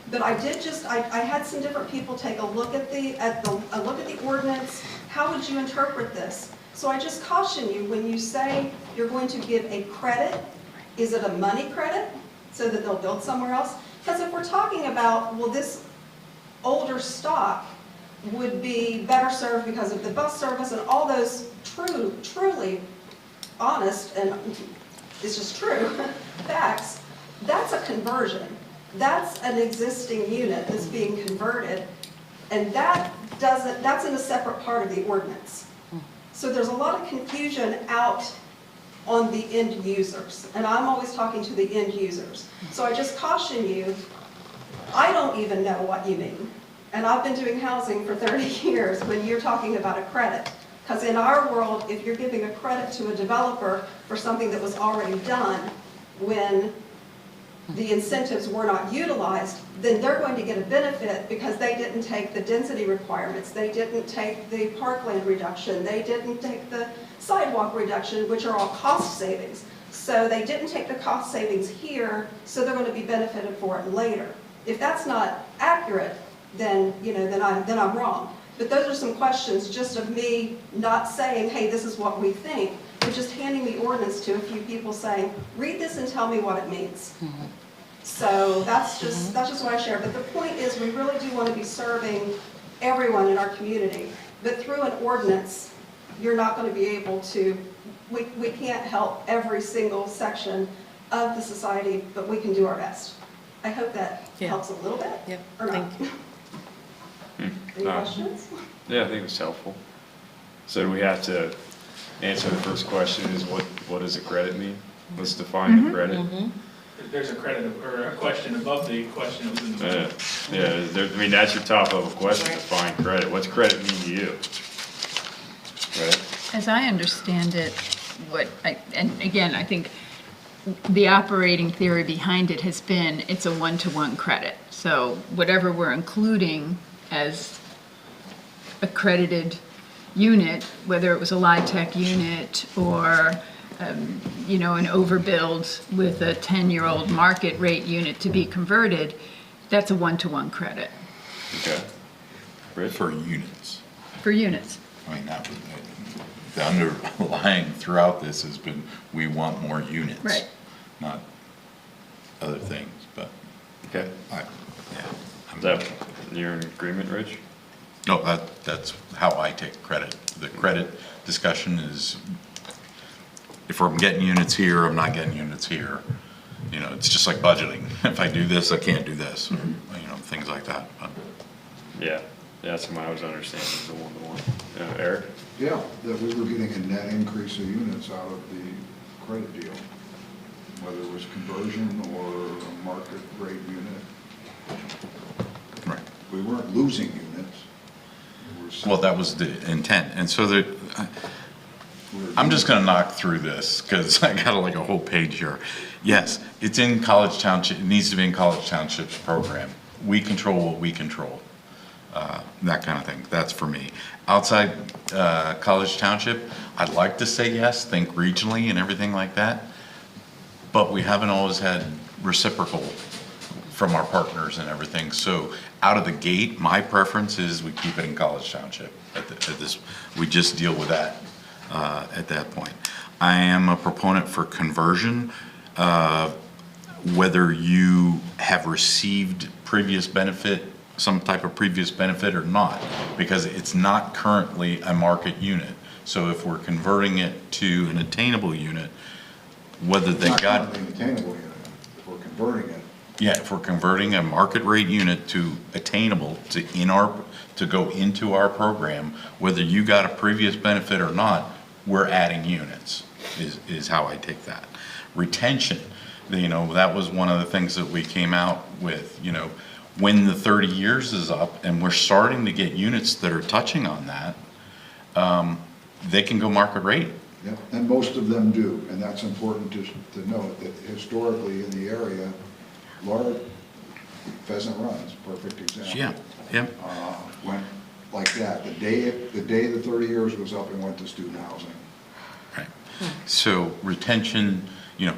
But I had some different people take a look at the ordinance. How would you interpret this? So I just caution you, when you say you're going to give a credit, is it a money credit so that they'll build somewhere else? Because if we're talking about, well, this older stock would be better served because of the bus service and all those truly honest, and it's just true, facts, that's a conversion. That's an existing unit that's being converted, and that's in a separate part of the ordinance. So there's a lot of confusion out on the end users, and I'm always talking to the end users. So I just caution you, I don't even know what you mean. And I've been doing housing for 30 years when you're talking about a credit. Because in our world, if you're giving a credit to a developer for something that was already done when the incentives were not utilized, then they're going to get a benefit because they didn't take the density requirements, they didn't take the parkland reduction, they didn't take the sidewalk reduction, which are all cost savings. So they didn't take the cost savings here, so they're going to be benefited for it later. If that's not accurate, then, then I'm wrong. But those are some questions just of me not saying, hey, this is what we think, but just handing the ordinance to a few people saying, read this and tell me what it means. So that's just what I share. But the point is, we really do want to be serving everyone in our community. But through an ordinance, you're not going to be able to, we can't help every single section of the society, but we can do our best. I hope that helps a little bit. Yeah, or not. thank you. Any questions? Yeah, I think it was helpful. So do we have to answer the first question is what does a credit mean? Let's define the credit. There's a credit, or a question above the question that was in the middle. I mean, that's your top level question, define credit. What's credit mean to you? Right? As I understand it, and again, I think the operating theory behind it has been it's a one-to-one credit. So whatever we're including as accredited unit, whether it was a LIHTC unit or an overbuild with a 10-year-old market rate unit to be converted, that's a one-to-one credit. Okay. For units. For units. I mean, the underlying throughout this has been, we want more units. Right. Not other things, but. Okay. Yeah. Is that, you're in agreement, Rich? No, that's how I take credit. The credit discussion is, if I'm getting units here, I'm not getting units here. It's just like budgeting. If I do this, I can't do this, or, things like that. But. Yeah, that's what I was understanding, the one-to-one. Eric? Yeah, that we were getting a net increase of units out of the credit deal, whether it was conversion or a market rate unit. Right. We weren't losing units. Well, that was the intent. And so I'm just going to knock through this because I got like a whole page here. Yes, it's in College Township. It needs to be in College Township's program. We control what we control. That kind of thing. That's for me. Outside College Township, I'd like to say yes, think regionally and everything like that. But we haven't always had reciprocal from our partners and everything. So out of the gate, my preference is we keep it in College Township. We just deal with that at that point. I am a proponent for conversion, whether you have received previous benefit, some type of previous benefit or not, because it's not currently a market unit. So if we're converting it to an attainable unit, whether they got. Not an attainable unit, if we're converting it. Yeah, if we're converting a market rate unit to attainable to go into our program, whether you got a previous benefit or not, we're adding units, is how I take that. Retention, that was one of the things that we came out with, when the 30 years is up and we're starting to get units that are touching on that, they can go market rate. Yep, and most of them do, and that's important to note that historically in the area, Laura, Pheasant Run's perfect example. Yeah, yeah. Went like that. The day the 30 years was up and went to student housing. Right. So retention,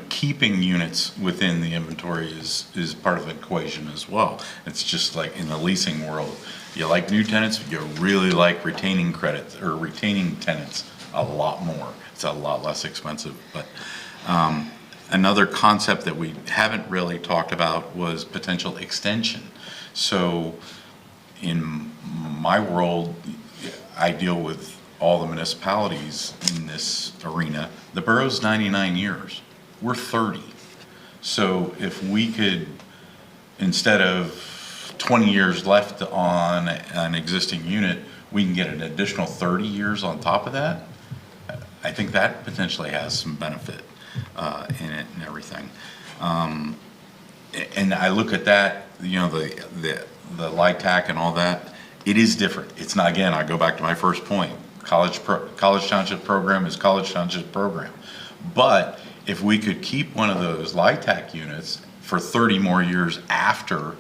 keeping units within the inventory is part of the equation as well. It's just like in the leasing world. You like new tenants, you really like retaining credits or retaining tenants a lot more. It's a lot less expensive. But another concept that we haven't really talked about was potential extension. So in my world, I deal with all the municipalities in this arena. The borough's 99 years. We're 30. So if we could, instead of 20 years left on an existing unit, we can get an additional 30 years on top of that, I think that potentially has some benefit in it and everything. And I look at that, the LIHTC and all that, it is different. It's not, again, I go back to my first point. College Township program is College Township program. But if we could keep one of those LIHTC units for 30 more years after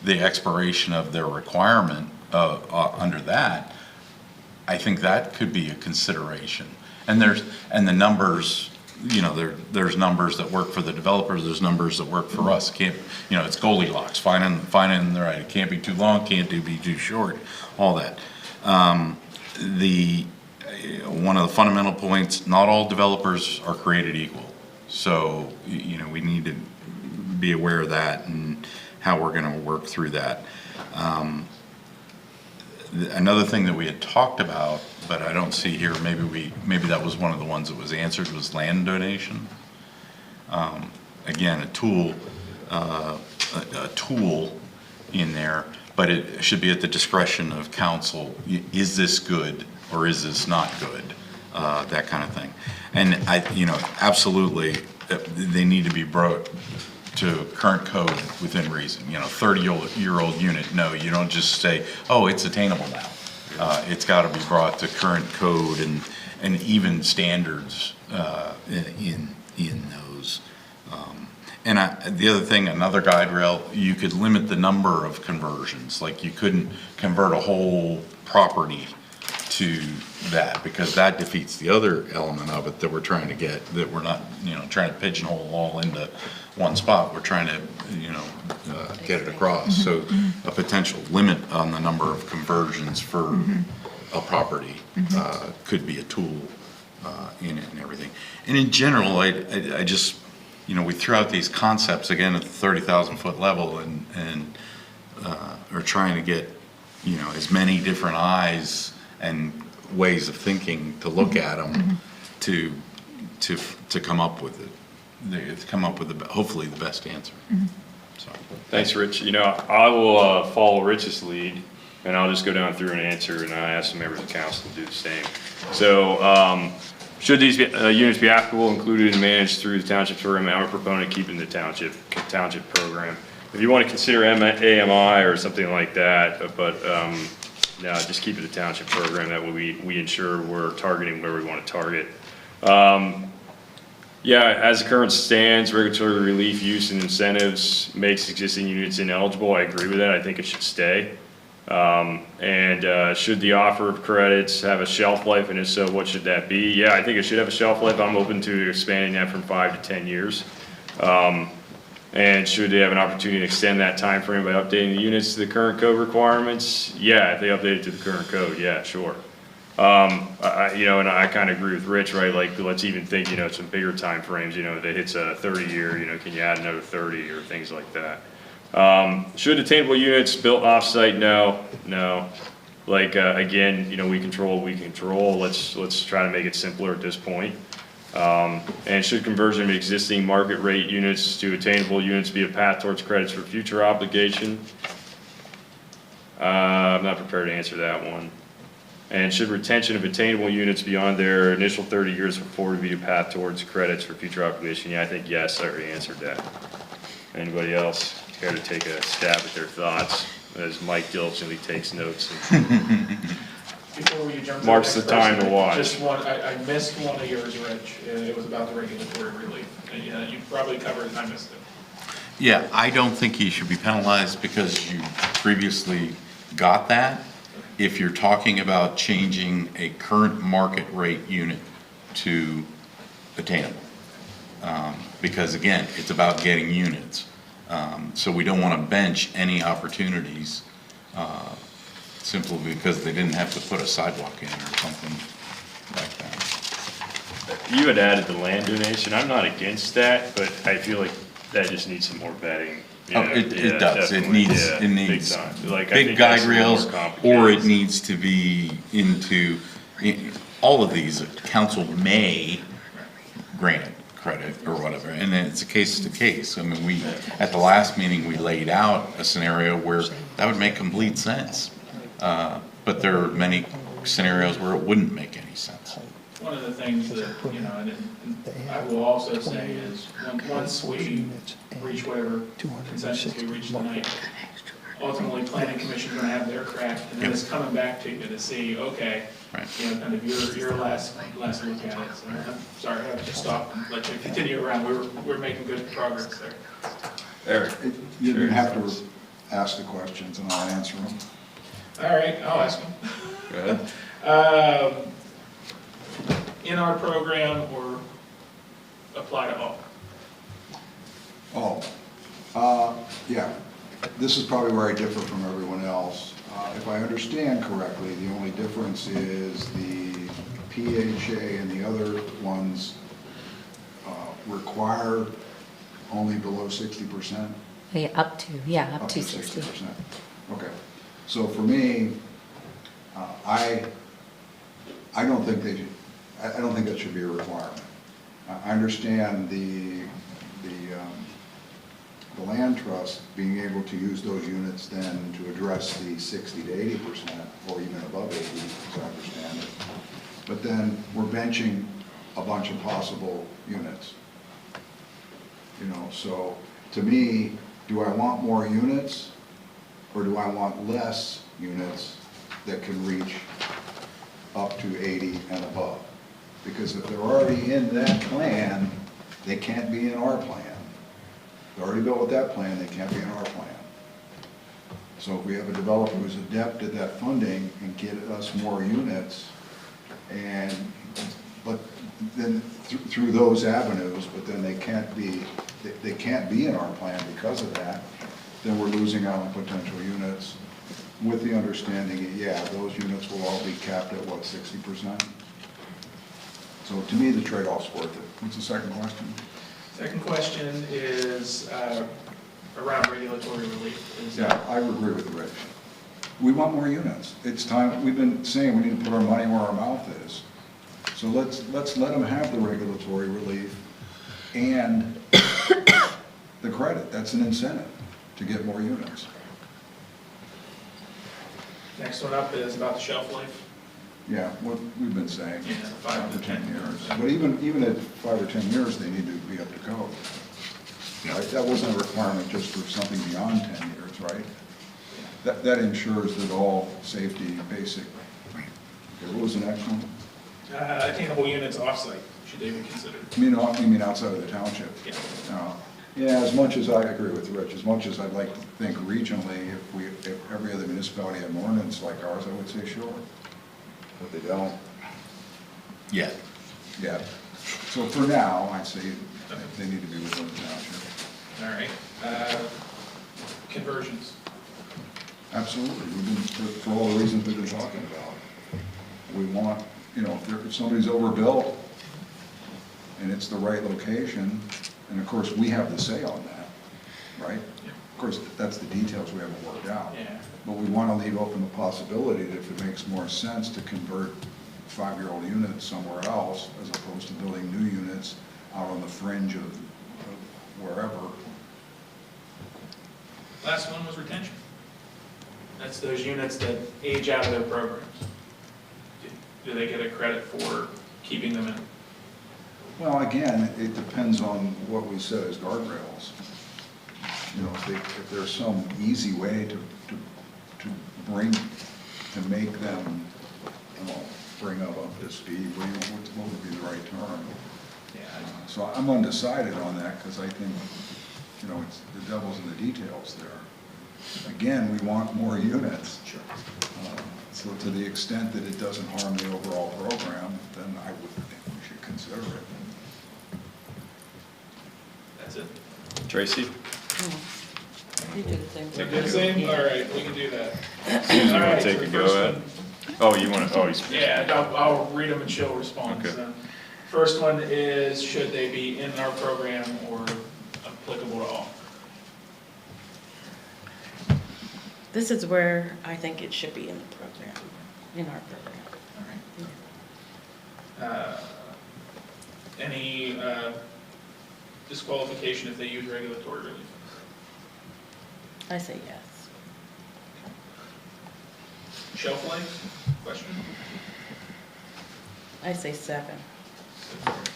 the expiration of their requirement under that, I think that could be a consideration. And the numbers you know, there's numbers that work for the developers, there's numbers that work for us. Can't, you know, it's Goldilocks, finding the right, it can't be too long, can't be too short, all that. One of the fundamental points, not all developers are created equal. So, you know, we need to be aware of that and how we're gonna work through that. Another thing that we had talked about, but I don't see here, maybe that was one of the ones that was answered, was land donation. Again, a tool in there, but it should be at the discretion of council. Is this good or is this not good? That kind of thing. And you know, absolutely, they need to be brought to current code within reason. You know, 30-year-old unit, no, you don't just say, oh, it's attainable now. It's got to be brought to current code and even standards in those. And the other thing, another guide rail, you could limit the number of conversions. Like you couldn't convert a whole property to that, because that defeats the other element of it that we're trying to get, that we're not, you know, trying to pigeonhole all into one spot. We're trying to, you know, get it across. So a potential limit on the number of conversions for a property could be a tool in it and everything. And in general, I just, you know, we threw out these concepts again at the 30,000 foot level and are trying to get, you know, as many different eyes and ways of thinking to look at them to come up with it, to come up with hopefully the best answer. So. Thanks, Rich. You know, I will follow Rich's lead, and I'll just go down through and answer, and I ask the members of council to do the same. So, should these units be applicable, included, and managed through the township program? I'm a proponent of keeping the township program. If you want to consider AMI or something like that, but no, just keep it the township program. That way we ensure we're targeting where we want to target. Yeah, as the current stands, regulatory relief, use, and incentives makes existing units ineligible. I agree with that. I think it should stay. Should the offer of credits have a shelf life, and if so, what should that be? Yeah, I think it should have a shelf life. I'm open to expanding that from 5 to 10 years. And should they have an opportunity to extend that time frame by updating the units to the current code requirements? Yeah, if they update it to the current code, yeah, sure. You know, and I kind of agree with Rich, right? Like, let's even think, you know, some bigger time frames, you know, if it hits a 30-year, you know, can you add another 30 or things like that? Should attainable units built off-site? No. Like, again, you know, we control. Let's try to make it simpler at this point. And should conversion of existing market rate units to attainable units be a path towards credits for future obligation? I'm not prepared to answer that one. And should retention of attainable units beyond their initial 30 years before be a path towards credits for future obligation? Yeah, I think yes, I already answered that. Anybody else care to take a stab at their thoughts as Mike diligently takes notes? Before we jump to Marks the the next time person, to watch. Just one, I missed one of yours, Rich. It was about the regulatory relief. And, you know, you probably covered it, and I missed it. Yeah, I don't think you should be penalized because you previously got that. If you're talking about changing a current market rate unit to attainable. Because again, it's about getting units. So we don't want to bench any opportunities simply because they didn't have to put a sidewalk in or something like that. You had added the land donation. I'm not against that, but I feel like that just needs some more vetting. Oh, it does. It needs big time. Like, I big think guide that's a little rails, more complicated. or it needs to be into, all of these, council may grant credit or whatever, and then it's a case to case. I mean, at the last meeting, we laid out a scenario where that would make complete sense. But there are many scenarios where it wouldn't make any sense. One of the things that, you know, and I will also say is, once we reach whatever consensus we reach tonight, ultimately, planning commission's gonna have their crack, and then it's coming back to you to see, okay, you know, kind of your last look at it. So I'm sorry, I have to stop and let you continue around. We're making good progress there. Eric. You didn't have to ask the questions and I'll answer them. All right, I'll ask them. Go ahead. In our program, or apply to all. Yeah, this is probably where I differ from everyone else. If I understand correctly, the only difference is the PHA and the other ones require only below 60%? Yeah, up to 60. 60%. Okay. So for me, I don't think I don't think that should be a requirement. I understand the land trust being able to use those units then to address the 60 to 80%, or even above 80, as I understand it. But then we're benching a bunch of possible units. You know, so to me, do I want more units, or do I want less units that can reach up to 80 and above? Because if they're already in that plan, they can't be in our plan. They're already built with that plan, they can't be in our plan. So if we have a developer who's adept at that funding and get us more units, but then through those avenues, but then they can't be in our plan because of that, then we're losing out on potential units with the understanding that, yeah, those units will all be capped at what, 60%? So to me, the trade-off's worth it. What's the second question? Second question is around regulatory relief. Yeah, I would agree with Rich. We want more units. It's time, we've been saying we need to put our money where our mouth is. So let's let them have the regulatory relief and the credit. That's an incentive to get more units. Next one up is about the shelf life. Yeah, what we've been saying, Yeah, 5 to 10 years. But even at 5 or 10 years, they need to be up to code. Right? That wasn't a requirement just for something beyond 10 years, right? That ensures that all safety basic. Okay, what was the next one? Attainable units off-site, should they be considered? You mean outside of the township? Yeah. Yeah, as much as I agree with Rich, as much as I'd like to think regionally, if every other municipality had an ordinance like ours, I would say sure. But they don't. Yeah. Yeah. So for now, I'd say they need to be within the township. All right. Conversions. Absolutely. We've been, for all the reasons we've been talking about. We want, you know, if somebody's overbuilt and it's the right location, and of course we have the say on that, right? Yeah. Of course, that's the details we haven't worked out. Yeah. But we want to leave open the possibility that if it makes more sense to convert 5-year-old units somewhere else as opposed to building new units out on the fringe of wherever. Last one was retention. That's those units that age out of their programs. Do they get a credit for keeping them in? Well, again, it depends on what we set as guardrails. You know, if there's some easy way to make them, bring up to speed, what would be the right term? Yeah. So I'm undecided on that because I think, you know, it's the devil's in the details there. Again, we want more units. Sure. So to the extent that it doesn't harm the overall program, then I would think we should consider it. That's it. Tracy? You do the same. Take the same? All right, we can do that. You All want right, to take so a the go first at? one- Oh, you want to, Yeah, I'll read them and she'll respond. Okay. So, first one is, should they be in our program or applicable to all? This is where I think it should be in the program, in our program. All right. Any disqualification if they use regulatory relief? I say yes. Shelf life, question? I say 7.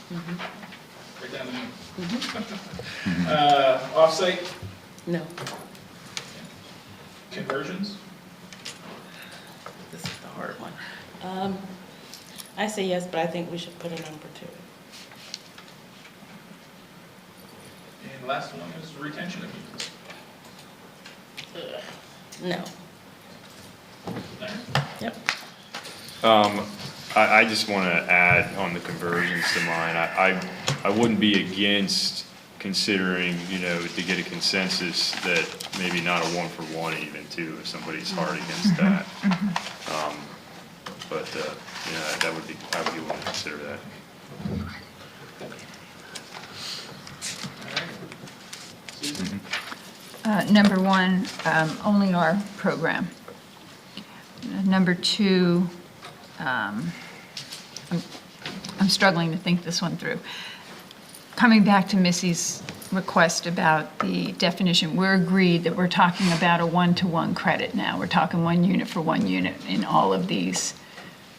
Right down the middle. Off-site No, conversions? this is the hard one. I say yes, but I think we should put a number to it. And last one is retention of units. No. All right. Yep. I just want to add on the conversions to mine. I wouldn't be against considering, you know, to get a consensus that maybe not a 1-for-1 even too, if somebody's hard against that. But, you know, I would be willing to consider that. Number one, only our program. Number two, I'm struggling to think this one through. Coming back to Missy's request about the definition, we're agreed that we're talking about a 1-to-1 credit now. We're talking 1 unit for 1 unit in all of these.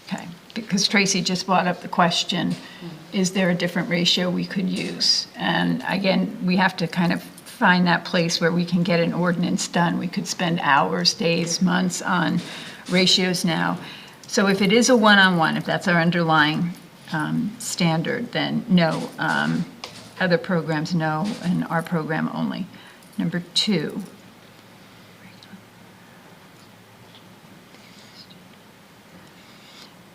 Okay, because Tracy just brought up the question, is there a different ratio we could use? And again, we have to kind of find that place where we can get an ordinance done. We could spend hours, days, months on ratios now. So if it is a one-on-one, if that's our underlying standard, then no. Other programs, no, and our program only. Number two.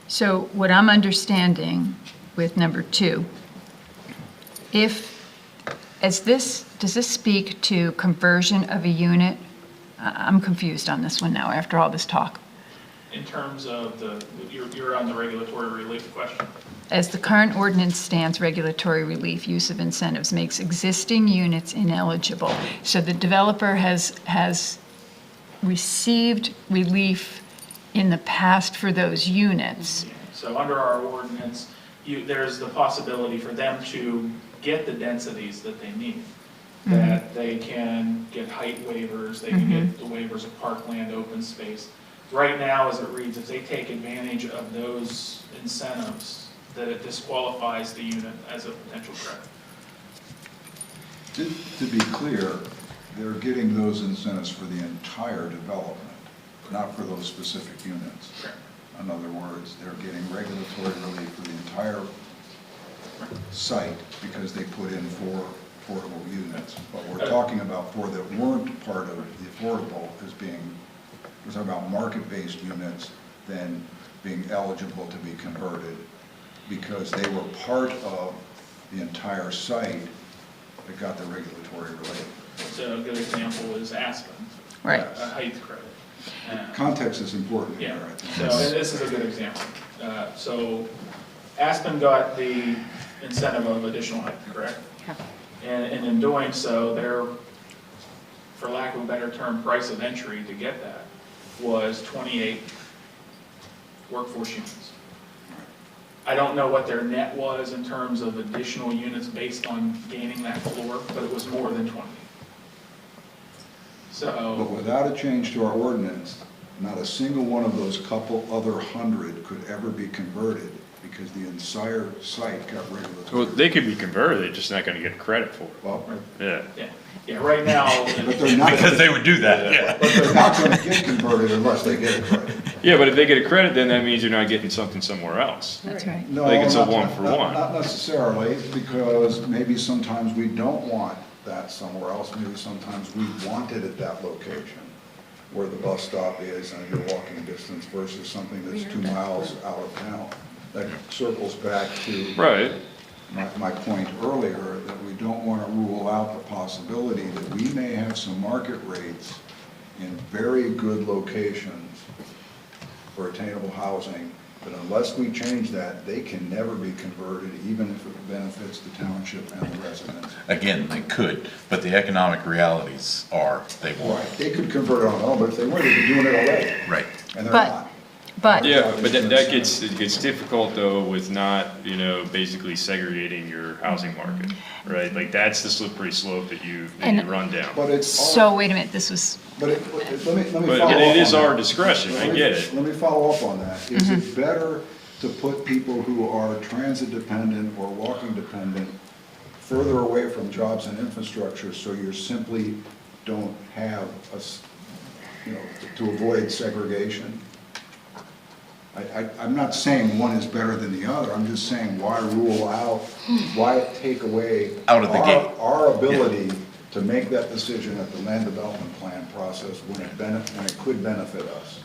So what I'm understanding with number two, does this speak to conversion of a unit? I'm confused on this one now after all this talk. In terms of you're on the regulatory relief question? As the current ordinance stands, regulatory relief use of incentives makes existing units ineligible. So the developer has received relief in the past for those units. So under our ordinance, there's the possibility for them to get the densities that they need. That they can get height waivers, they can get the waivers of parkland, open space. Right now, as it reads, if they take advantage of those incentives, that it disqualifies the unit as a potential credit. To be clear, they're getting those incentives for the entire development, not for those specific units. Correct. In other words, they're getting regulatory relief for the entire site because they put in 4 affordable units. But we're talking about 4 that weren't part of the affordable as being, we're talking about market-based units then being eligible to be converted because they were part of the entire site that got the regulatory relief. So a good example is Aspen. Right. A height credit. Context is important here, Yeah, I think. so this is a good example. So Aspen got the incentive of additional height, correct? Yeah. And in doing so, their, for lack of a better term, price of entry to get that was 28 workforce units. I don't know what their net was in terms of additional units based on gaining that floor, but it was more than 20. But So, without a change to our ordinance, not a single one of those couple other 100 could ever be converted because the entire site got regulatory. Well, they could be converted, they're just not gonna get credit for it. Well, yeah, right now, but they're not. Because they would do that, yeah. But they're not going to get converted unless they get a credit. Yeah, but if they get a credit, then that means you're not getting something somewhere else. That's right. No, Like it's a not- 1-for-1. Not necessarily, because maybe sometimes we don't want that somewhere else. Maybe sometimes we want it at that location where the bus stop is and you're walking distance versus something that's 2 miles out of town. That circles back to Right. my point earlier, that we don't want to rule out the possibility that we may have some market rates in very good locations for attainable housing, but unless we change that, they can never be converted, even if it benefits the township and the residents. Again, they could, but the economic realities are they won't. Right, they could convert it on their own, but if they were, they'd be doing it already, Right. and they're But- not. But Yeah, but that it gets difficult though with not, you know, basically segregating your housing market, right? Like that's the slippery slope that you run down. But it's. so wait a minute, this was, Let me follow up on But that. it is our discretion, I get it. Let me follow up on that. Is it better to put people who are transit dependent or walking dependent further away from jobs and infrastructure so you simply don't have to avoid segregation? I'm not saying one is better than the other, I'm just saying why rule out, why take away Out of the gate. our ability to make that decision at the land development plan process when it could benefit us.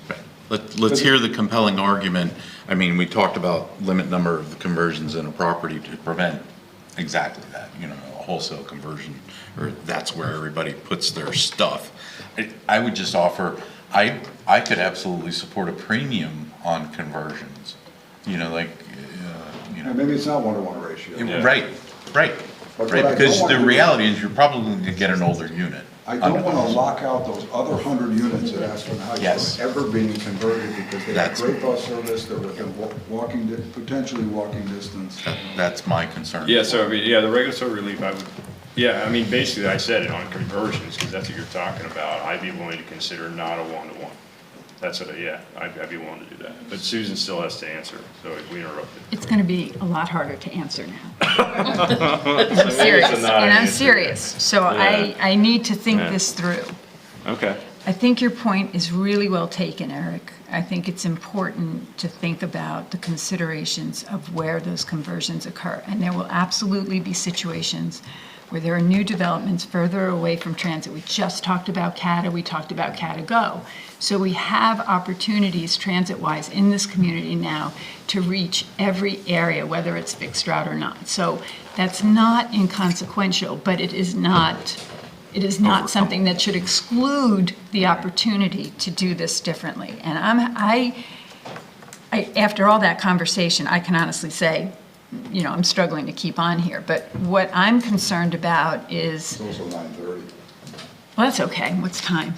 Let's hear the compelling argument. I mean, we talked about limit number of conversions in a property to prevent exactly that, you know, a wholesale conversion, or that's where everybody puts their stuff. I would just offer, I could absolutely support a premium on conversions, you know, like, you know. And maybe it's not 1-to-1 ratio. Right, right, But right, what I because don't the wanna do- reality is you're probably going to get an older unit. I don't want to lock out those other 100 units at Aspen Heights Yes. from ever being converted because they have That's- great bus service, they're within potentially walking distance. That's my concern. Yeah, so, I mean, yeah, the regulatory relief, I would, yeah, I mean, basically, I said it on conversions, because that's what you're talking about. I'd be willing to consider not a 1-to-1. That's what, yeah, I'd be willing to do that. But Susan still has to answer, so we interrupted. It's going to be a lot harder to answer now. So I'm maybe serious, it's a and not I'm answer. serious. So Yeah. I need to think Yeah. this through. Okay. I think your point is really well taken, Eric. I think it's important to think about the considerations of where those conversions occur. And there will absolutely be situations where there are new developments further away from transit. We just talked about CATA, we talked about CATA Go. So we have opportunities transit-wise in this community now to reach every area, whether it's fixed route or not. So that's not inconsequential, but it is not something that should exclude the opportunity to do this differently. And after all that conversation, I can honestly say, you know, I'm struggling to keep on here. But what I'm concerned about is... It's also 9:30. Well, that's okay. What's time?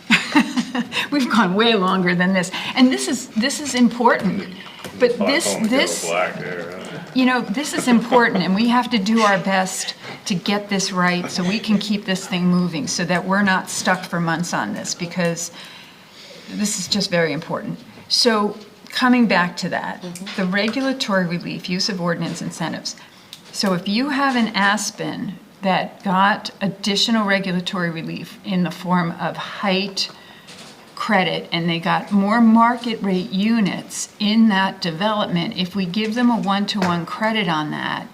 We've gone way longer than this. And this is important. But this, you know, this is important, and we have to do our best to get this right so we can keep this thing moving, so that we're not stuck for months on this, because this is just very important. So coming back to that, the regulatory relief, use of ordinance incentives. So if you have an Aspen that got additional regulatory relief in the form of height credit, and they got more market rate units in that development, if we give them a 1-to-1 credit on that,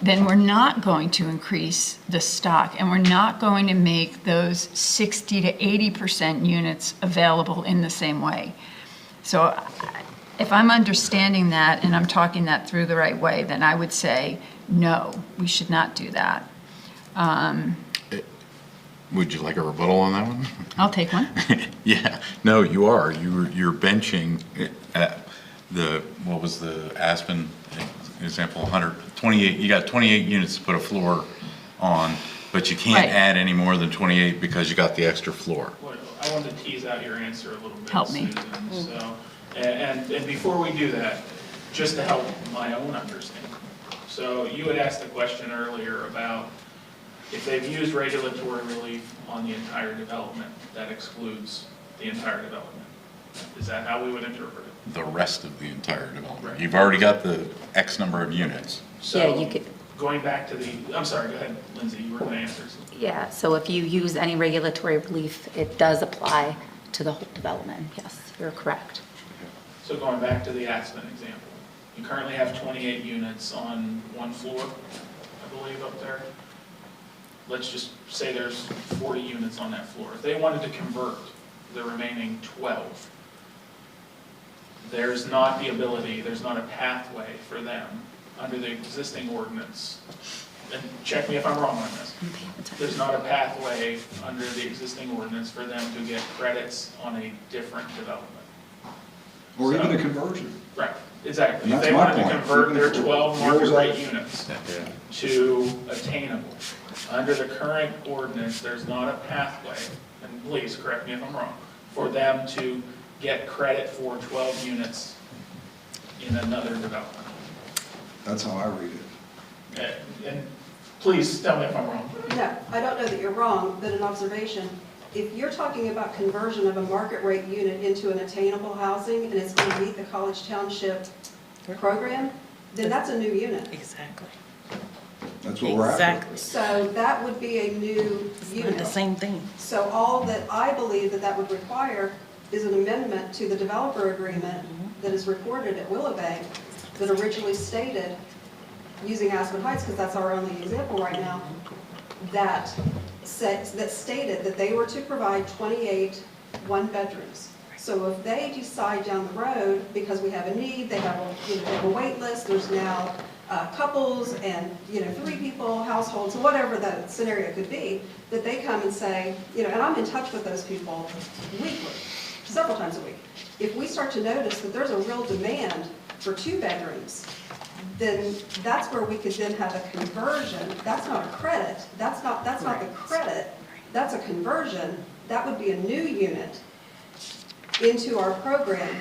then we're not going to increase the stock, and we're not going to make those 60 to 80% units available in the same way. So if I'm understanding that and I'm talking that through the right way, then I would say, no, we should not do that. Would you like a rebuttal on that one? I'll take one. Yeah, no, you are. You're benching what was the Aspen example, 128, you got 28 units to put a floor on, but you can't Right. add any more than 28 because you got the extra floor. Well, I wanted to tease out your answer a little bit, Help me. Susan. So, and before we do that, just to help my own understanding. So you had asked a question earlier about if they've used regulatory relief on the entire development, that excludes the entire development. Is that how we would interpret it? The rest of the entire development. Right. You've already got the X number of units. So, you could- going back to I'm sorry, go ahead, Lindsay, you were going to answer something. Yeah, so if you use any regulatory relief, it does apply to the whole development. Yes, you're correct. So going back to the Aspen example, you currently have 28 units on one floor, I believe, up there. Let's just say there's 40 units on that floor. If they wanted to convert the remaining 12, there's not the ability, there's not a pathway for them under the existing ordinance. And check me if I'm wrong on this. There's not a pathway under the existing ordinance for them to get credits on a different development. Or even a conversion. Right, exactly. If That's they my wanted to point. convert their 12 market Rules rate out. units to attainable, under the current ordinance, there's not a pathway, and please correct me if I'm wrong, for them to get credit for 12 units in another development. That's how I read it. And please tell me if I'm wrong. No, I don't know that you're wrong, but an observation. If you're talking about conversion of a market rate unit into an attainable housing and it's going to meet the College Township program, then that's a new unit. Exactly. That's what we're after. Exactly. So that would be a new unit. The same thing. So all that I believe that would require is an amendment to the developer agreement that is recorded at Willow Bank that originally stated, using Aspen Heights, because that's our only example right now, that stated that they were to provide 28 one-bedrooms. So if they decide down the road, because we have a need, they have a, they have a wait list, there's now couples and, 3 people, households, whatever that scenario could be, that they come and say, and I'm in touch with those people weekly, several times a week. If we start to notice that there's a real demand for 2 bedrooms, then that's where we could then have a conversion. That's not a credit. That's not the credit. That's a conversion. That would be a new unit into our program.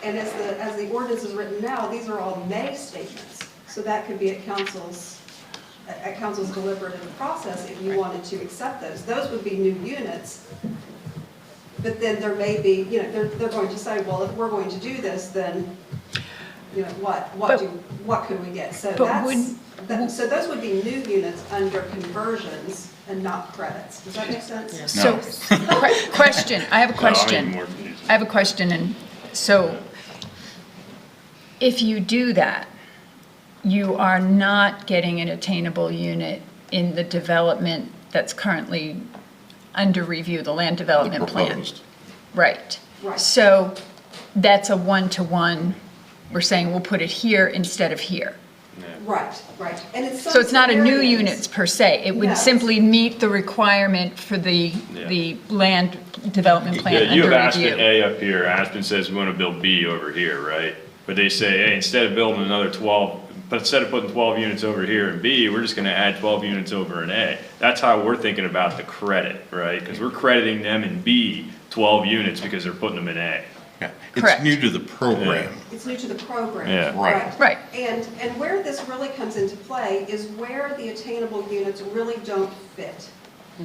And as the ordinance is written now, these are all may statements. So that could be at council's deliberative process if you wanted to accept those. Those would be new units. But then there may be, they're going to say, well, if we're going to do this, then what could we get? So so those would be new units under conversions and not credits. Does that make sense? So, question, I have a question. I have a question, and so if you do that, you are not getting an attainable unit in the development that's currently under review, the land development plan. Right. Right. So that's a 1-to-1. We're saying we'll put it here instead of here. Right. And So it's not a new units per se. It would No. simply meet the requirement for the land development plan Yeah, you under have review. Aspen A up here, Aspen says we want to build B over here, right? But they say, hey, instead of building another 12, but instead of putting 12 units over here in B, we're just gonna add 12 units over in A. That's how we're thinking about the credit, right? Because we're crediting them in B 12 units because they're putting them in A. Yeah, Correct. it's new to the program. It's new to the program. Yeah. Right. And where this really comes into play is where the attainable units really don't fit.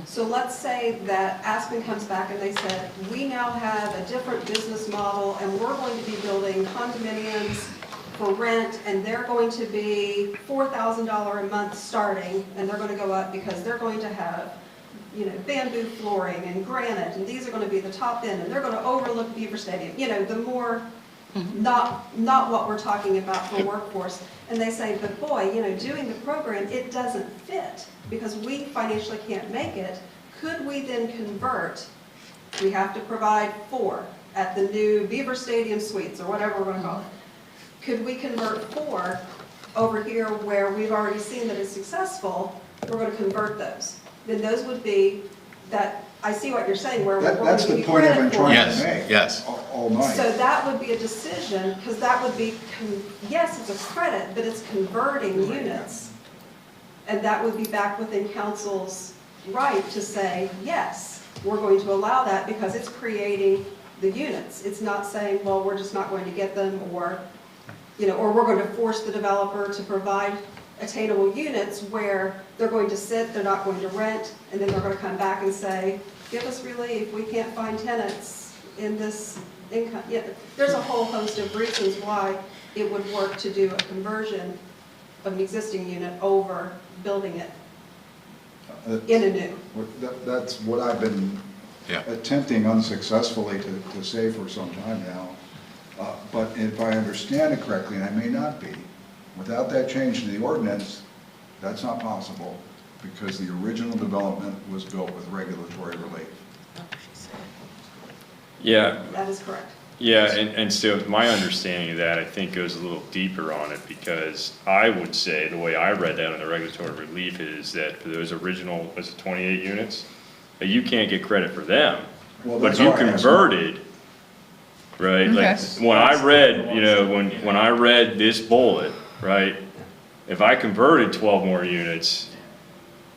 So let's say that Aspen comes back and they said, we now have a different business model and we're going to be building condominiums for rent and they're going to be $4,000 a month starting and they're going to go up because they're going to have bamboo flooring and granite, and these are going to be the top end, and they're going to overlook Beaver Stadium. The more, not what we're talking about for workforce. And they say, but boy, doing the program, it doesn't fit because we financially can't make it. Could we then convert? We have to provide 4 at the new Beaver Stadium suites, or whatever we're going to call it. Could we convert 4 over here where we've already seen that it's successful? We're going to convert those. Then those would be that, I see what you're saying, where we're going That's to give the you point I've credit been for it. trying to make. Yes. All night. So that would be a decision, because that would be, yes, it's a credit, but it's converting units. And that would be back within council's right to say, yes, we're going to allow that because it's creating the units. It's not saying, well, we're just not going to get them, or we're going to force the developer to provide attainable units where they're going to sit, they're not going to rent, and then they're going to come back and say, give us relief, we can't find tenants in this income. Yeah, there's a whole host of reasons why it would work to do a conversion of an existing unit over building it in a new. That's what I've been attempting unsuccessfully to say for some time now. But if I understand it correctly, and I may not be, without that change to the ordinance, that's not possible because the original development was built with regulatory relief. Yeah, That is correct. yeah, and so my understanding of that, I think, goes a little deeper on it because I would say, the way I read that on the regulatory relief is that for those original, was it 28 units? That you can't get credit for them. Well, But that's if you all right, that's converted, right, like, Okay. when I read, when I read this bullet, right, if I converted 12 more units,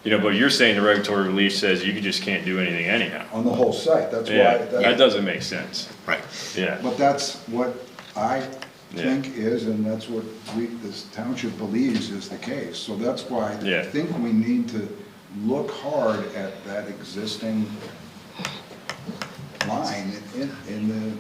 but you're saying the regulatory relief says you just can't do anything anyhow. On the whole site, that's why. Yeah, that doesn't make sense. Right. Yeah. But that's what I think is, and that's what this township believes is the case. So that's why I think we need to look hard at that existing line in the.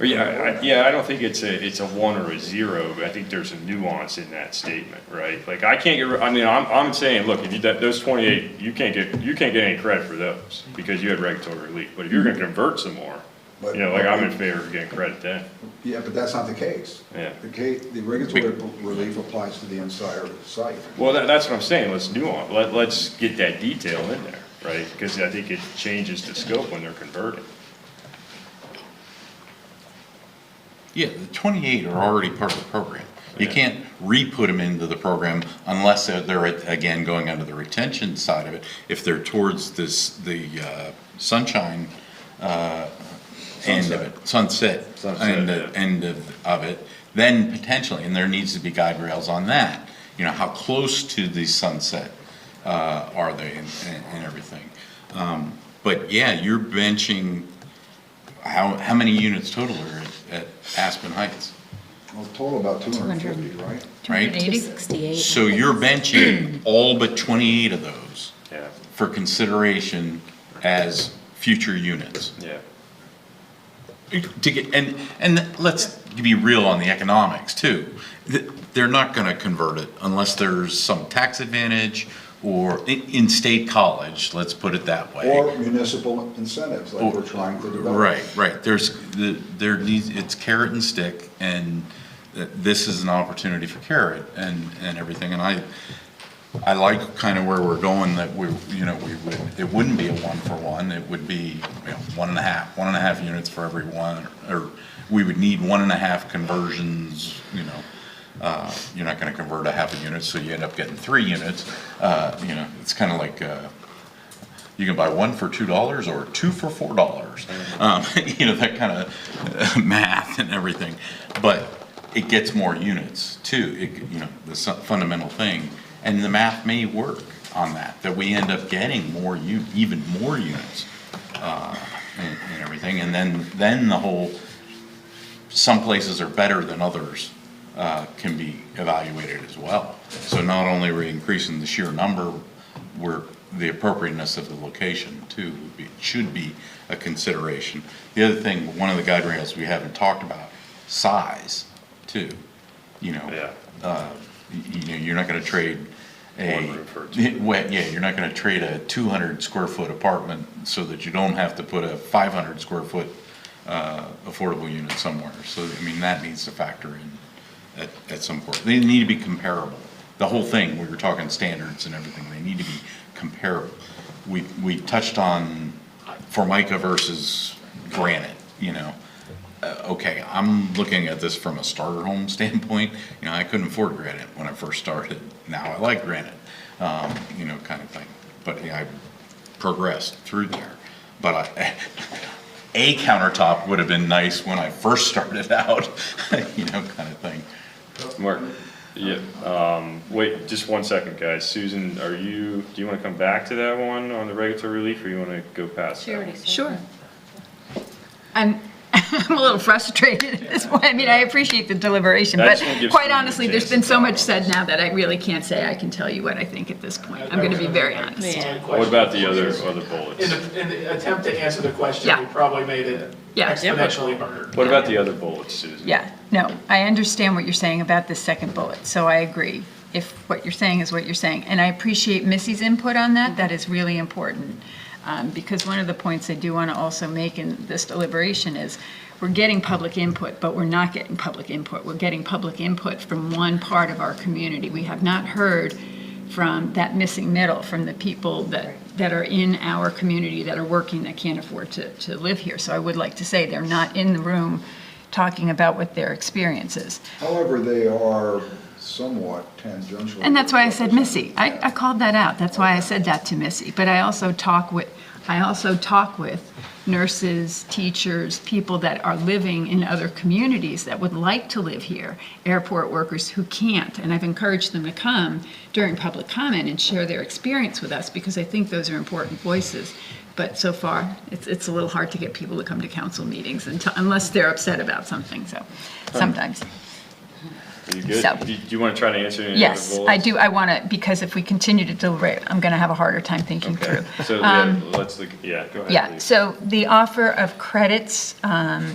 I don't think it's a 1 or a 0, but I think there's a nuance in that statement, right? Like I'm saying, look, if those 28, you can't get any credit for those because you had regulatory relief. But if you're going to convert some more, I'm in favor of getting credit then. Yeah, but that's not the case. Yeah. The regulatory relief applies to the inside of the site. Well, that's what I'm saying. Let's nuance. Let's get that detail in there, right? Because I think it changes the scope when they're converting. Yeah, the 28 are already part of the program. You can't re-put them into the program unless they're again, going under the retention side of it. If they're towards the sunshine end of it, sunset end of it, then potentially, and there needs to be guide rails on that. You know, how close to the sunset are they and everything. But yeah, you're benching, how many units total are at Aspen Heights? Well, total about 250, right? Right? 268. So you're benching all but 28 of those for consideration as future units. Yeah. To get, and let's be real on the economics too. They're not gonna convert it unless there's some tax advantage or in-state college, let's put it that way. Or municipal incentives like we're trying to develop. Right. It's carrot and stick, and this is an opportunity for carrot and everything. And I like kind of where we're going, that it wouldn't be a 1-for-1. It would be 1.5 units for every one, or we would need 1.5 conversions. You're not going to convert a half a unit, so you end up getting 3 units. It's kind of like you can buy 1 for $2 or 2 for $4. That kind of math and everything. But it gets more units too. The fundamental thing, and the math may work on that we end up getting even more units and everything. And then the whole, some places are better than others. Can be evaluated as well. So not only are we increasing the sheer number, the appropriateness of the location too should be a consideration. The other thing, one of the guide rails we haven't talked about, size too. You're not going to trade you're not going to trade a 200 square foot apartment so that you don't have to put a 500 square foot affordable unit somewhere. So that needs to factor in at some point. They need to be comparable. The whole thing, we were talking standards and everything, they need to be comparable. We touched on Formica versus granite, okay, I'm looking at this from a starter home standpoint. I couldn't afford granite when I first started. Now I like granite, kind of thing. But I progressed through there. But a countertop would have been nice when I first started out, kind of thing. Mark, wait just 1 second, guys. Susan, do you want to come back to that one on the regulatory relief, or you want to go past that one? Sure. I'm a little frustrated at this point. I appreciate the deliberation, but quite honestly, there's been so much said now that I really can't say I can tell you what I think at this point. I'm going to be very honest. What about the other bullets? In the attempt to answer the question, we probably made it exponentially harder. What about the other bullets, Susan? Yeah, no, I understand what you're saying about the second bullet, so I agree. If what you're saying is what you're saying, and I appreciate Missy's input on that, that is really important. Because one of the points I do want to also make in this deliberation is we're getting public input, but we're not getting public input. We're getting public input from one part of our community. We have not heard from that missing middle, from the people that are in our community that are working, that can't afford to live here. So I would like to say they're not in the room talking about what their experience is. However, they are somewhat tangential. And that's why I said Missy. I called that out. That's why I said that to Missy. But I also talk with nurses, teachers, people that are living in other communities that would like to live here, airport workers who can't. And I've encouraged them to come during public comment and share their experience with us, because I think those are important voices. But so far, it's a little hard to get people to come to council meetings unless they're upset about something. So sometimes. Are you good? So, do you want to try to answer any yes, other bullets? I do. I want to, because if we continue to deliberate, I'm going to have a harder time thinking through. So let's look. Yeah, go ahead. Yeah. Please. So the offer of credits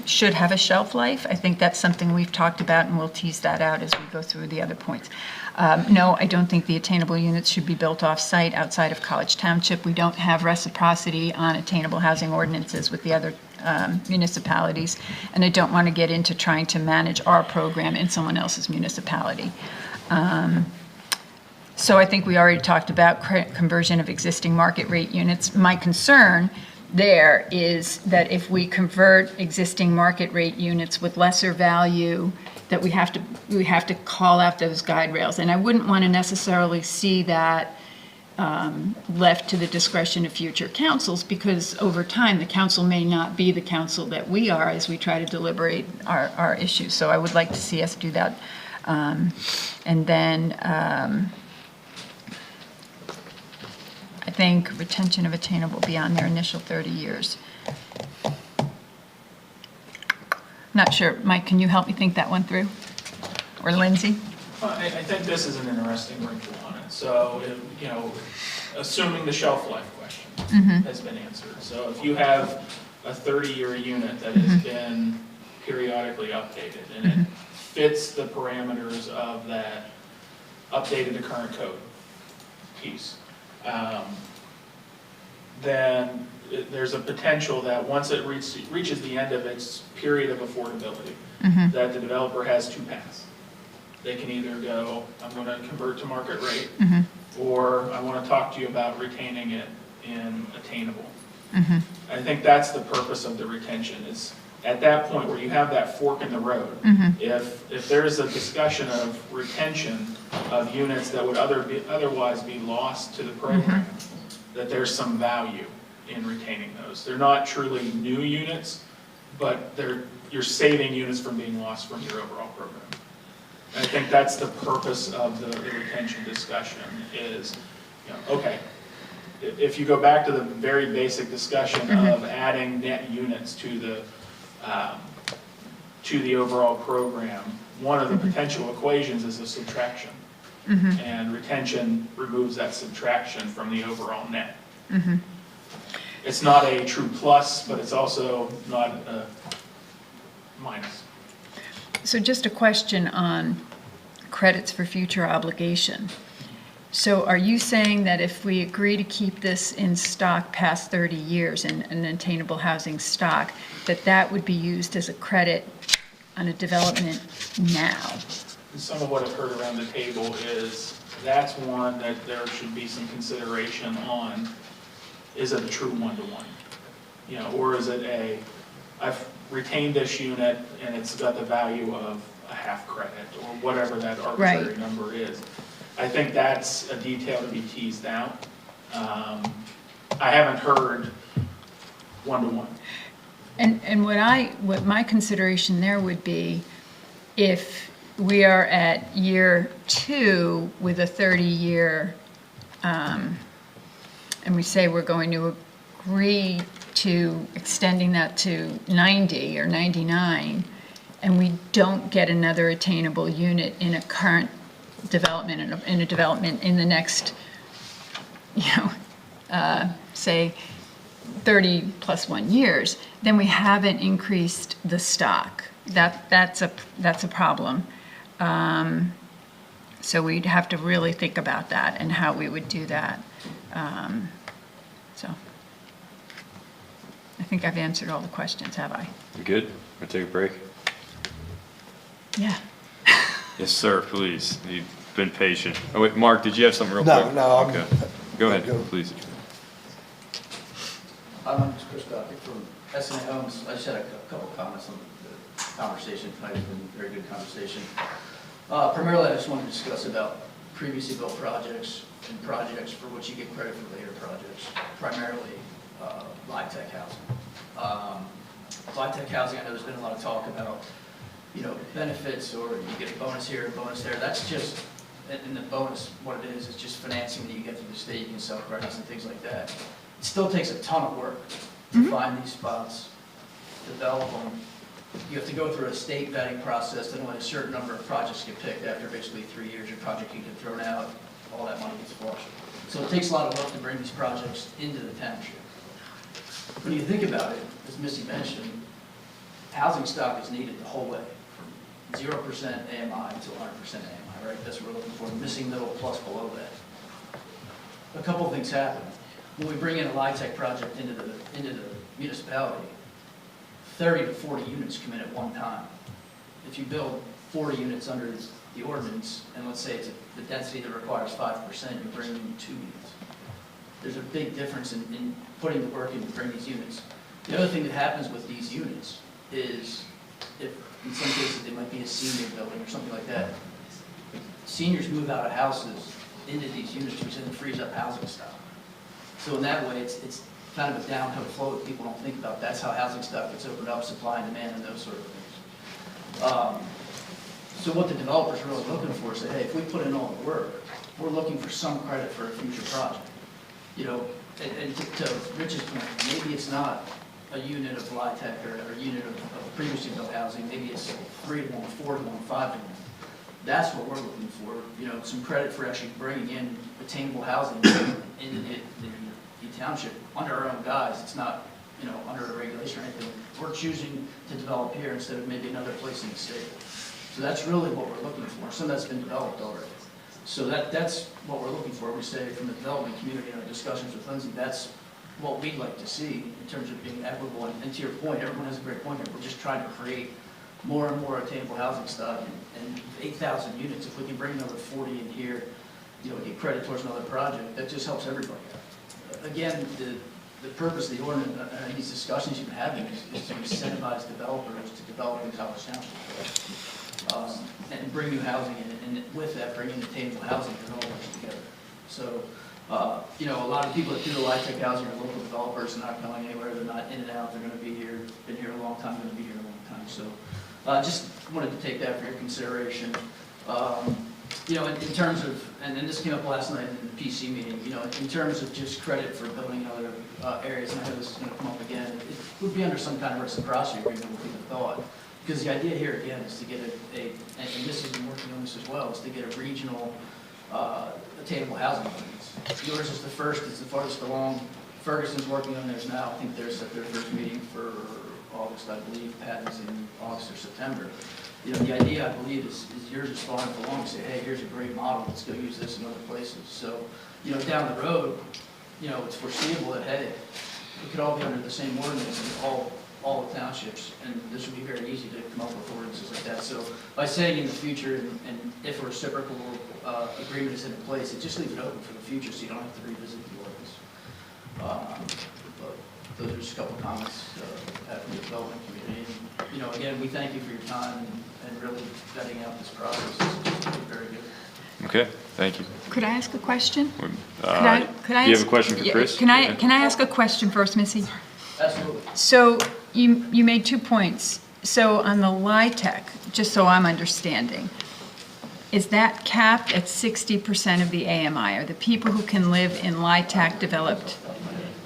should have a shelf life. I think that's something we've talked about, and we'll tease that out as we go through the other points. No, I don't think the attainable units should be built off-site outside of College Township. We don't have reciprocity on attainable housing ordinances with the other municipalities, and I don't want to get into trying to manage our program in someone else's municipality. So I think we already talked about conversion of existing market rate units. My concern there is that if we convert existing market rate units with lesser value, that we have to call out those guide rails. And I wouldn't want to necessarily see that left to the discretion of future councils, because over time, the council may not be the council that we are as we try to deliberate our issues. So I would like to see us do that. And then I think retention of attainable beyond their initial 30 years. Not sure. Mike, can you help me think that one through? Or Lindsay? Well, I think this is an interesting wrinkle on it. So, assuming the shelf life question has been answered. So if you have a 30-year unit that has been periodically updated and it fits the parameters of that updated to current code piece, then there's a potential that once it reaches the end of its period of affordability, that the developer has two paths. They can either go, I'm going to convert to market rate, or I want to talk to you about retaining it in attainable. I think that's the purpose of the retention, is at that point where you have that fork in the road, if there's a discussion of retention of units that would otherwise be lost to the program, that there's some value in retaining those. They're not truly new units, but you're saving units from being lost from your overall program. And I think that's the purpose of the retention discussion is, okay, if you go back to the very basic discussion of adding net units to the overall program, one of the potential equations is a subtraction. And retention removes that subtraction from the overall net. It's not a true plus, but it's also not a minus. So just a question on credits for future obligation. So are you saying that if we agree to keep this in stock past 30 years in an attainable housing stock, that would be used as a credit on a development now? Some of what I've heard around the table is that's one that there should be some consideration on. Is it a true one-to-one? Or is it I've retained this unit and it's got the value of a half credit or whatever that arbitrary number is. I think that's a detail to be teased out. I haven't heard one-to-one. And what my consideration there would be, if we are at year 2 with a 30-year, and we say we're going to agree to extending that to 90 or 99, and we don't get another attainable unit in a current development, in a development in the next, say 30 plus 1 years, then we haven't increased the stock. That's a problem. So we'd have to really think about that and how we would do that. So I think I've answered all the questions, have I? You good? Want to take a break? Yeah. Yes, sir, please. You've been patient. Oh, wait, Mark, did you have something real quick? No. Okay. Go ahead, please. I'm Chris Duffy from SNA Homes. I just had a couple comments on the conversation tonight. It's been a very good conversation. Primarily, I just wanted to discuss about previously built projects and projects for which you get credit for later projects, primarily LIHTC housing. LIHTC housing, I know there's been a lot of talk about, benefits, or you get a bonus here, a bonus there. That's just, and the bonus, what it is just financing that you get through the state. You can sell credits and things like that. It still takes a ton of work to find these spots, develop them. You have to go through a state vetting process, then only a certain number of projects get picked. After basically 3 years, your project can get thrown out, all that money gets flushed. So it takes a lot of work to bring these projects into the township. When you think about it, as Missy mentioned, housing stock is needed the whole way, from 0% AMI to 100% AMI, right? That's what we're looking for, the missing middle plus below that. A couple of things happen. When we bring in a LIHTC project into the municipality, 30 to 40 units come in at one time. If you build 40 units under the ordinance, and let's say it's the density that requires 5%, you're bringing in 2 units. there's a big difference in putting the work in to bring these units. The other thing that happens with these units is, if in some cases they might be a senior building or something like that, seniors move out of houses into these units, which then frees up housing stock. So in that way, it's kind of a downhill flow that people don't think about. That's how housing stock gets opened up, supply and demand and those sort of things. So what the developers are really looking for is that, hey, if we put in all the work, we're looking for some credit for a future project. You know, and to Rich's point, maybe it's not a unit of LIHTC or a unit of previously built housing, maybe it's 3 to 1, 4 to 1, 5 to 1. That's what we're looking for, you know, some credit for actually bringing in attainable housing into the township under our own guise. It's not, you know, under a regulation or anything. We're choosing to develop here instead of maybe another place in the state. So that's really what we're looking for. Some of that's been developed already. So that's what we're looking for. We say from the development community in our discussions with Lindsay, that's what we'd like to see in terms of being equitable. And to your point, everyone has a great point here. We're just trying to create more and more attainable housing stock, and 8,000 units, if we can bring another 40 in here, you know, get credit towards another project, that just helps everybody out. Again, the purpose of the ordinance and these discussions you've been having is to incentivize developers to develop in College Township. And bring new housing in, and with that, bring in attainable housing developers together. So, you know, a lot of people that do the LIHTC housing are local developers, they're not going anywhere, they're not in and out, they're going to be here, been here a long time, going to be here a long time. So, just wanted to take that for your consideration. You know, in terms of, and this came up last night in the PC meeting, you know, in terms of just credit for building other areas, and I know this is going to come up again, it would be under some kind of reciprocity agreement with the thought. Because the idea here, again, is to get and this has been working on this as well, is to get a regional attainable housing ordinance. Yours is the first, it's the farthest along. Ferguson's working on theirs now. I think they're set their first meeting for August, I believe. Patton's in August or September. You know, the idea, I believe, is yours is far enough along to say, hey, here's a great model, let's go use this in other places. So, you know, down the road, you know, it's foreseeable that, hey, we could all be under the same ordinance in all the townships, and this would be very easy to come up with ordinances like that. So by saying in the future, and if a reciprocal agreement is in place, it just leaves it open for the future, so you don't have to revisit the ordinance. But those are just a couple of comments from the development community. And, you know, again, we thank you for your time and really vetting out this process. It's very good. Okay, thank you. Could I ask a question? Do you have a question for Chris? Can I ask a question first, Missy? Absolutely. So you made 2 points. So on the LIHTC, just so I'm understanding, is that capped at 60% of the AMI? Are the people who can live in LIHTC developed?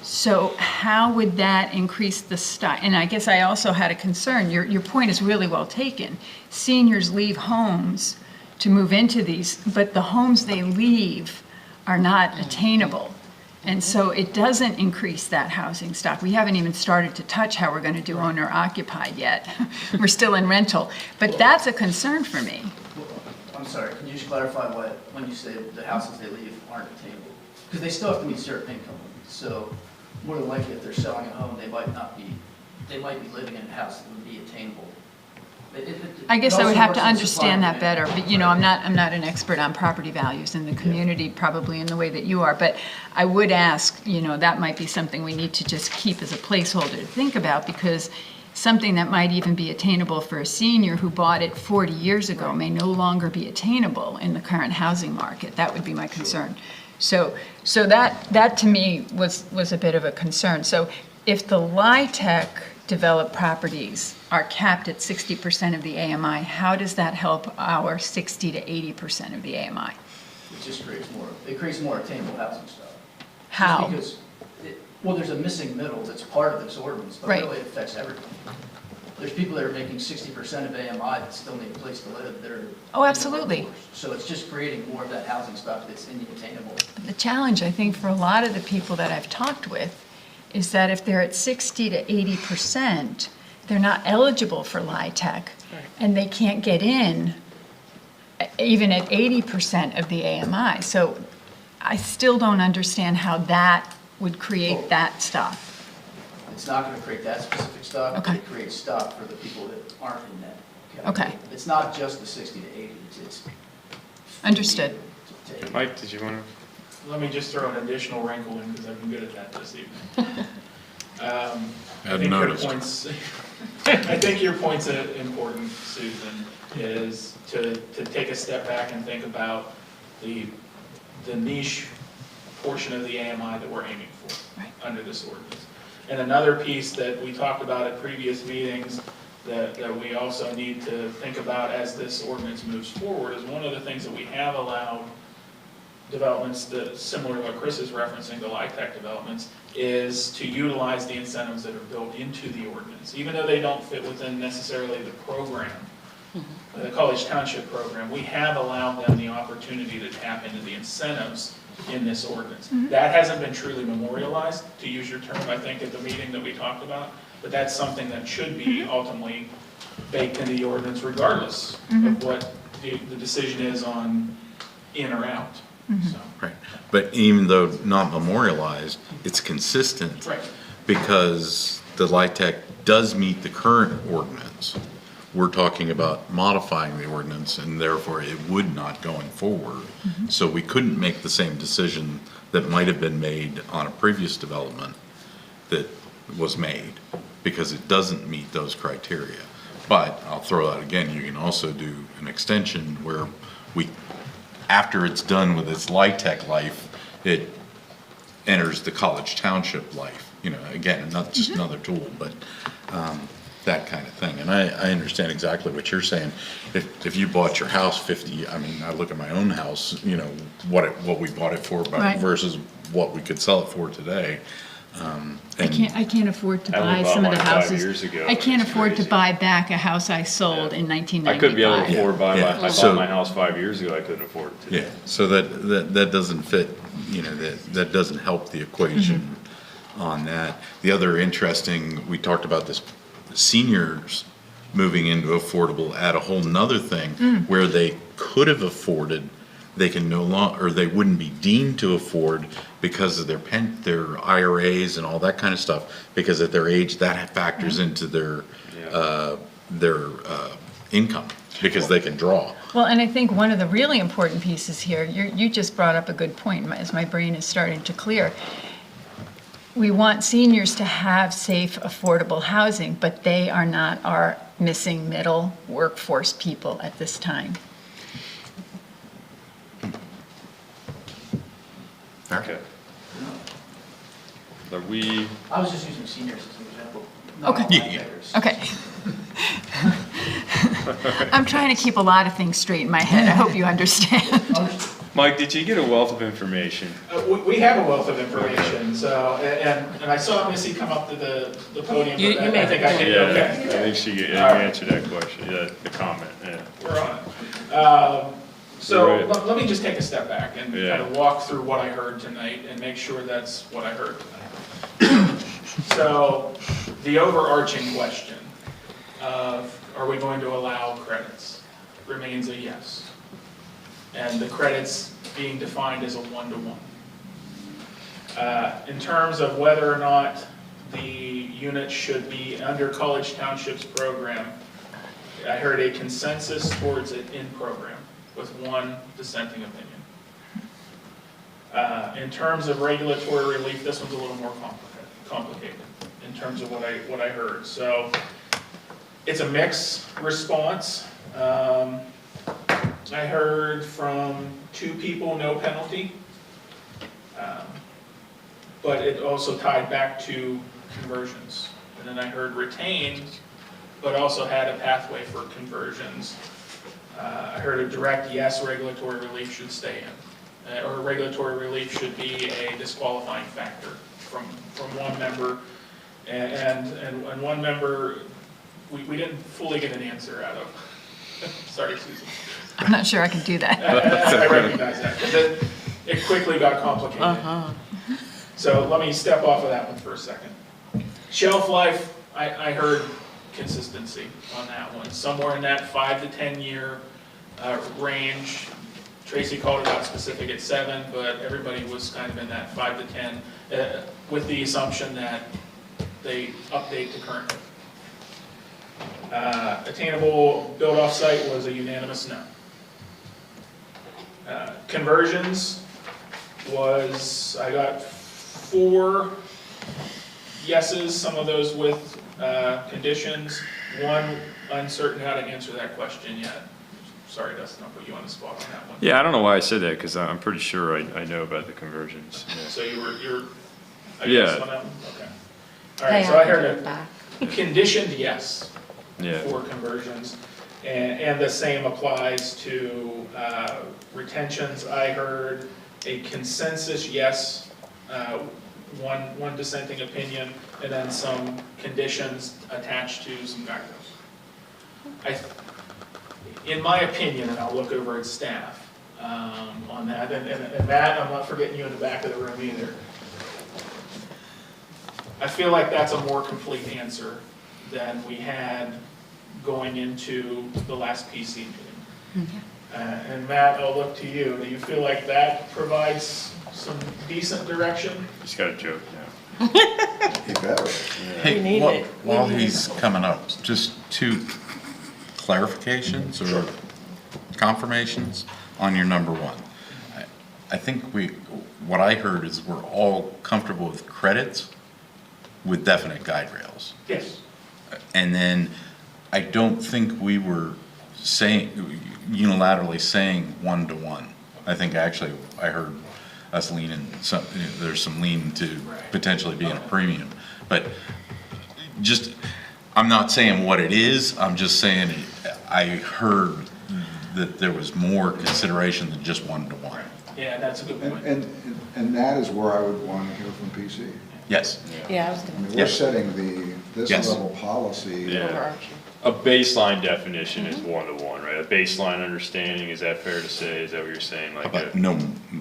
So how would that increase the stock? And I guess I also had a concern. Your point is really well taken. Seniors leave homes to move into these, but the homes they leave are not attainable. And so it doesn't increase that housing stock. We haven't even started to touch how we're going to do owner occupied yet. We're still in rental. But that's a concern for me. I'm sorry, can you just clarify what, when you say the houses they leave aren't attainable? Because they still have to meet certain income limits. So more than likely, if they're selling a home, they might be living in a house that would be attainable. I guess I would have to understand that better, but you know, I'm not an expert on property values in the community, probably in the way that you are, but I would ask, you know, that might be something we need to just keep as a placeholder to think about, because something that might even be attainable for a senior who bought it 40 years ago may no longer be attainable in the current housing market. That would be my concern. So that to me was a bit of a concern. So if the LIHTC developed properties are capped at 60% of the AMI, how does that help our 60 to 80% of the AMI? It just creates more attainable housing stock. How? Just because, well, there's a missing middle that's part of this ordinance, but right. Really it affects everyone. There's people that are making 60% of AMI that still need a place to live. Oh, absolutely. So it's just creating more of that housing stock that's in the attainable. But the challenge, I think, for a lot of the people that I've talked with is that if they're at 60 to 80%, they're not eligible for LIHTC, and they can't get in even at 80% of the AMI. So I still don't understand how that would create that stock. It's not going to create that specific stock. Okay. It creates stock for the people that aren't in that category. Okay. It's not just the 60 to 80. It's Understood. Mike, did you want to? let me just throw an additional wrinkle in, because I've been good at that this evening. I think your point's, I think your point's important, Susan, is to take a step back and think about the niche portion of the AMI that we're aiming for under this ordinance. And another piece that we talked about at previous meetings that we also need to think about as this ordinance moves forward is one of the things that we have allowed developments that, similar to what Chris is referencing, the LIHTC developments, is to utilize the incentives that are built into the ordinance. Even though they don't fit within necessarily the program, the College Township program, we have allowed them the opportunity to tap into the incentives in this ordinance. That hasn't been truly memorialized, to use your term, I think, at the meeting that we talked about, but that's something that should be ultimately baked into the ordinance regardless of what the decision is on in or out. So. Right, but even though not memorialized, it's consistent. Right. Because the LIHTC does meet the current ordinance. We're talking about modifying the ordinance, and therefore it would not going forward. So we couldn't make the same decision that might have been made on a previous development that was made, because it doesn't meet those criteria. But I'll throw out again, you can also do an extension where we, after it's done with its LIHTC life, it enters the College Township life. You know, again, not just another tool, but that kind of thing. And I understand exactly what you're saying. If you bought your house 50, I mean, I look at my own house, you know, what we bought it for versus what we could sell it for today. I can't afford to buy some of the houses. I can't afford to buy back a house I sold in 1995. I couldn't be able to afford buy Yeah. I bought my house 5 years ago, I couldn't afford it today. Yeah, so that doesn't fit, you know, that doesn't help the equation on that. The other interesting, we talked about this, seniors moving into affordable, add a whole nother thing where they could have afforded, they can no longer, or they wouldn't be deemed to afford because of their IRAs and all that kind of stuff, because at their age, that factors into their income, because they can draw. Well, and I think one of the really important pieces here, you just brought up a good point as my brain is starting to clear. We want seniors to have safe, affordable housing, but they are not our missing middle workforce people at this time. Okay. Are we? I was just using seniors as an example. Okay. Okay. I'm trying to keep a lot of things straight in my head. I hope you understand. Mike, did you get a wealth of information? We have a wealth of information, so, and I saw Missy come up to the podium. You but may I think I hit it Yeah, okay. I think she answered that question, the comment, yeah. We're on it. So Right. let me just take a step back and Yeah. kind of walk through what I heard tonight and make sure that's what I heard tonight. So the overarching question of, are we going to allow credits, remains a yes. And the credits being defined as a one-to-one. In terms of whether or not the unit should be under College Township's program, I heard a consensus towards it in program, with one dissenting opinion. In terms of regulatory relief, this one's a little more complicated in terms of what I heard. So it's a mixed response. I heard from 2 people, no penalty. But it also tied back to conversions. And then I heard retained, but also had a pathway for conversions. I heard a direct yes, regulatory relief should stay in. Or regulatory relief should be a disqualifying factor from one member. And one member, we didn't fully get an answer out of. Sorry, Susan. I'm not sure I can do that. I recognize that, because it quickly got complicated. So let me step off of that one for a second. Shelf life, I heard consistency on that one, somewhere in that 5 to 10 year range. Tracy called it out specific at 7, but everybody was kind of in that 5 to 10, with the assumption that they update to current. Attainable build off site was a unanimous no. Conversions, was, I got 4 yeses, some of those with conditions, 1 uncertain how to answer that question yet. Sorry, Dustin, I'll put you on the spot on that one. Yeah, I don't know why I said that, because I'm pretty sure I know about the conversions. Yeah. So you're I Yeah. guess on that one? Okay. All right, so I heard a conditioned yes Yeah. for conversions. And the same applies to retentions. I heard a consensus yes, one dissenting opinion, and then some conditions attached to some guidelines. In my opinion, and I'll look over at staff on that, and Matt, I'm not forgetting you in the back of the room either. I feel like that's a more complete answer than we had going into the last PC meeting. And Matt, I'll look to you. Do you feel like that provides some decent direction? He's got a joke now. He better. Hey, while he's coming up, just 2 clarifications or confirmations on your number 1. I think what I heard is we're all comfortable with credits with definite guide rails. Yes. And then I don't think we were unilaterally saying 1-to-1. I think actually I heard us leaning, there's some lean to potentially being a premium. But just, I'm not saying what it is, I'm just saying I heard that there was more consideration than just 1-to-1. Yeah, that's a good point. And that is where I would want to hear from PC. Yes. Yeah, I was I gonna. mean, we're setting this Yes. level policy. Yeah. A baseline definition is 1-to-1, right? A baseline understanding, is that fair to say? Is that what you're saying? Like But no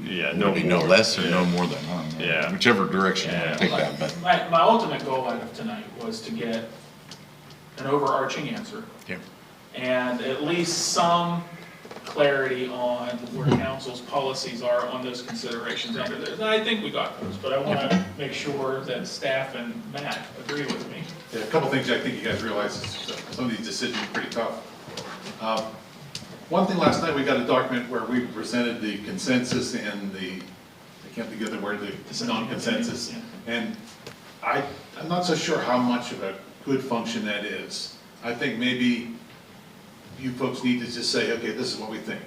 less or no more than, Yeah. whichever direction you want to take that. But My ultimate goal out of tonight was to get an overarching answer. Yeah. And at least some clarity on where council's policies are on those considerations under there. And I think we got those, but I want to make sure that staff and Matt agree with me. Yeah, a couple things I think you guys realize is some of these decisions are pretty tough. One thing, last night we got a document where we presented the consensus and I can't think of the word, the non-consensus. And I'm not so sure how much of a good function that is. I think maybe you folks need to just say, okay, this is what we think.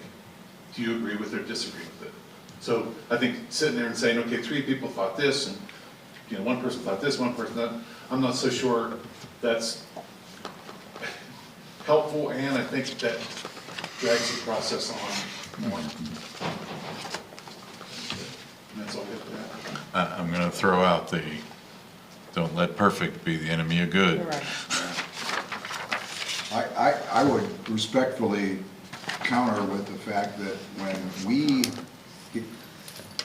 Do you agree with it or disagree with it? So I think sitting there and saying, okay, 3 people thought this, and 1 person thought this, 1 person that, I'm not so sure that's helpful, and I think that drags the process on more. And that's all I have to add. I'm going to throw out don't let perfect be the enemy of good. I would respectfully counter with the fact that when we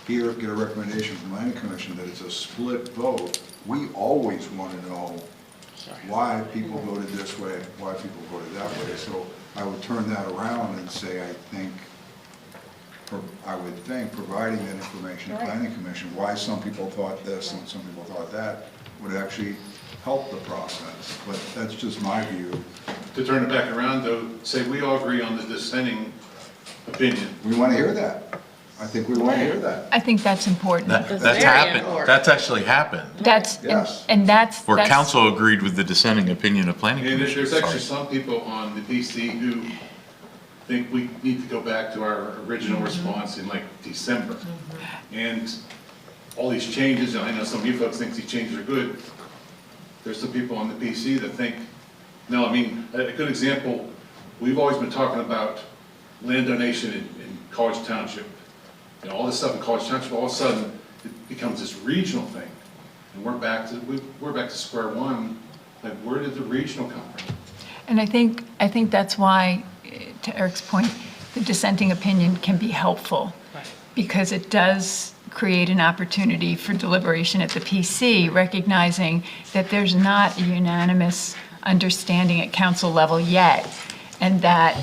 get a recommendation from the planning commission that it's a split vote, we always want to know why people voted this way, why people voted that way. So I would turn that around and say, I would think providing that information to the planning commission, why some people thought this and some people thought that, would actually help the process. But that's just my view. To turn it back around, though, say we all agree on the dissenting opinion. We want to hear that. I think we want to hear that. I think that's important. That's happened. That's actually happened. That's, Yes. and that's. Where that's- council agreed with the dissenting opinion of planning And commission. there's actually some people on the PC who think we need to go back to our original response in like December. And all these changes, and I know some of you folks think these changes are good. There's some people on the PC that think, no, I mean, a good example, we've always been talking about land donation in College Township. You know, all this stuff in College Township, all of a sudden, it becomes this regional thing. And we're back to square one. Like, where did the regional come from? And I think that's why, to Eric's point, the dissenting opinion can be helpful. Because it does create an opportunity for deliberation at the PC, recognizing that there's not a unanimous understanding at council level yet, and that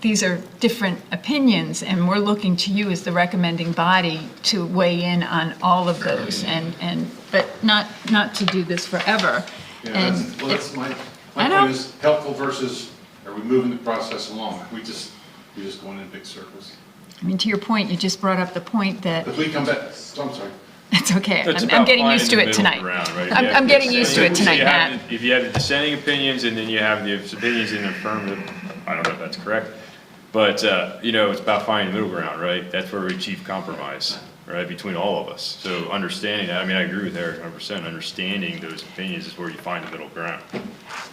these are different opinions, and we're looking to you as the recommending body to weigh in on all of those, but not to do this forever. Yeah, that's my point is helpful versus are we moving the process along? We just going in big circles. I mean, to your point, you just brought up the point that, If we come back, I'm sorry. it's okay, It's I'm about getting used to finding it the middle tonight. ground, right? I'm getting used to it So tonight, you have Matt. If you have the dissenting opinions and then you have the opinions in affirmative, I don't know if that's correct, but, it's about finding the middle ground, right? That's where we achieve compromise, right, between all of us. So understanding that, I mean, I agree with Eric 100%, understanding those opinions is where you find the middle ground.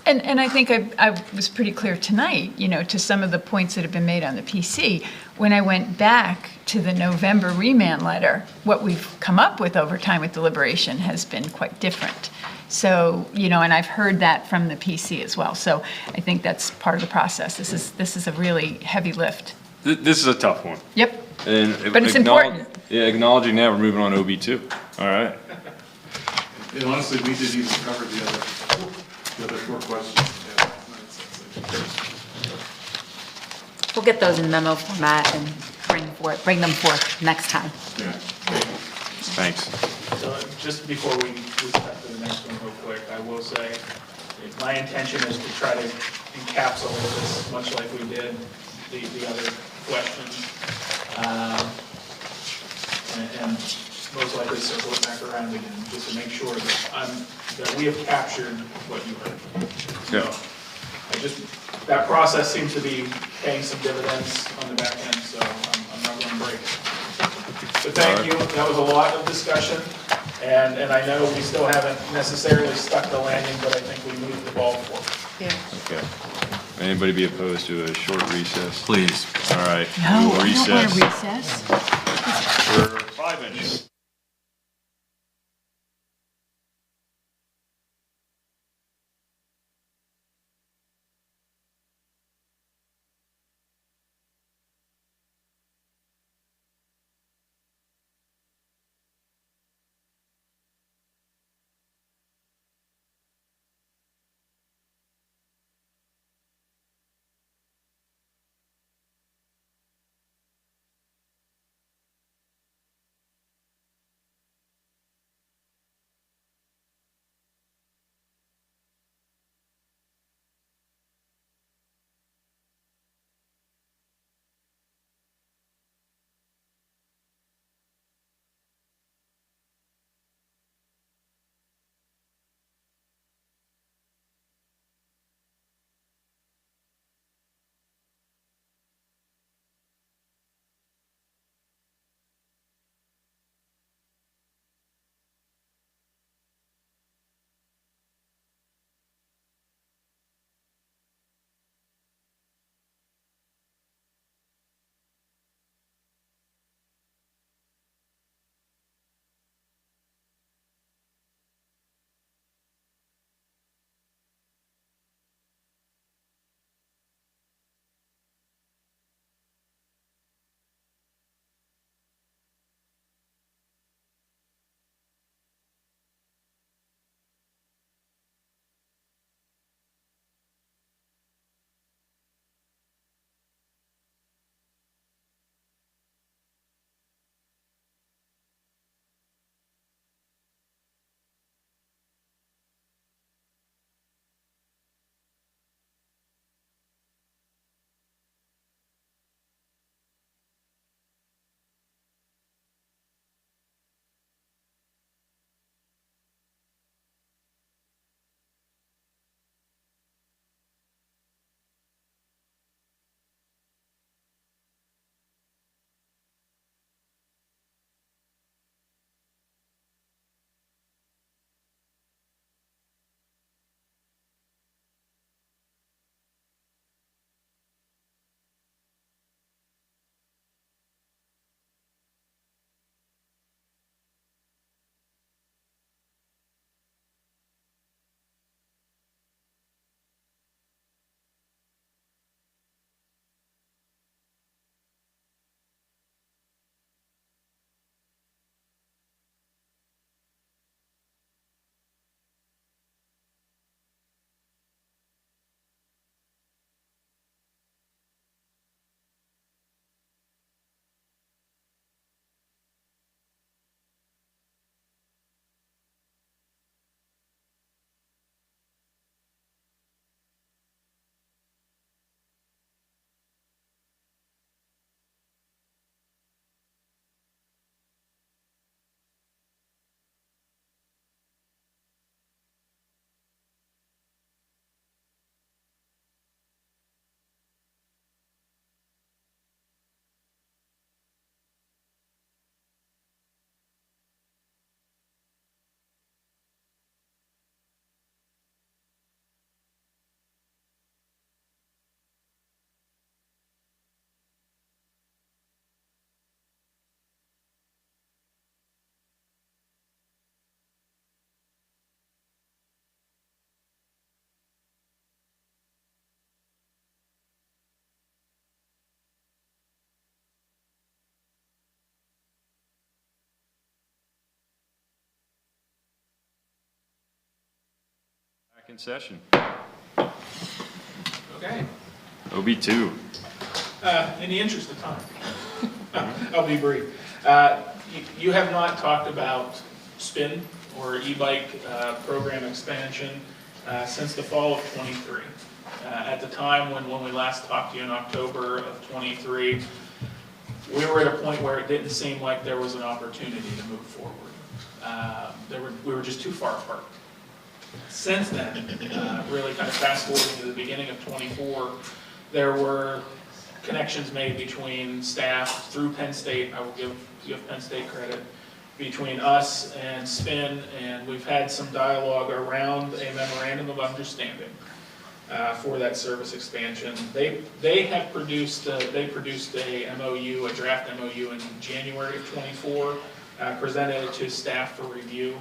And I think I was pretty clear tonight, to some of the points that have been made on the PC. When I went back to the November remand letter, what we've come up with over time with deliberation has been quite different. So, and I've heard that from the PC as well. So I think that's part of the process. This is a really heavy lift. This is a tough one. Yep. And But it's important. Yeah, acknowledging that, we're moving on to OB2. All right. And honestly, we didn't even cover the other 4 questions. We'll get those in memo format and bring them forth next time. Yeah. Thanks. So just before we step to the next one real quick, I will say, my intention is to try to encapsulate this, much like we did the other questions. And most likely circle it back around again, just to make sure that we have captured what you heard. Yeah. That process seems to be paying some dividends on the back end, so I'm not going to break it. But thank you, that was a lot of discussion, and I know we still haven't necessarily stuck the landing, but I think we moved the ball forward. Yeah. Okay. Anybody be opposed to a short recess? Please. All right. No, We'll I don't want to recess recess. for 5 minutes. In session. Okay. OB2. In the interest of time, I'll be brief. You have not talked about spin or e-bike program expansion since the fall of '23. At the time when we last talked to you in October of '23, we were at a point where it didn't seem like there was an opportunity to move forward. We were just too far apart. Since then, really kind of fast forwarding to the beginning of '24, there were connections made between staff through Penn State. I will give Penn State credit, between us and SPIN, and we've had some dialogue around a memorandum of understanding for that service expansion. They have produced a MOU, a draft MOU in January of '24, presented it to staff for review.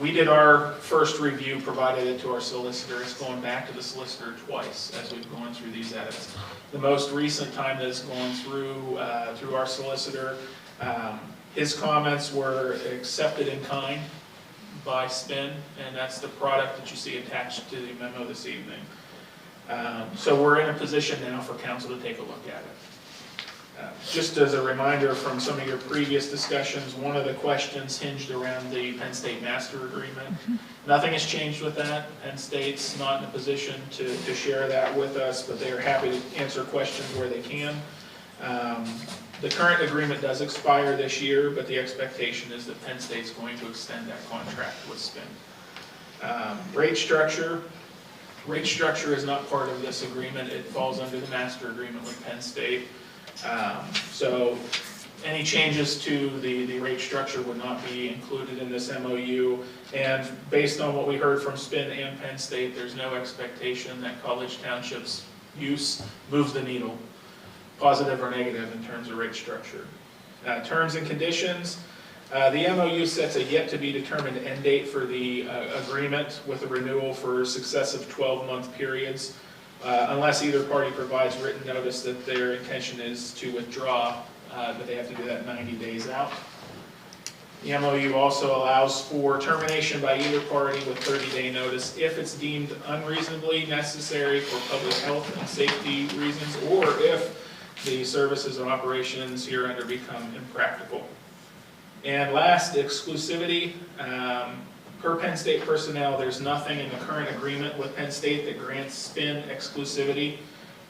We did our first review, provided it to our solicitor. It's going back to the solicitor twice as we've gone through these edits. The most recent time that it's gone through our solicitor, his comments were accepted in kind by SPIN, and that's the product that you see attached to the memo this evening. So we're in a position now for council to take a look at it. Just as a reminder from some of your previous discussions, one of the questions hinged around the Penn State Master Agreement. Nothing has changed with that. Penn State's not in a position to share that with us, but they are happy to answer questions where they can. The current agreement does expire this year, but the expectation is that Penn State's going to extend that contract with SPIN. Rate structure is not part of this agreement. It falls under the master agreement with Penn State. So any changes to the rate structure would not be included in this MOU. And based on what we heard from SPIN and Penn State, there's no expectation that College Township's use moves the needle, positive or negative, in terms of rate structure. Terms and conditions. The MOU sets a yet-to-be-determined end date for the agreement with a renewal for successive 12-month periods, unless either party provides written notice that their intention is to withdraw, but they have to do that 90 days out. The MOU also allows for termination by either party with 30-day notice if it's deemed unreasonably necessary for public health and safety reasons, or if the services and operations hereunder become impractical. And last, exclusivity. Per Penn State personnel, there's nothing in the current agreement with Penn State that grants SPIN exclusivity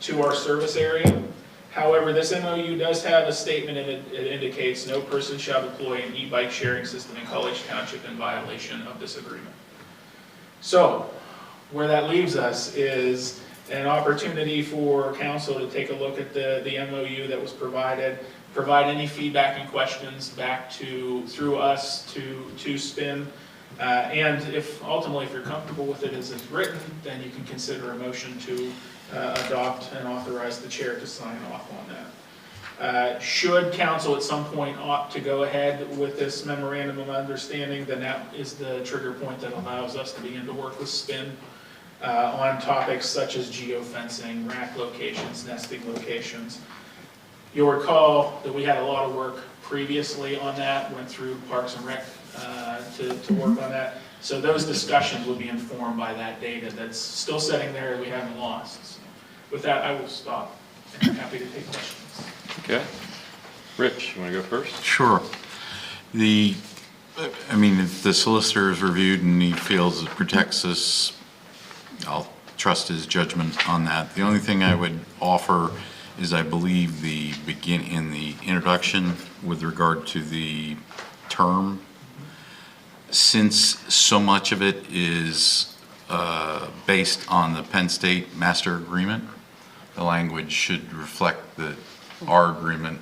to our service area. However, this MOU does have a statement in it. It indicates no person shall deploy an e-bike sharing system in College Township in violation of this agreement. So, where that leaves us is an opportunity for council to take a look at the MOU that was provided, provide any feedback and questions back through us to SPIN. And if ultimately, if you're comfortable with it as it's written, then you can consider a motion to adopt and authorize the chair to sign off on that. Should council at some point opt to go ahead with this memorandum of understanding, then that is the trigger point that allows us to begin to work with SPIN on topics such as geofencing, rack locations, nesting locations. You'll recall that we had a lot of work previously on that, went through Parks and Rec to work on that. So those discussions will be informed by that data that's still sitting there that we haven't lost. So with that, I will stop, and I'm happy to take questions. Okay. Rich, you want to go first? Sure. If the solicitor is reviewed and he feels it protects us, I'll trust his judgment on that. The only thing I would offer is I believe in the introduction with regard to the term, since so much of it is based on the Penn State Master Agreement, the language should reflect that our agreement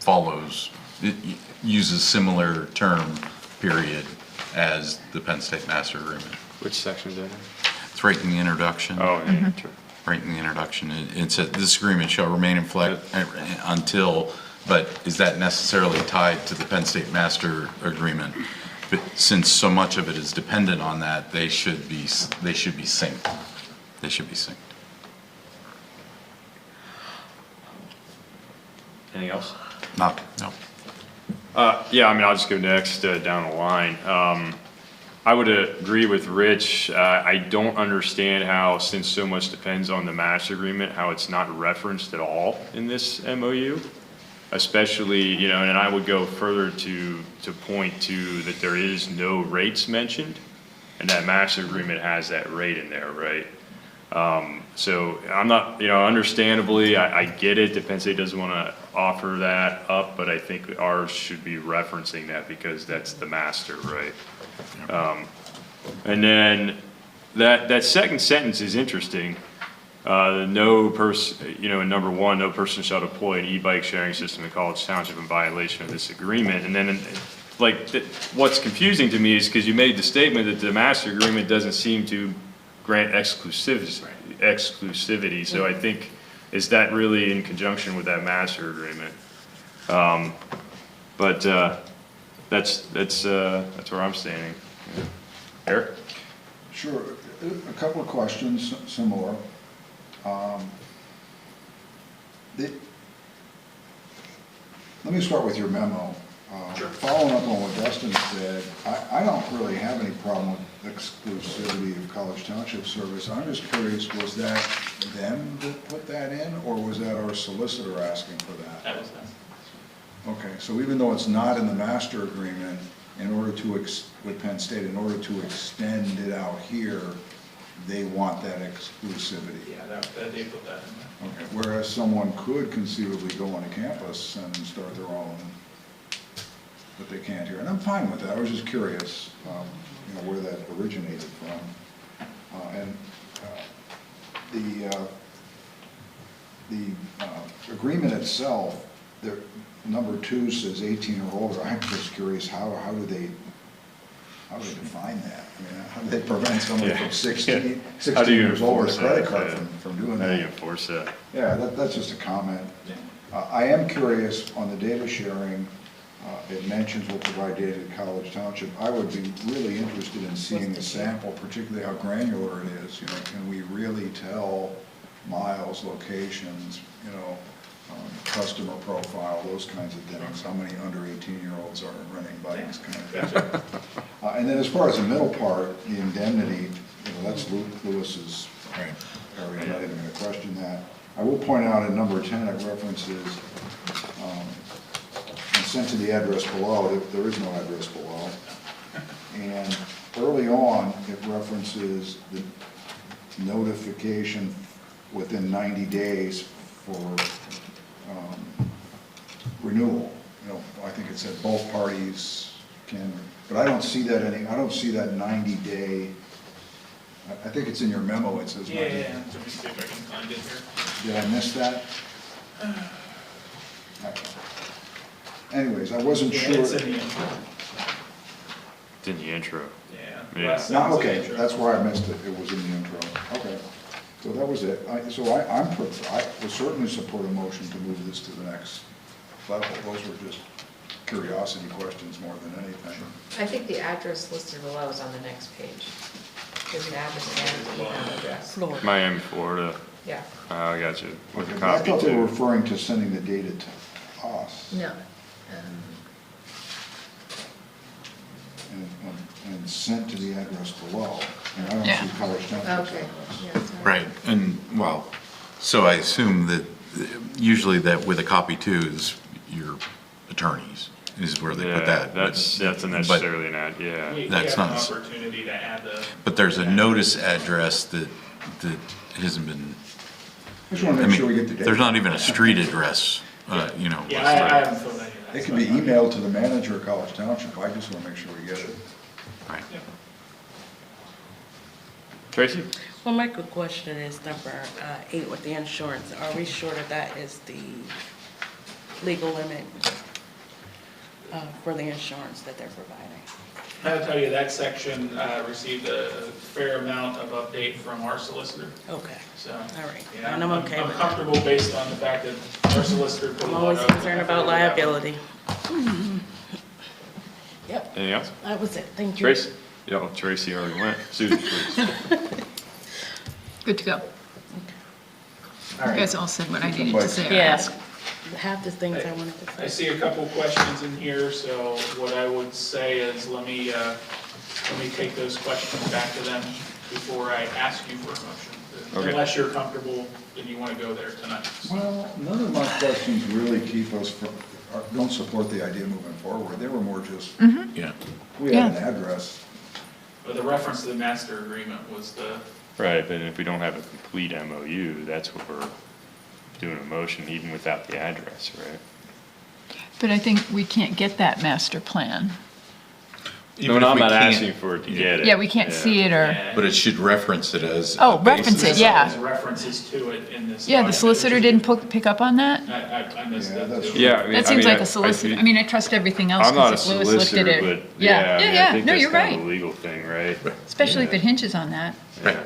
follows, it uses similar term period as the Penn State Master Agreement. Which section is that in? It's right in the introduction. Oh, yeah, true. Right in the introduction. It says this agreement shall remain in effect until, but is that necessarily tied to the Penn State Master Agreement? But since so much of it is dependent on that, they should be synced. They should be synced. Anything else? No. Yeah, I'll just go next down the line. I would agree with Rich. I don't understand how, since so much depends on the master agreement, how it's not referenced at all in this MOU. Especially, you know, and I would go further to point to that there is no rates mentioned, and that master agreement has that rate in there, right? So I'm not, you know, understandably, I get it, Penn State doesn't want to offer that up, but I think ours should be referencing that because that's the master, right? And then that second sentence is interesting. No person, you know, in number 1, no person shall deploy an e-bike sharing system in College Township in violation of this agreement. And then, what's confusing to me is because you made the statement that the master agreement doesn't seem to grant exclusivity. So I think, is that really in conjunction with that master agreement? But that's where I'm standing. Yeah. Eric? Sure. A couple of questions, similar. Let me start with your memo. Following up on what Dustin said, I don't really have any problem with exclusivity of College Township service. I'm just curious, was that them that put that in, or was that our solicitor asking for that? That was them. Okay, so even though it's not in the master agreement, in order to, with Penn State, in order to extend it out here, they want that exclusivity. Yeah, they put that in there. Okay, whereas someone could conceivably go on a campus and start their own, but they can't here. And I'm fine with that. I was just curious, you know, where that originated from. The agreement itself, number 2 says 18 or older. I'm just curious, how do they define that? I mean, how do they prevent somebody from 16 years old with a credit card from doing that? How do you enforce that? Yeah, that's just a comment. I am curious on the data sharing. It mentions we'll provide data to College Township. I would be really interested in seeing the sample, particularly how granular it is. You know, can we really tell miles, locations, you know, customer profile, those kinds of things, how many under 18-year-olds are renting bikes, kind of thing. And then as far as the middle part, the indemnity, you know, that's Lewis's area. I'm not even going to question that. I will point out in number 10, it references and sent to the address below. There is no address below. And early on, it references the notification within 90 days for renewal. You know, I think it said both parties can, but I don't see that I don't see that 90-day. I think it's in your memo. It says. Yeah. Let me see if I can find it here. Did I miss that? Anyways, I wasn't sure. It's in the intro. It's in the intro. Yeah. Okay, that's where I missed it. It was in the intro. Okay. So that was it. I will certainly support a motion to move this to the next level. Those were just curiosity questions more than anything. I think the address listed below is on the next page. There's an address and an email address. Miami, Florida. Yeah. I got you. With a I copy thought they were too. referring to sending the data to us. No. And sent to the address below. And I don't see College Township's Okay. address. Yeah, sorry. Right, and, well, so I assume that usually that with a copy too is your attorneys, is where they put that. That's necessarily an ad, yeah. We That's have an not, opportunity to add the. but there's a notice address that hasn't been, I just want to make sure we get the data. there's not even a street address, you know. Yeah, I haven't filled any of that. It can be emailed to the manager of College Township. I just want to make sure we get it. Right. Tracy? Well, my quick question is number 8 with the insurance. Are we sure that that is the legal limit for the insurance that they're providing? I'll tell you, that section received a fair amount of update from our solicitor. Okay. So, all right. Yeah, And I'm okay I'm with comfortable based on the fact that our solicitor put a I'm lot always of. concerned about effort into that one. liability. Yep. Anything else? That was it. Thank you. Tracy? Yeah, Tracy already went. Susan, please. Good to go. You guys all said what I needed to say. Yes. Half the things I wanted to say. I see a couple questions in here, so what I would say is let me let me take those questions back to them before I ask you for a motion. Okay. Unless you're comfortable and you want to go there tonight. Well, none of my questions really keep us from, don't support the idea moving forward. They were more just, Yeah. we had an address. But the reference to the master agreement was the, Right, but if we don't have a complete MOU, that's what we're doing a motion even without the address, right? But I think we can't get that master plan. No, I'm not asking for it to get it. Yeah, we can't see it or, But it should reference it as. Oh, a basis. reference it, yeah. there's references to it in this. yeah, the document, solicitor which is- didn't pick up on that? I missed that too. Yeah, I mean, That seems like I a solicitor, think- I mean, I trust everything else I'm not a because if Lewis looked at solicitor, it. but yeah, I mean, I think No, that's you're kind of right, a legal thing, right? especially if it hinges on that. Yeah.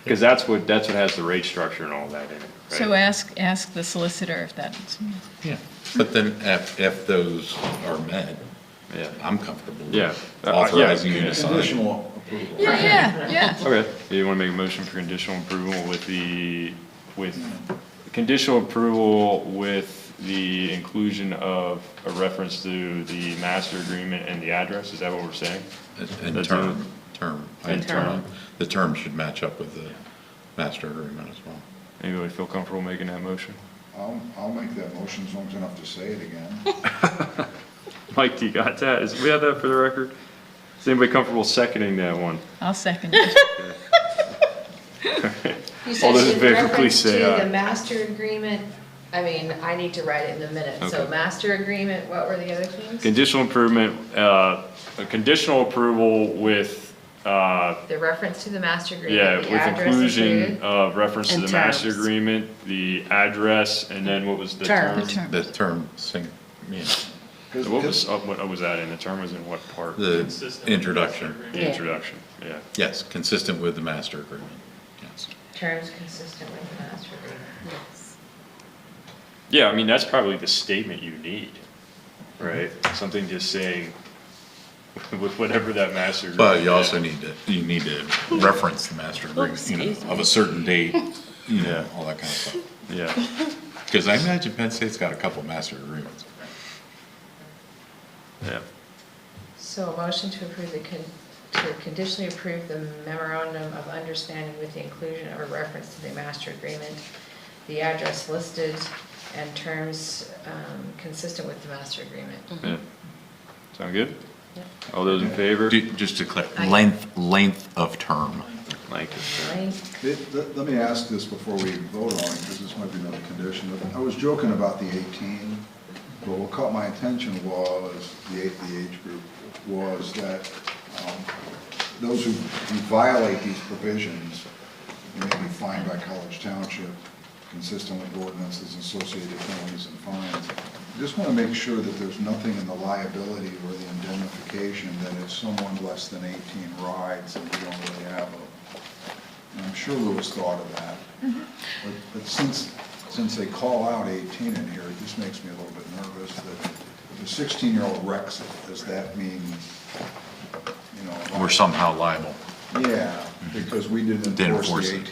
Because that's what has the rate structure and all that in it, right? So ask the solicitor if that's, Yeah, but then if those are met, Yeah. I'm comfortable with Yeah. authorizing you Yeah. to sign. Conditional approval. yeah. Okay, you want to make a motion for conditional approval with conditional approval with the inclusion of a reference to the master agreement and the address, is that what we're saying? And That's term. And term. The term should match up with the master agreement as well. Anybody feel comfortable making that motion? I'll make that motion as long as I don't have to say it again. Mike, do you got that? We have that for the record? Is anybody comfortable seconding that one? I'll second it. You All said those in in favor, reference please say to aye. the master agreement, I mean, I need to write it in the minutes. So Okay. master agreement, what were the other things? Conditional improvement, a conditional approval with, The reference to the master yeah, agreement, the with address inclusion included. of reference to And the master terms. agreement, the address, and then what was the term? Terms. The term, yeah, What was that in? The term was in what part? the Consistent with introduction. the master The Yeah. introduction, yeah. Yes, consistent with the master agreement, yes. Terms consistent with the master agreement. Yeah, I mean, that's probably the statement you need, right? Something just saying, with whatever that master agreement. But you also need to reference the master agreement, you know, of a certain date, you know, all that kind of stuff. Yeah, Because I imagine Penn State's got a couple master agreements. yeah. So a motion to approve to conditionally approve the memorandum of understanding with the inclusion of a reference to the master agreement, the address listed, and terms consistent with the master agreement. Yeah. Sound good? Yep. All those in favor? Just to clarify, length of term. Like, Let me ask this before we vote on it, because this might be another condition. I was joking about the 18, but what caught my attention was, the age group, was that those who violate these provisions may be fined by College Township, consistent with ordinances, associated penalties and fines. I just want to make sure that there's nothing in the liability or the indemnification that if someone less than 18 rides, and we don't really have and I'm sure Lewis thought of that. But since they call out 18 in here, it just makes me a little bit nervous that if a 16-year-old wrecks it, does that mean, you know? We're somehow liable. Yeah, because we didn't Didn't enforce enforce the it.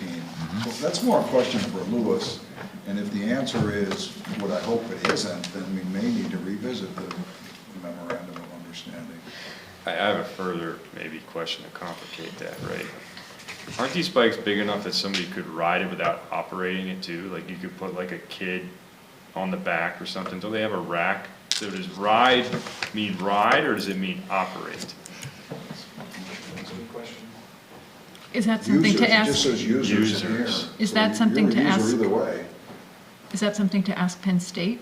18. So that's more a question for Lewis, and if the answer is what I hope it isn't, then we may need to revisit the memorandum of understanding. I have a further maybe question to complicate that, right? Aren't these bikes big enough that somebody could ride it without operating it too? Like you could put like a kid on the back or something. Don't they have a rack? So does ride mean ride or does it mean operate? That's a good question. Is that something Users, to it ask? just says users in here. Users. Is So that something you're a to user ask? Either way. Is that something to ask Penn State?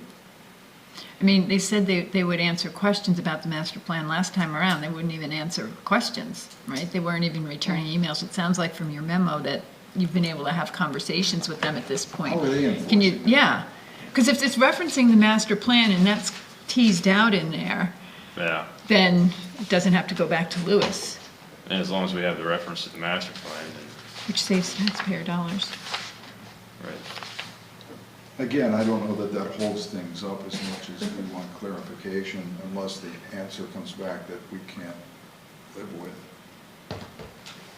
I mean, they said they would answer questions about the master plan last time around. They wouldn't even answer questions, right? They weren't even returning emails. It sounds like from your memo that you've been able to have conversations with them at this point. How are they enforcing? Can you, yeah. Because if it's referencing the master plan and that's teased out in there, Yeah, then it doesn't have to go back to Lewis, and as long as we have the reference to the master plan, then, which saves taxpayer dollars. right. Again, I don't know that that holds things up as much as we want clarification, unless the answer comes back that we can't live with.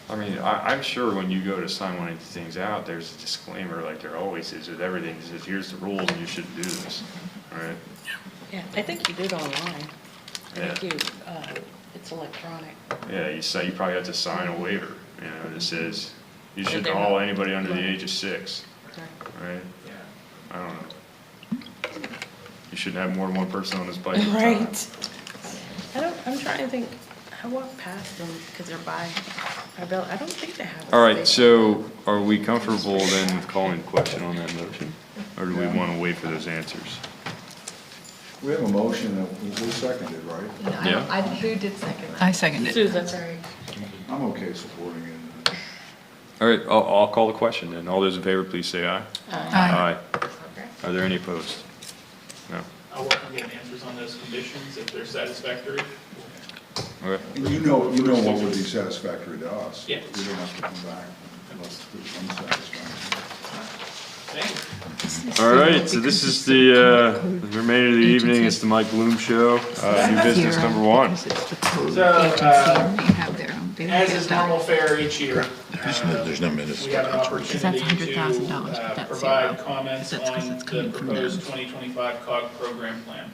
I mean, I'm sure when you go to sign one of these things out, there's a disclaimer like there always is with everything. It says, here's the rules and you shouldn't do this, all right? Yeah, I think you did online. I think you It's electronic. Yeah, you probably have to sign a waiver, you know, that says you shouldn't they're haul not- anybody under the right. age of 6, right? I don't know. You shouldn't have more than one person on this bike at a time. Right. I'm trying to think, I walk past them because they're by our building. I don't think they have. All right, so are we comfortable then with calling the question on that motion? Or do we want to wait for those answers? We have a motion that we seconded, right? Yeah. Who did second that? I seconded it. Susan, sorry. I'm okay supporting it. All right, I'll call the question then. All those in favor, please say aye. Aye. Are there any opposed? No. I'll work on getting answers on those conditions if they're satisfactory. Okay. You know what would be satisfactory to us. Yeah. We don't have to come back unless there's unsatisfactory. All right, so this is the remainder of the evening. It's the Mike Bloom Show, new business number 1. As is normal fare each year, There's no we have an opportunity to provide comments on the proposed 2025 COG program plan.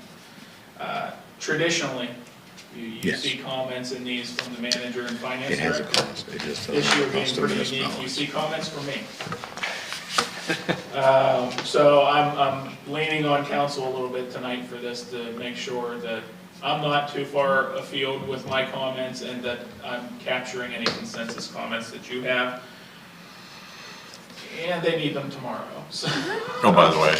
Traditionally, you see comments in these from the manager and finance director. This year being pretty unique, you see comments from me. So I'm leaning on council a little bit tonight for this to make sure that I'm not too far afield with my comments and that I'm capturing any consensus comments that you have. And they need them tomorrow, so. Oh, by the way.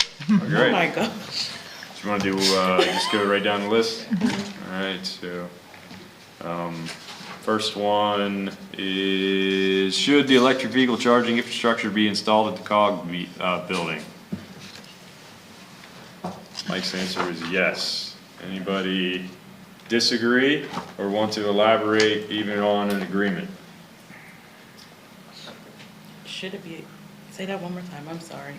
Great. Oh my gosh. Do you want to do, just go right down the list? All right, so, first one is, should the electric vehicle charging infrastructure be installed at the COG building? Mike's answer is yes. Anybody disagree or want to elaborate even on an agreement? Should it be, say that one more time, I'm sorry.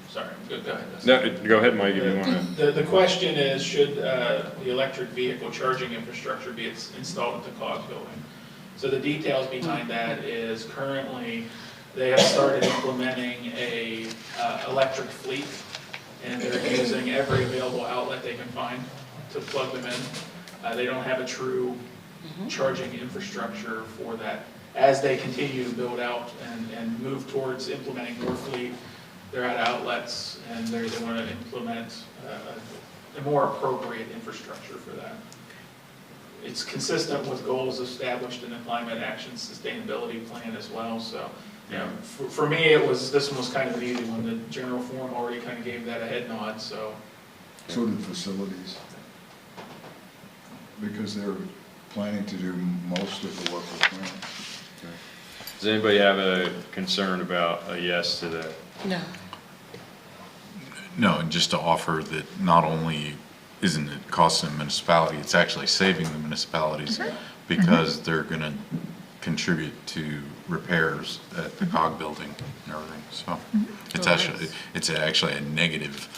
Sorry, go ahead. No, go ahead, Mike, if you want to. The question is, should the electric vehicle charging infrastructure be installed at the COG building? So the details behind that is currently they have started implementing a electric fleet, and they're using every available outlet they can find to plug them in. They don't have a true charging infrastructure for that. As they continue to build out and move towards implementing more fleet, they're at outlets, and they want to implement a more appropriate infrastructure for that. It's consistent with goals established in the Climate Action Sustainability Plan as well, so. You know, for me, this one was kind of an easy one. The general forum already kind of gave that a head nod, so. So did facilities. Because they're planning to do most of the work with plans. Does anybody have a concern about a yes to that? No. No, and just to offer that not only isn't it costing the municipality, it's actually saving the municipalities because they're going to contribute to repairs at the COG building and everything. So it's actually a negative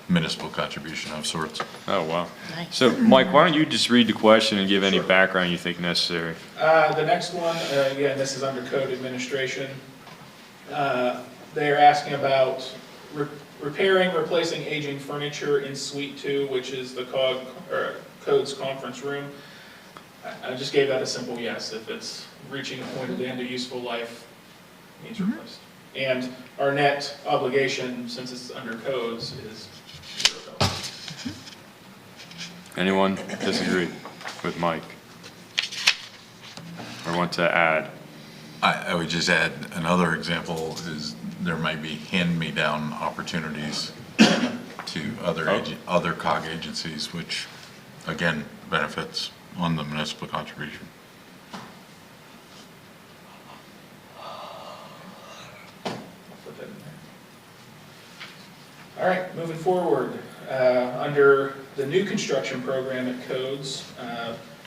municipal contribution of sorts. Oh, wow. Nice. So, Mike, why don't you just read the question and give any background you think necessary? The next one, again, this is under code administration. They're asking about repairing, replacing aging furniture in Suite 2, which is the code's conference room. I just gave that a simple yes. If it's reaching a point at the end of useful life, it needs replaced. And our net obligation, since it's under codes, is $0. Anyone disagree with Mike? Or want to add? I would just add another example is there might be hand-me-down opportunities to other COG agencies, which again benefits on the municipal contribution. All right, moving forward, under the new construction program at Codes,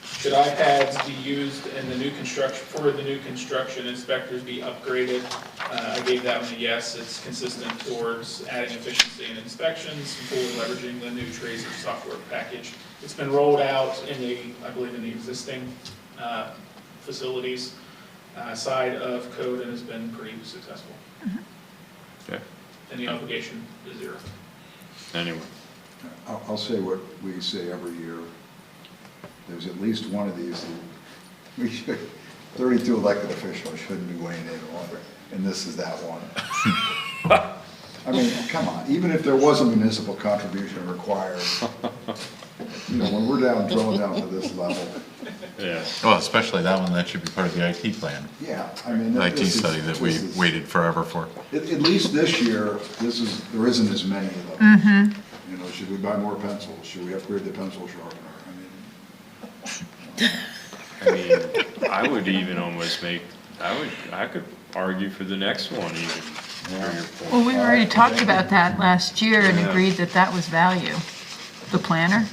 should iPads be used in the new construction, for the new construction inspectors be upgraded? I gave that one a yes. It's consistent towards adding efficiency in inspections, fully leveraging the new Tracer software package. It's been rolled out in I believe in the existing facilities side of Code and has been pretty successful. Okay. And the obligation is $0. Anyone? I'll say what we say every year. there's at least one of these that we should, 32 elected officials shouldn't be weighing in on, and this is that one. I mean, come on, even if there was a municipal contribution required, you know, when we're drilling down to this level. Yeah. Well, especially that one, that should be part of the IT plan. Yeah, I mean. The IT study that we waited forever for. At least this year, there isn't as many of them. You know, should we buy more pencils? Should we upgrade the pencil sharpener? I mean, I would even almost I could argue for the next one even. Well, we already talked about that last year and agreed that that was value. The planner?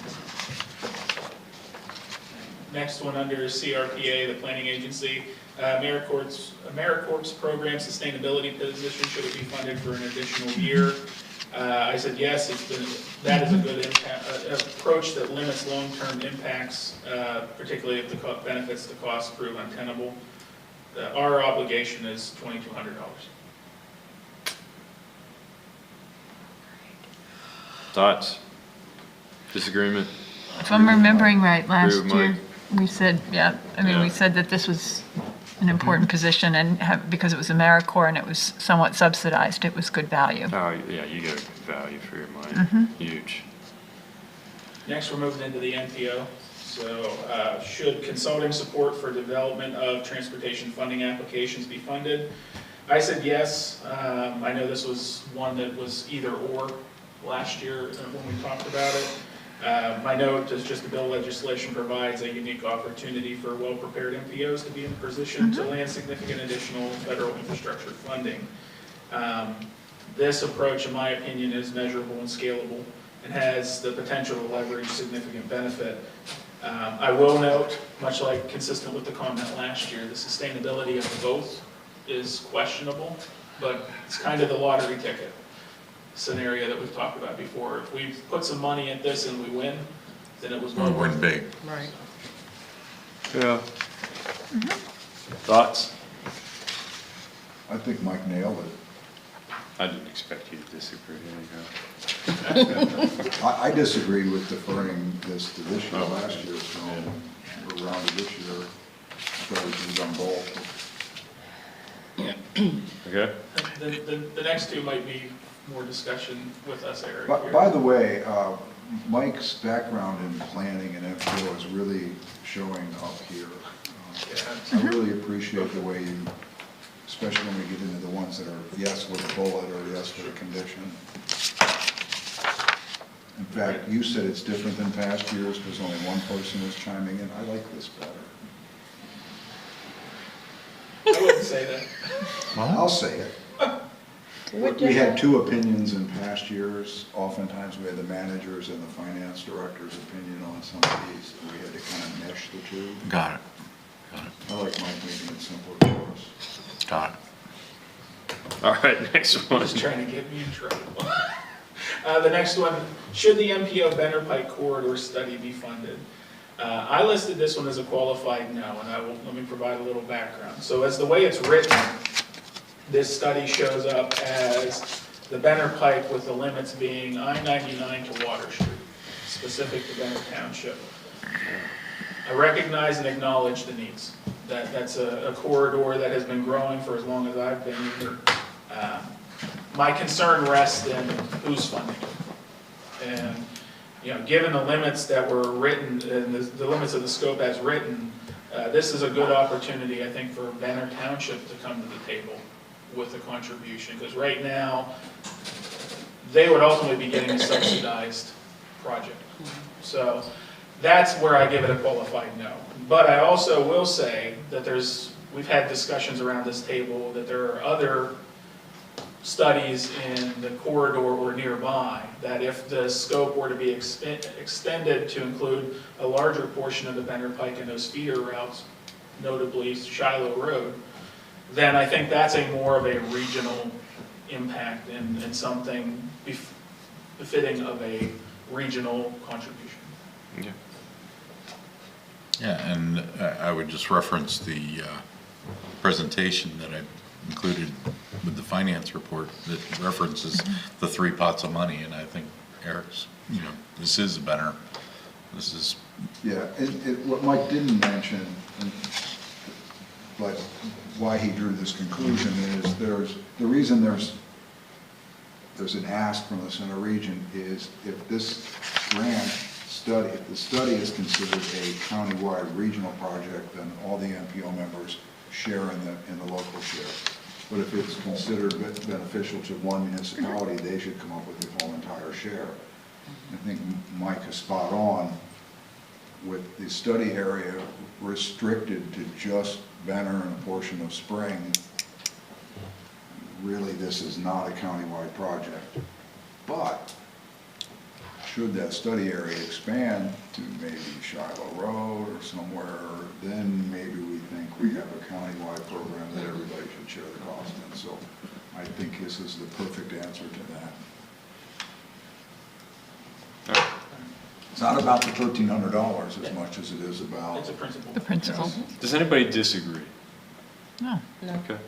Next one under CRPA, the planning agency, AmeriCorps program sustainability position, should it be funded for an additional year? I said yes, that is a good approach that limits long-term impacts, particularly if the benefits to cost prove untenable. Our obligation is $2,200. Thoughts? Disagreement? If I'm remembering right, last Agree with year, Mike. we said, we said that this was an important position and because it was AmeriCorps and it was somewhat subsidized, it was good value. Oh, yeah, you get value for your money. Huge. Next, we're moving into the NPO. So should consulting support for development of transportation funding applications be funded? I said yes. I know this was one that was either or last year when we talked about it. My note is just the bill legislation provides a unique opportunity for well-prepared MPOs to be in a position to land significant additional federal infrastructure funding. This approach, in my opinion, is measurable and scalable and has the potential to leverage significant benefit. I will note, much like consistent with the comment last year, the sustainability of both is questionable, but it's kind of the lottery ticket scenario that we've talked about before. If we put some money at this and we win, then it was We'll more win big. Right. Yeah. Thoughts? I think Mike nailed it. I didn't expect you to disagree anyhow. I disagree with deferring this to this year. Last year, so we're around to this year. I thought we should have done both. Okay. The next two might be more discussion with us, Eric. By the way, Mike's background in planning and FPO is really showing up here. I really appreciate the way you, especially when we get into the ones that are yes with a bullet or yes with a condition. In fact, you said it's different than past years because only one person is chiming in. I like this better. I wouldn't say that. I'll say it. We had two opinions in past years. Oftentimes we had the manager's and the finance director's opinion on some of these, and we had to kind of mesh the two. Got it. I like Mike making it simpler for us. Got it. All right, next one. Just trying to get me in trouble. The next one, should the MPO Benner Pike corridor study be funded? I listed this one as a qualified no, and let me provide a little background. So as the way it's written, this study shows up as the Benner Pike with the limits being I-99 to Water Street, specific to Benner Township. I recognize and acknowledge the needs. That's a corridor that has been growing for as long as I've been here. My concern rests in who's funding it. And, you know, given the limits that were written and the limits of the scope as written, this is a good opportunity, I think, for Benner Township to come to the table with a contribution, because right now, they would ultimately be getting a subsidized project. So that's where I give it a qualified no. But I also will say that we've had discussions around this table that there are other studies in the corridor or nearby that if the scope were to be extended to include a larger portion of the Benner Pike and those feeder routes, notably Shiloh Road, then I think that's more of a regional impact and something befitting of a regional contribution. Yeah. Yeah, and I would just reference the presentation that I included with the finance report that references the 3 pots of money, and I think Eric's, this is better. This is Yeah, what Mike didn't mention, but why he drew this conclusion is the reason there's an ask from the Center Region is if this grant study, if the study is considered a countywide regional project, then all the MPO members share in the local share. But if it's considered beneficial to one municipality, they should come up with the whole entire share. I think Mike is spot on with the study area restricted to just Benner and a portion of Spring. Really, this is not a countywide project. But should that study area expand to maybe Shiloh Road or somewhere, then maybe we think we have a countywide program that everybody should share the cost in. So I think this is the perfect answer to that. It's not about the $1,300 as much as it is about... It's a principle. The principle. Does anybody disagree? No. Okay.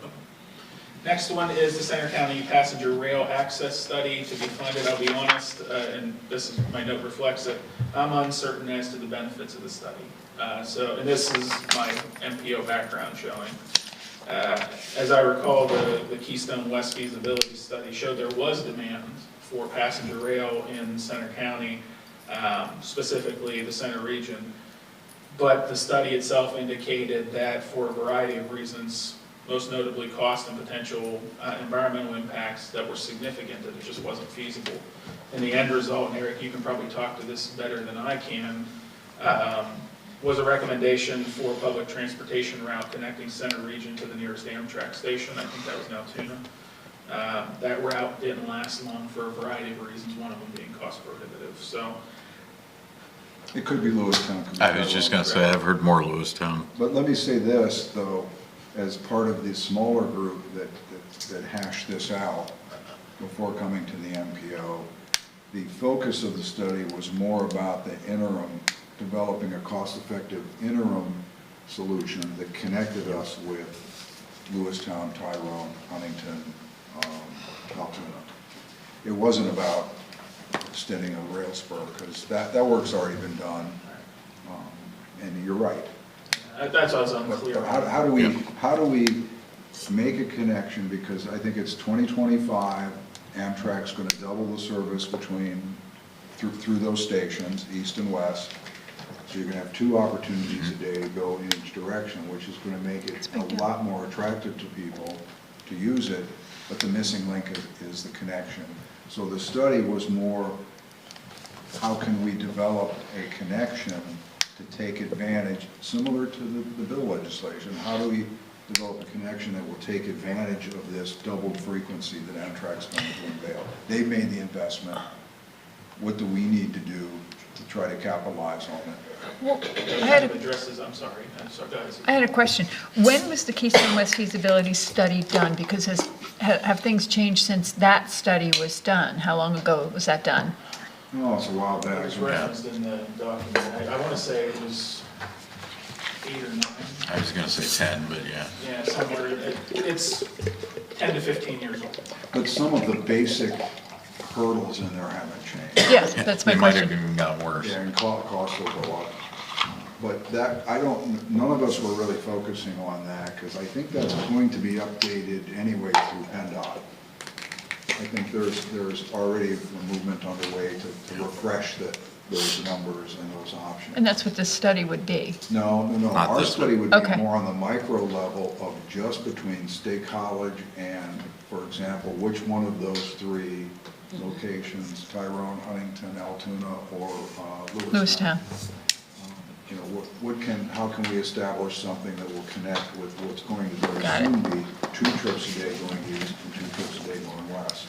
Next one is the Center County Passenger Rail Access Study to be funded. I'll be honest, and this is, my note reflects it, I'm uncertain as to the benefits of the study. And this is my MPO background showing. As I recall, the Keystone West feasibility study showed there was demand for passenger rail in Center County, specifically the Center Region. But the study itself indicated that for a variety of reasons, most notably cost and potential environmental impacts that were significant, that it just wasn't feasible. And the end result, and Eric, you can probably talk to this better than I can, was a recommendation for a public transportation route connecting Center Region to the nearest Amtrak station. I think that was in Altoona. That route didn't last long for a variety of reasons, one of them being cost prohibitive. So it could be Lewistown. I was just going to say, I've heard more Lewistown. But let me say this, though, as part of the smaller group that hashed this out before coming to the MPO, the focus of the study was more about the interim, developing a cost-effective interim solution that connected us with Lewistown, Tyrone, Huntington, Altoona. It wasn't about extending a rail spur, because that work's already been done, and you're right. that's what I was unclear. How do we make a connection, because I think it's 2025, Amtrak's going to double the service through those stations, east and west. So you're going to have 2 opportunities a day to go in each direction, which is going to make it a lot more attractive to people to use it, but the missing link is the connection. So the study was more, how can we develop a connection to take advantage, similar to the bill legislation, how do we develop a connection that will take advantage of this doubled frequency that Amtrak's going to unveil? They've made the investment. What do we need to do to try to capitalize on it? Well, I had a question. When was the Keystone West feasibility study done? Because have things changed since that study was done? How long ago was that done? Oh, it's a while back. It was referenced in the document. I want to say it was 8 or 9. I was going to say 10, but yeah. Yeah, somewhere. It's 10 to 15 years old. But some of the basic hurdles in there haven't changed. Yes, that's my question. They might have even gotten worse. Yeah, and cost will go up. But that, none of us were really focusing on that, because I think that's going to be updated anyway through PennDOT. I think there's already a movement underway to refresh those numbers and those options. And that's what this study would be? No. Not Our this study would one. be Okay. more on the micro level of just between State College and, for example, which one of those 3 locations, Tyrone, Huntington, Altoona, or Lewistown. You know, how can we establish something that will connect with what's going to very soon be 2 trips a day going east and 2 trips a day going west?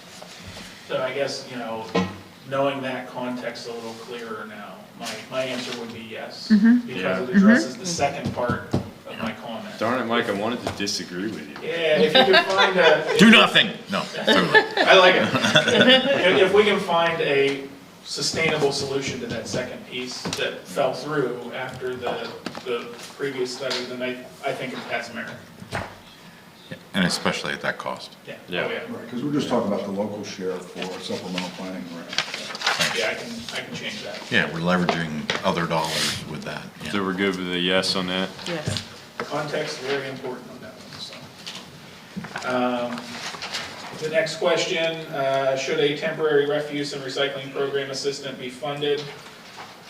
So I guess, knowing that context a little clearer now, my answer would be yes, because it addresses the second part of my comment. Darn it, Mike, I wanted to disagree with you. Yeah, if you can find a... Do nothing! No, totally. I like it. If we can find a sustainable solution to that second piece that fell through after the previous study, then I think it has merit. And especially at that cost. Yeah. Yeah. Oh, yeah. Right, because we're just talking about the local share for supplemental planning grant. thanks. Yeah, I can change that. Yeah, we're leveraging other dollars with that. Yeah. So we're good with a yes on that? Yes. Context, very important on that one, so. The next question, should a temporary refuse and recycling program assistant be funded?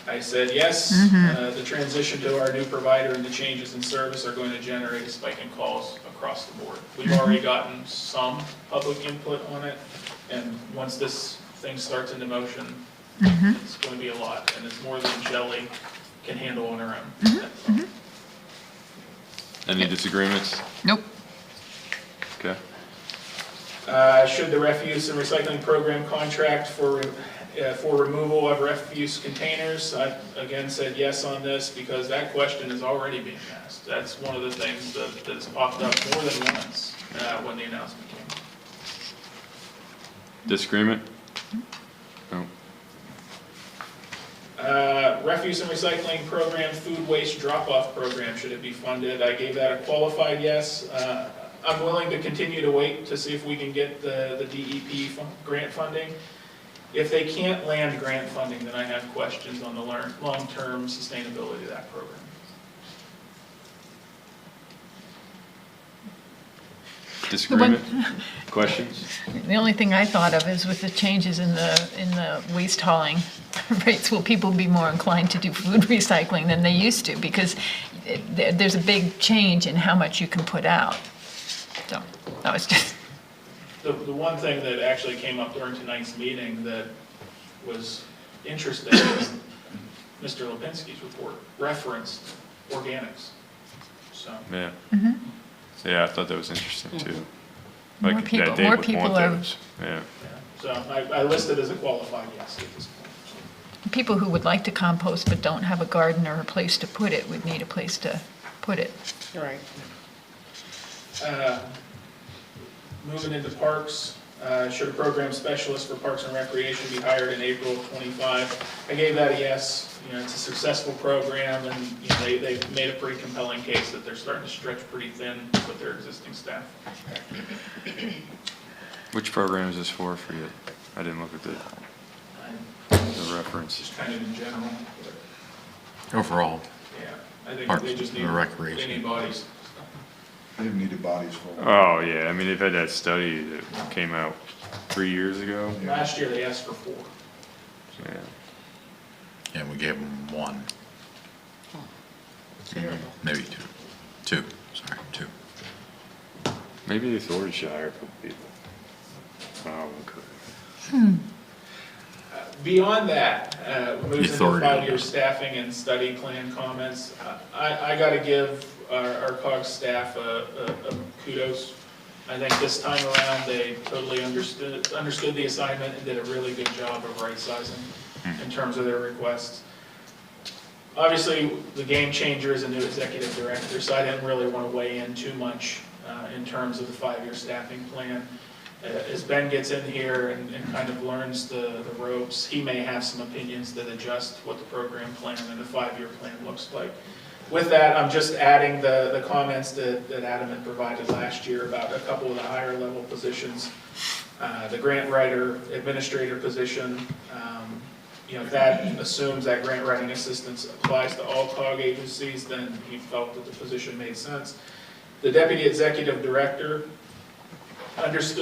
I said yes. The transition to our new provider and the changes in service are going to generate a spike in calls across the board. We've already gotten some public input on it, and once this thing starts into motion, it's going to be a lot, and it's more than Shelley can handle on her own. Any disagreements? Nope. Okay. Should the refuse and recycling program contract for removal of refuse containers? I again said yes on this because that question is already being asked. That's one of the things that has popped up more than once when the announcement came. Disagreement? No. Refuse and recycling program, food waste drop-off program, should it be funded? I gave that a qualified yes. I'm willing to continue to wait to see if we can get the DEP grant funding. If they can't land grant funding, then I have questions on the long-term sustainability of that program. Disagreement? Questions? The only thing I thought of is with the changes in the waste hauling rates, will people be more inclined to do food recycling than they used to? Because there's a big change in how much you can put out. So that was just... The one thing that actually came up during tonight's meeting that was interesting is Mr. Lipinski's report referenced organics. So. Yeah. Yeah, I thought that was interesting too. More Like people- that Dave more would people want are- those. Yeah. So I listed as a qualified yes at this point. People who would like to compost but don't have a garden or a place to put it would need a place to put it. Right. Moving into parks, should a program specialist for Parks and Recreation be hired in April of '25? I gave that a yes. You know, it's a successful program, and you know, they've made a pretty compelling case that they're starting to stretch pretty thin with their existing staff. Which program is this for you? I didn't look at the reference. Just kind of in general. Overall, Yeah, I think Parks they just need, and Recreation. they need bodies. They've needed bodies for a while. Oh, yeah, I mean, they've had that study that came out 3 years ago. Last year they asked for 4. Yeah. yeah, we gave them 1. Maybe 2. Sorry, 2. Maybe the authority should hire people. Oh, okay. Beyond that, moves into Authority. 5-year staffing and study plan comments. I got to give our COG staff a kudos. I think this time around, they totally understood the assignment and did a really good job of right-sizing in terms of their requests. Obviously, the game changer is a new executive director, so I didn't really want to weigh in too much in terms of the 5-year staffing plan. As Ben gets in here and kind of learns the ropes, he may have some opinions that adjust what the program plan and the 5-year plan looks like. With that, I'm just adding the comments that Adam had provided last year about a couple of the higher level positions. The grant writer administrator position, you know, that assumes that grant writing assistance applies to all COG agencies, then he felt that the position made sense. The deputy executive director,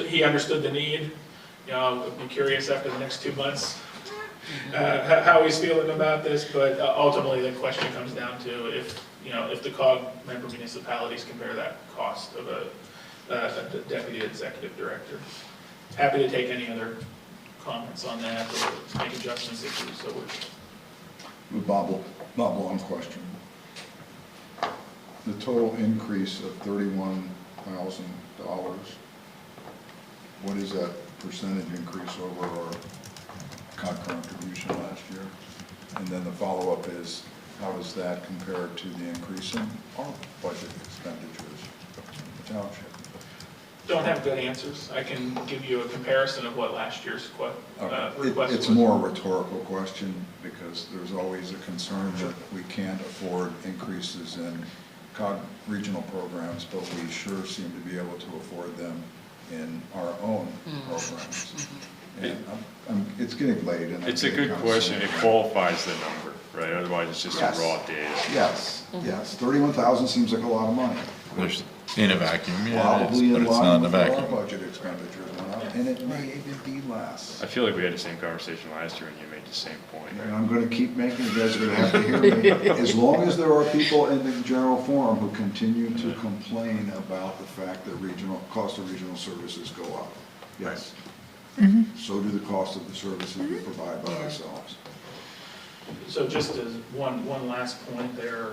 he understood the need. You know, I'll be curious after the next 2 months how he's feeling about this, but ultimately the question comes down to if the COG member municipalities compare that cost of a deputy executive director. Happy to take any other comments on that or make adjustments if you so wish. Bob, one question. The total increase of $31,000, what is that percentage increase over our contribution last year? And then the follow-up is, how does that compare to the increase in our budget expenditures in the township? Don't have good answers. I can give you a comparison of what last year's request was. It's more a rhetorical question because there's always a concern that we can't afford increases in COG regional programs, but we sure seem to be able to afford them in our own programs. It's getting late. And It's a good question. It qualifies the number, right? Otherwise, it's just a Yes. raw data. Yes, yes. 31,000 seems like a lot of money. There's, in a vacuum, yeah, it Probably is, but in it's not line in a with what our vacuum. budget expenditures went up, and it may even be less. I feel like we had the same conversation last year and you made the same point, And right? I'm gonna keep making, you guys are gonna have to hear me. As long as there are people in the general forum who continue to complain about the fact that cost of regional services go up. Yes. So do the cost of the services we provide by ourselves. So just as one last point there,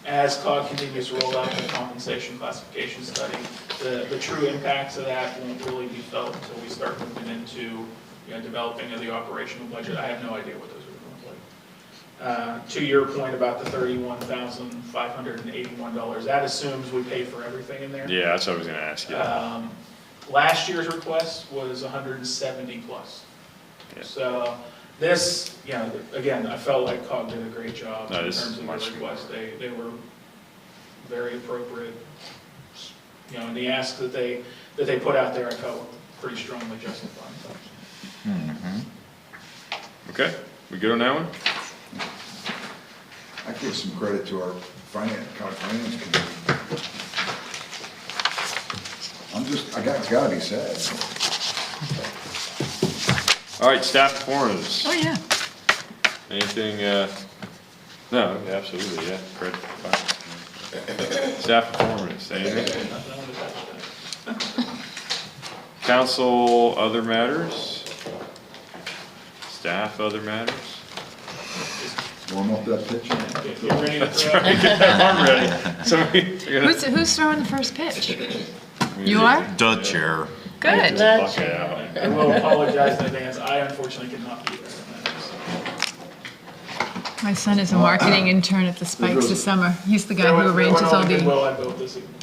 as COG continues to roll out the compensation classification study, the true impacts of that won't really be felt until we start moving into, developing of the operational budget. I have no idea what those are going to look like. To your point about the $31,581, that assumes we pay for everything in there. Yeah, that's what I was gonna ask you. Last year's request was 170 plus. Yeah. So this, again, I felt like COG did a great job No, in this terms is of much the request. They were very appropriate. And the asks that they put out there, I felt pretty strongly justified. Okay, we good on that one? I give some credit to our county finance committee. It's gotta be said. All right, staff performance. Oh, yeah. Anything, no, absolutely, yeah, Fred, fine. Staff performance, anything? Council, other matters? Staff, other matters? Warm up that pitch. Get ready to That's throw right, it. get that arm ready. Somebody, you're gonna- Who's throwing the first pitch? You are? The chair. Good. Buck it out. I will apologize in advance. I unfortunately could not be there. My son is a marketing intern at the Spikes this summer. He's the guy who arranges all the... Well, I built this evening.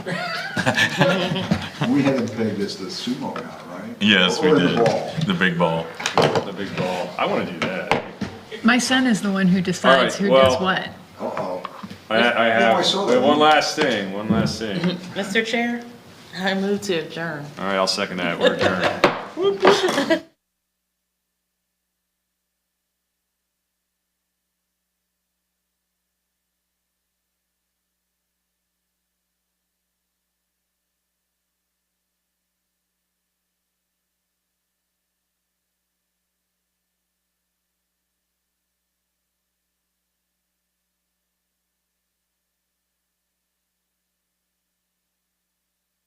We had him pegged as the sumo guy, right? Yes, we Or the did. ball. The big ball. The big ball. I wanna do that. My son is the one who decides who does what. Uh-oh. I I have, saw wait, that. one last thing. Mr. Chair, I move to adjourn. All right, I'll second that. We're adjourned.